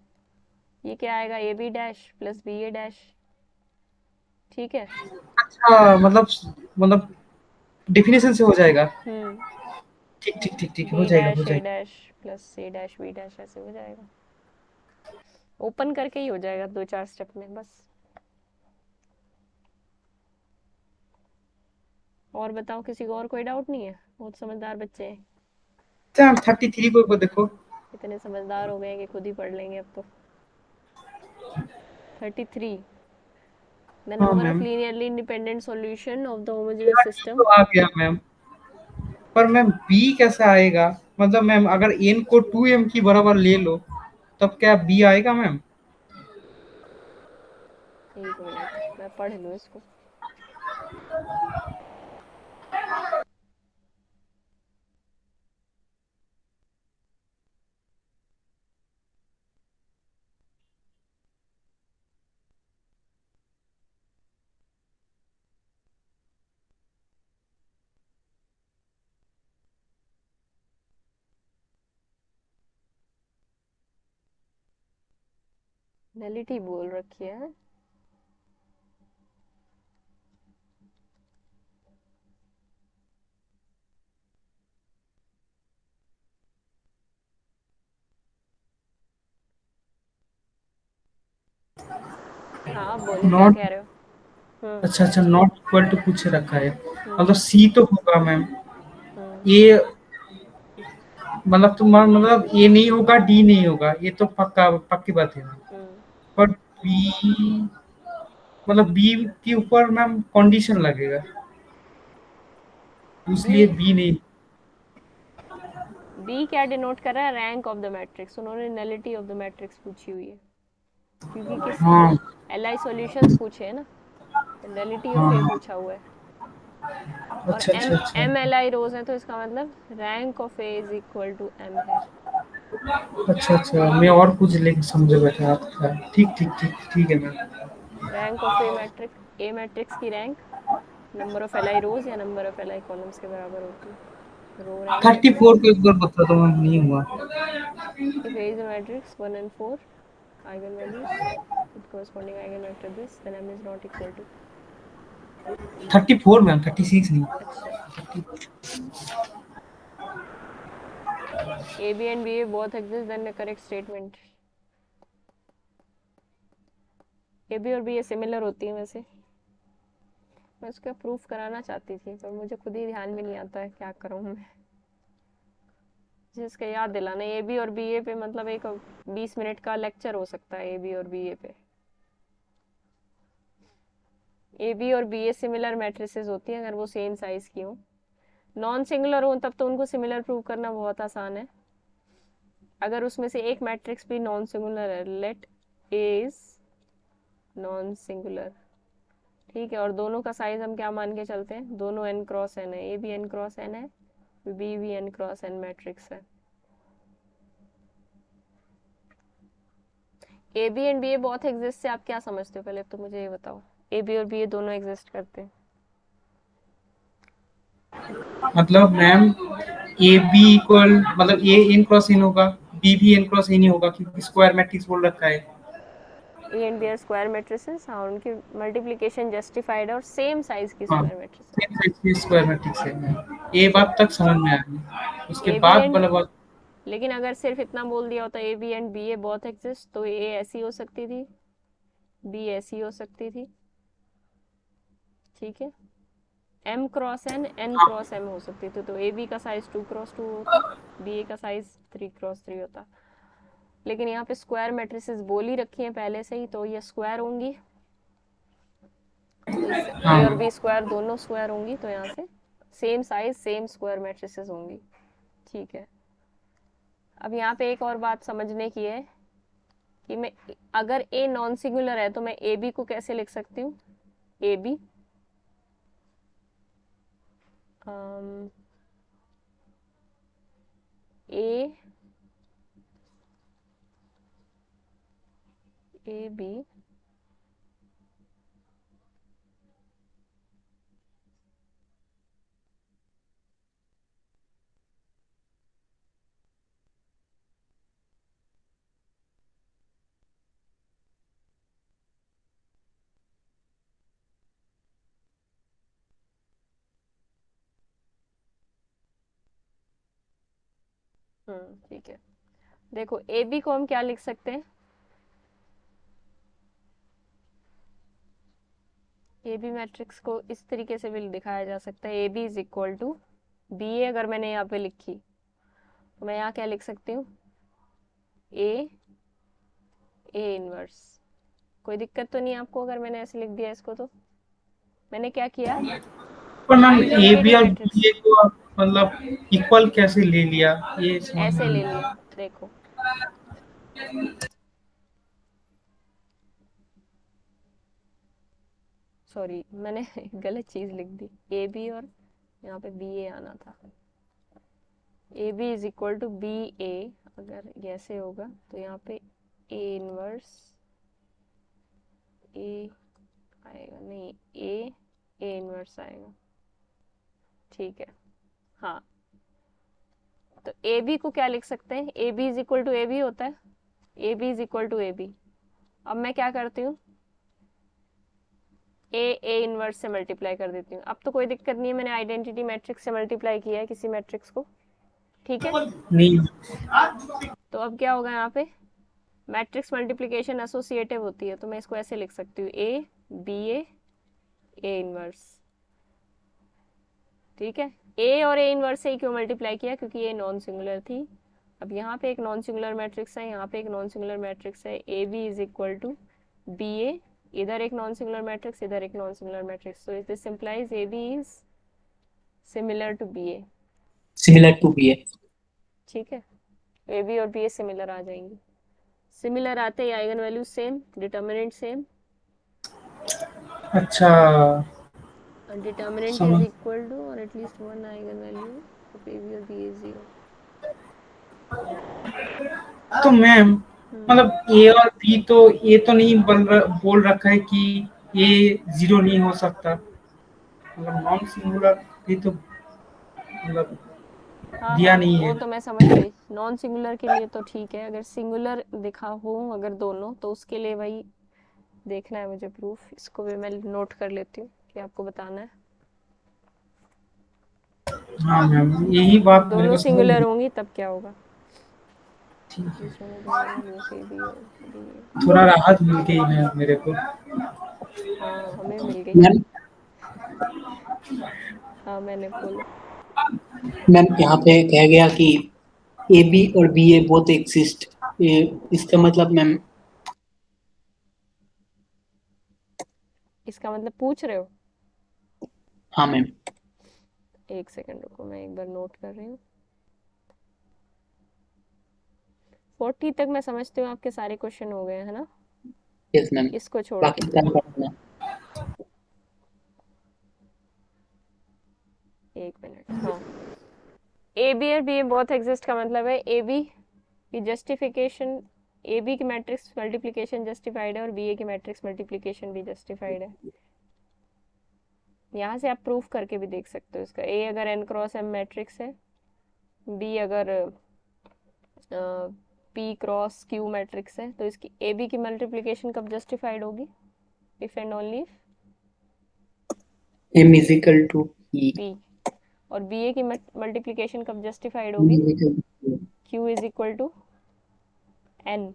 ये क्या आएगा, AB dash plus BA dash, ठीक है। अच्छा मतलब डेफिनेशन से हो जाएगा। हम्म। ठीक ठीक ठीक ठीक हो B जाएगा हो डैश A जाएगा। Dash plus C dash B dash ऐसे हो जाएगा, ओपन करके ही हो जाएगा 2-4 स्टेप में बस। और बताओ, किसी को और कोई डाउट नहीं है? बहुत समझदार बच्चे हैं, अच्छा मैम 33 को देखो। इतने समझदार हो गए हैं कि खुद ही पढ़ लेंगे अब तो। 33, द हाँ number of ma'am linearly independent solution of the homogeneous मेरा डी सिस्टम। तो आ गया मैम, पर मैम बी कैसे आएगा? मतलब मैम अगर n को 2m की बराबर ले लो तब क्या b आएगा मैम? एक मिनट मैं पढ़ लूँ इसको। नलिटी बोल रखी है। हाँ बोलो क्या नॉट, कह रहे हो। हम्म। अच्छा अच्छा, नॉट इक्वल टू कुछ रखा है, हम्म। मतलब सी तो होगा मैम। हम्म। ये मतलब तुम्हारा मतलब ए नहीं होगा, डी नहीं होगा, ये तो पक्का पक्की बात है। हम्म। पर बी, मतलब बी के ऊपर मैम कंडीशन लगेगा, बी इसलिए बी नहीं। बी क्या डिनोट कर रहा है? Rank of the matrix. उन्होंने नलिटी ऑफ द मैट्रिक्स पूछी हुई है, क्योंकि किस हाँ एल आई सॉल्यूशंस पूछे हैं ना, तो नलिटी हाँ ऑफ ए हाँ, पूछा हुआ है। और अच्छा एम अच्छा अच्छा एम एल आई रोज है, तो इसका मतलब rank of A is equal to M है। अच्छा अच्छा, मैं और कुछ लेके समझे बैठा था। ठीक ठीक ठीक ठीक है ma'am. Rank of a matrix की rank number of L I rows या number of L I columns के बराबर होती है। रो रैंक ऑफ 34 को एक बार बता दो मैम, नहीं हुआ। if A is a matrix 1 and 4 eigenvalues with corresponding eigenvector this, then M is not equal to। 34 ma'am, 36 नहीं। अच्छा, A B and B A both exist, then the correct statement। A B और B A similar होती है वैसे। मैं उसका proof कराना चाहती थी, पर मुझे खुद ही ध्यान में नहीं आता है क्या करूँ मैं। जिसका याद दिलाना, ए बी और बी ए पे मतलब एक 20 मिनट का लेक्चर हो सकता है ए बी और बी ए पे। ए बी और बी ए सिमिलर मैट्रिसेस होती हैं अगर वो सेम साइज की हो। नॉन सिंगुलर हो तब तो उनको सिमिलर प्रूव करना बहुत आसान है। अगर उसमें से एक मैट्रिक्स भी नॉन सिंगुलर है, let A is non singular, ठीक है, और दोनों का साइज हम क्या मान के चलते हैं, दोनों n क्रॉस n है, ए भी n क्रॉस n है, बी भी n क्रॉस n मैट्रिक्स है। ए बी एंड बी ए बहुत एग्जिस्ट से आप क्या समझते हो, पहले तो मुझे ये बताओ। ए बी और बी ए दोनों एग्जिस्ट करते हैं। मतलब मैम ए बी इक्वल मतलब ए एन क्रॉस एन होगा, बी भी एन क्रॉस एन ही होगा, क्योंकि स्क्वायर मैट्रिक्स बोल रखा है। A and B are square matrices, हाँ उनकी मल्टीप्लिकेशन जस्टिफाइड है और सेम साइज की हाँ, स्क्वायर मैट्रिस सेम साइज की स्क्वायर मैट्रिक्स है मैम। ये है। बात तक समझ में आ गई, उसके ए बी बाद एंड, वाला बात। लेकिन अगर सिर्फ इतना बोल दिया होता ए बी एंड बी ए बहुत एग्जिस्ट, तो ए ऐसी हो सकती थी, बी ऐसी हो सकती थी, ठीक है, M cross N N cross M हो सकती थी, तो ए बी का साइज 2 क्रॉस 2 होता, बी ए का साइज 3 क्रॉस 3 होता। लेकिन यहाँ पे स्क्वायर मैट्रिसेस बोल ही रखी हैं पहले से ही, तो ये स्क्वायर होंगी, तो इससे ए और हाँ बी स्क्वायर दोनों स्क्वायर होंगी, तो यहाँ से same size same square matrices होंगी, ठीक है। अब यहाँ पे एक और बात समझने की है कि मैं, अगर ए नॉन सिंगुलर है तो मैं ए बी को कैसे लिख सकती हूँ, A B A A B ठीक है। देखो ए बी को हम क्या लिख सकते हैं, ए बी मैट्रिक्स को इस तरीके से भी दिखाया जा सकता है, A B is equal to B A. अगर मैंने यहाँ पे लिखी तो मैं यहाँ क्या लिख सकती हूँ, ए ए इनवर्स। कोई दिक्कत तो नहीं आपको अगर मैंने ऐसे लिख दिया इसको? तो मैंने क्या किया, पर मैम ए बी आइडेंटिटी और मैट्रिक्स। बी ए को आप मतलब इक्वल कैसे ले लिया ये समझ में ऐसे नहीं ले आया। लिया, देखो। सॉरी, मैंने गलत चीज़ लिख दी। ए बी और यहाँ पे बी ए आना था। A B is equal to B A, अगर ये ऐसे होगा तो यहाँ पे ए इनवर्स ए आएगा, नहीं ए इनवर्स आएगा। ठीक है, हाँ। तो ए बी को क्या लिख सकते हैं, A B is equal to A B होता है, A B is equal to A B. अब मैं क्या करती हूँ, ए इनवर्स से मल्टीप्लाई कर देती हूँ। अब तो कोई दिक्कत नहीं है, मैंने आइडेंटिटी मैट्रिक्स से मल्टीप्लाई किया है किसी मैट्रिक्स को, ठीक है। नहीं। तो अब क्या होगा यहाँ पे, मैट्रिक्स मल्टीप्लिकेशन एसोसिएटिव होती है, तो मैं इसको ऐसे लिख सकती हूँ, ए बी ए इनवर्स, ठीक है। ए और ए इनवर्स से ही क्यों मल्टीप्लाई किया, क्योंकि ये नॉन सिंगुलर थी। अब यहाँ पे एक नॉन सिंगुलर मैट्रिक्स है, यहाँ पे एक नॉन सिंगुलर मैट्रिक्स है, A B is equal to B A, इधर एक नॉन सिंगुलर मैट्रिक्स, इधर एक non singular matrix, so this implies A B is similar to B A, similar to B A. ठीक है। ए बी और B A similar आ जाएंगे। Similar आते ही eigen value same, determinant same, अच्छा डिटर्मिनेंट इज समझ। इक्वल टू और at least one eigen value of A B और बी ए जीरो। तो मैम हम्म, मतलब ए और बी तो ये तो नहीं बोल रखा है कि ये जीरो नहीं हो सकता, मतलब नॉन सिंगुलर भी तो मतलब हाँ दिया हाँ, नहीं वो है। तो मैं समझ गई। नॉन सिंगुलर के लिए तो ठीक है, अगर सिंगुलर दिखा हो अगर दोनों, तो उसके लिए वही देखना है मुझे प्रूफ। इसको भी मैं नोट कर लेती हूँ कि आपको बताना है। हाँ मैम यही बात मेरे दोनों को समझ सिंगुलर नहीं। होंगी तब क्या होगा, ठीक है, बीच में दोनों मीन्स ए बी और बी ए। थोड़ा राहत मिल गई है मेरे को। हाँ, हमें मिल गई। मैम हाँ, मैंने बोलो। मैम यहाँ पे कहा गया कि ए बी और बी ए बोथ एग्जिस्ट, इसका मतलब मैम। इसका मतलब पूछ रहे हो, हाँ मैम। एक सेकंड रुको, मैं एक बार नोट कर रही हूँ। 40 तक मैं समझती हूँ आपके सारे क्वेश्चन हो गए हैं, है ना, यस मैम, इसको छोड़ के। बाकी काम करना। एक मिनट, हाँ। ए बी और बी ए बहुत एग्जिस्ट का मतलब है ए बी की जस्टिफिकेशन, ए बी की मैट्रिक्स मल्टीप्लिकेशन जस्टिफाइड है और बी ए की मैट्रिक्स मल्टीप्लिकेशन भी जस्टिफाइड है। यहाँ से आप प्रूफ करके भी देख सकते हो इसका। ए अगर एन क्रॉस एम मैट्रिक्स है, बी अगर पी क्रॉस क्यू मैट्रिक्स है, तो इसकी ए बी की मल्टीप्लिकेशन कब जस्टिफाइड होगी, if and only M is equal to E. P. और बी ए की मल्टीप्लिकेशन कब जस्टिफाइड एम होगी, is equal to. Q is equal to N,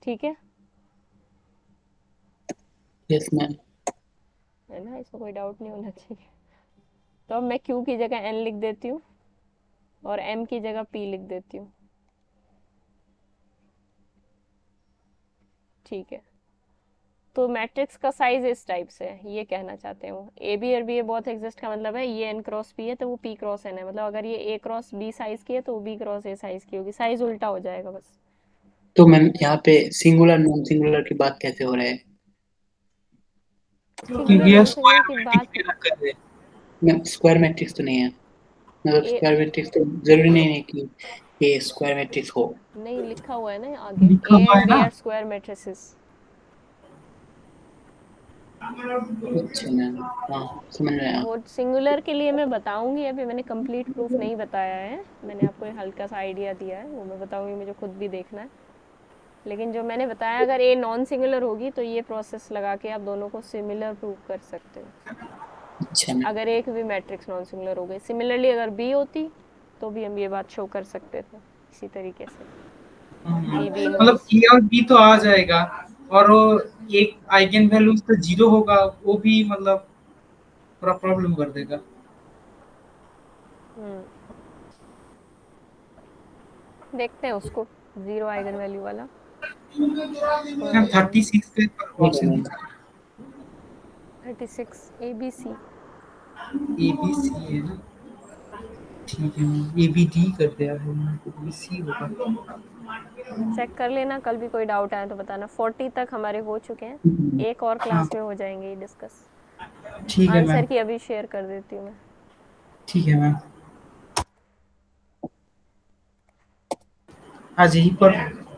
ठीक है। Yes ma'am. है ना, इसमें कोई डाउट नहीं होना चाहिए। तो अब मैं क्यू की जगह एन लिख देती हूँ और एम की जगह पी लिख देती हूँ, ठीक है। तो मैट्रिक्स का साइज इस टाइप से है, ये कहना चाहते हैं वो। ए बी और बी ए बहुत एग्जिस्ट का मतलब है ये एन क्रॉस पी है तो वो पी क्रॉस एन है, मतलब अगर ये ए क्रॉस बी साइज की है तो वो बी क्रॉस ए साइज की होगी, साइज उल्टा हो जाएगा बस। तो मैम यहाँ पे सिंगुलर नॉन सिंगुलर की बात कैसे हो रहा है? सिंगुलर क्योंकि ये नॉन सिंगुलर स्क्वायर की मैट्रिक्स बात, में रखा है। मैम स्क्वायर मैट्रिक्स तो नहीं है, मतलब ए स्क्वायर मैट्रिक्स तो जरूरी नहीं है कि ये स्क्वायर मैट्रिक्स हो। नहीं लिखा हुआ है ना आगे, लिखा ए हुआ है एंड बी ना। Are square matrices. अच्छा मैम, हाँ समझ में आया। वो सिंगुलर के लिए मैं बताऊंगी, अभी मैंने कंप्लीट प्रूफ नहीं बताया है, मैंने आपको एक हल्का सा आइडिया दिया है, वो मैं बताऊंगी, मुझे खुद भी देखना है। लेकिन जो मैंने बताया, अगर ए नॉन सिंगुलर होगी तो ये प्रोसेस लगा के आप दोनों को सिमिलर प्रूव कर सकते हो, अच्छा मैम। अगर एक भी मैट्रिक्स नॉन सिंगुलर हो गई। सिमिलरली अगर बी होती तो भी हम ये बात शो कर सकते थे इसी तरीके से, ए बी मतलब इनवर्स। ए और बी तो आ जाएगा, और वो एक आइगन वैल्यू उसका जीरो होगा, वो भी मतलब थोड़ा प्रॉब्लम कर देगा। हम्म, देखते हैं उसको, जीरो आइगन वैल्यू वाला इसको मैम देखते हैं। 36 पे ठीक है क्वेश्चन मैम। दिखा। 36 ए बी सी, ए बी सी है ना, ठीक है मैम, ए बी डी कर दिया है मैम, तो बी सी होगा। चेक कर लेना, कल भी कोई डाउट आए तो बताना। 40 तक हमारे हो चुके हैं, एक और हाँ क्लास में हो जाएंगे ये डिस्कस। ठीक है मैम, आंसर की अभी शेयर कर देती हूँ मैं। ठीक है मैम, आज यहीं पर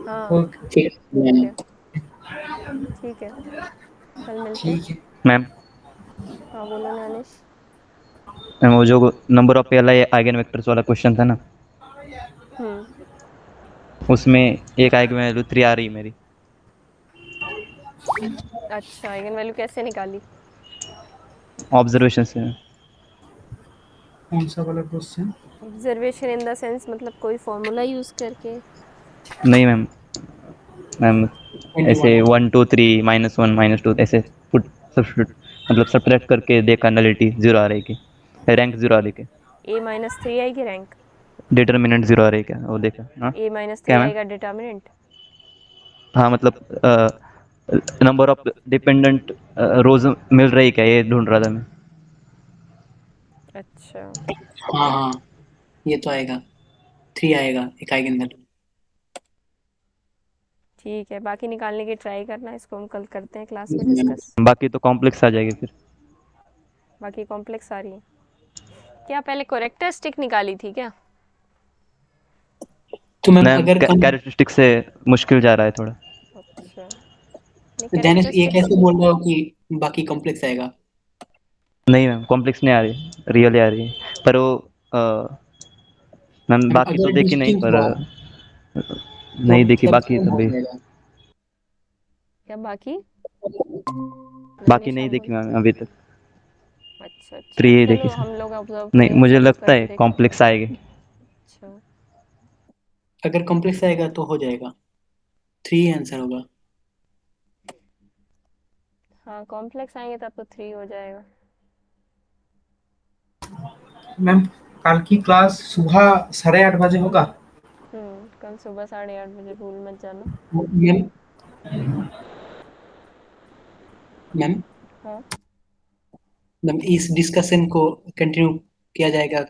हाँ हो। ठीक ठीक है। है, ठीक है, कल मिलते हैं। ठीक है मैम हाँ बोलो नानिश। मैम, वो जो नंबर ऑफ पहला आइगन वेक्टर्स वाला क्वेश्चन था ना, हम्म, उसमें एक आइगन वैल्यू 3 आ रही है मेरी। अच्छा आइगन वैल्यू कैसे निकाली? ऑब्जर्वेशन से। कौन सा वाला question? Observation in the sense मतलब कोई फॉर्मूला यूज करके? नहीं मैम, मैम 21। ऐसे 1 2 3 -1 -2 ऐसे पुट सब्स्टिट्यूट, मतलब सब्ट्रैक्ट करके देखा नलिटी जीरो आ रही है कि रैंक जीरो आ रही है, A-3 आएगी रैंक? डिटर्मिनेंट जीरो आ रही है क्या, वो देखा। हाँ A-3 क्या मैम? आएगा डिटर्मिनेंट? हाँ मतलब नंबर ऑफ डिपेंडेंट रोज मिल रही क्या, ये ढूंढ रहा था मैं। अच्छा हाँ हाँ, ये तो आएगा, 3 आएगा एक आइगन वैल्यू। ठीक है, बाकी निकालने की ट्राई करना, इसको हम कल करते हैं क्लास में डिस्कस। बाकी तो कॉम्प्लेक्स आ जाएगी फिर। बाकी कॉम्प्लेक्स आ रही है क्या? पहले कैरेक्टरिस्टिक निकाली थी क्या? तो मैम मैम अगर कैरेक्टरिस्टिक से मुश्किल जा रहा है थोड़ा। अच्छा, नहीं देन ये कैरेक्टरिस्टिक्स। कैसे बोल रहे हो कि बाकी कॉम्प्लेक्स आएगा? नहीं मैम, कॉम्प्लेक्स नहीं आ रही, रियली आ रही है। पर वो मैम मैम बाकी तो अगर देखी नहीं, डिस्टिंक्ट पर हुआ तो नहीं देखी मतलब बाकी सेम तो हो भी। जाएगा। क्या बाकी? बाकी नानिश नहीं हम देखी बोल। मैम अभी तक। अच्छा अच्छा, 3 देखी चलो सर। हम लोग ऑब्जर्व नहीं, करेंगे, मुझे सबको लगता करके है देखना। कॉम्प्लेक्स आएगी। अच्छा अगर कॉम्प्लेक्स आएगा तो हो जाएगा, 3 आंसर होगा। हाँ, कॉम्प्लेक्स आएंगे तब तो 3 हो जाएगा। मैम कल की क्लास सुबह 8:30 बजे होगा। कल सुबह 8:30 बजे, भूल मत जाना। मैम मैम हाँ मैम इस डिस्कशन को कंटिन्यू किया जाएगा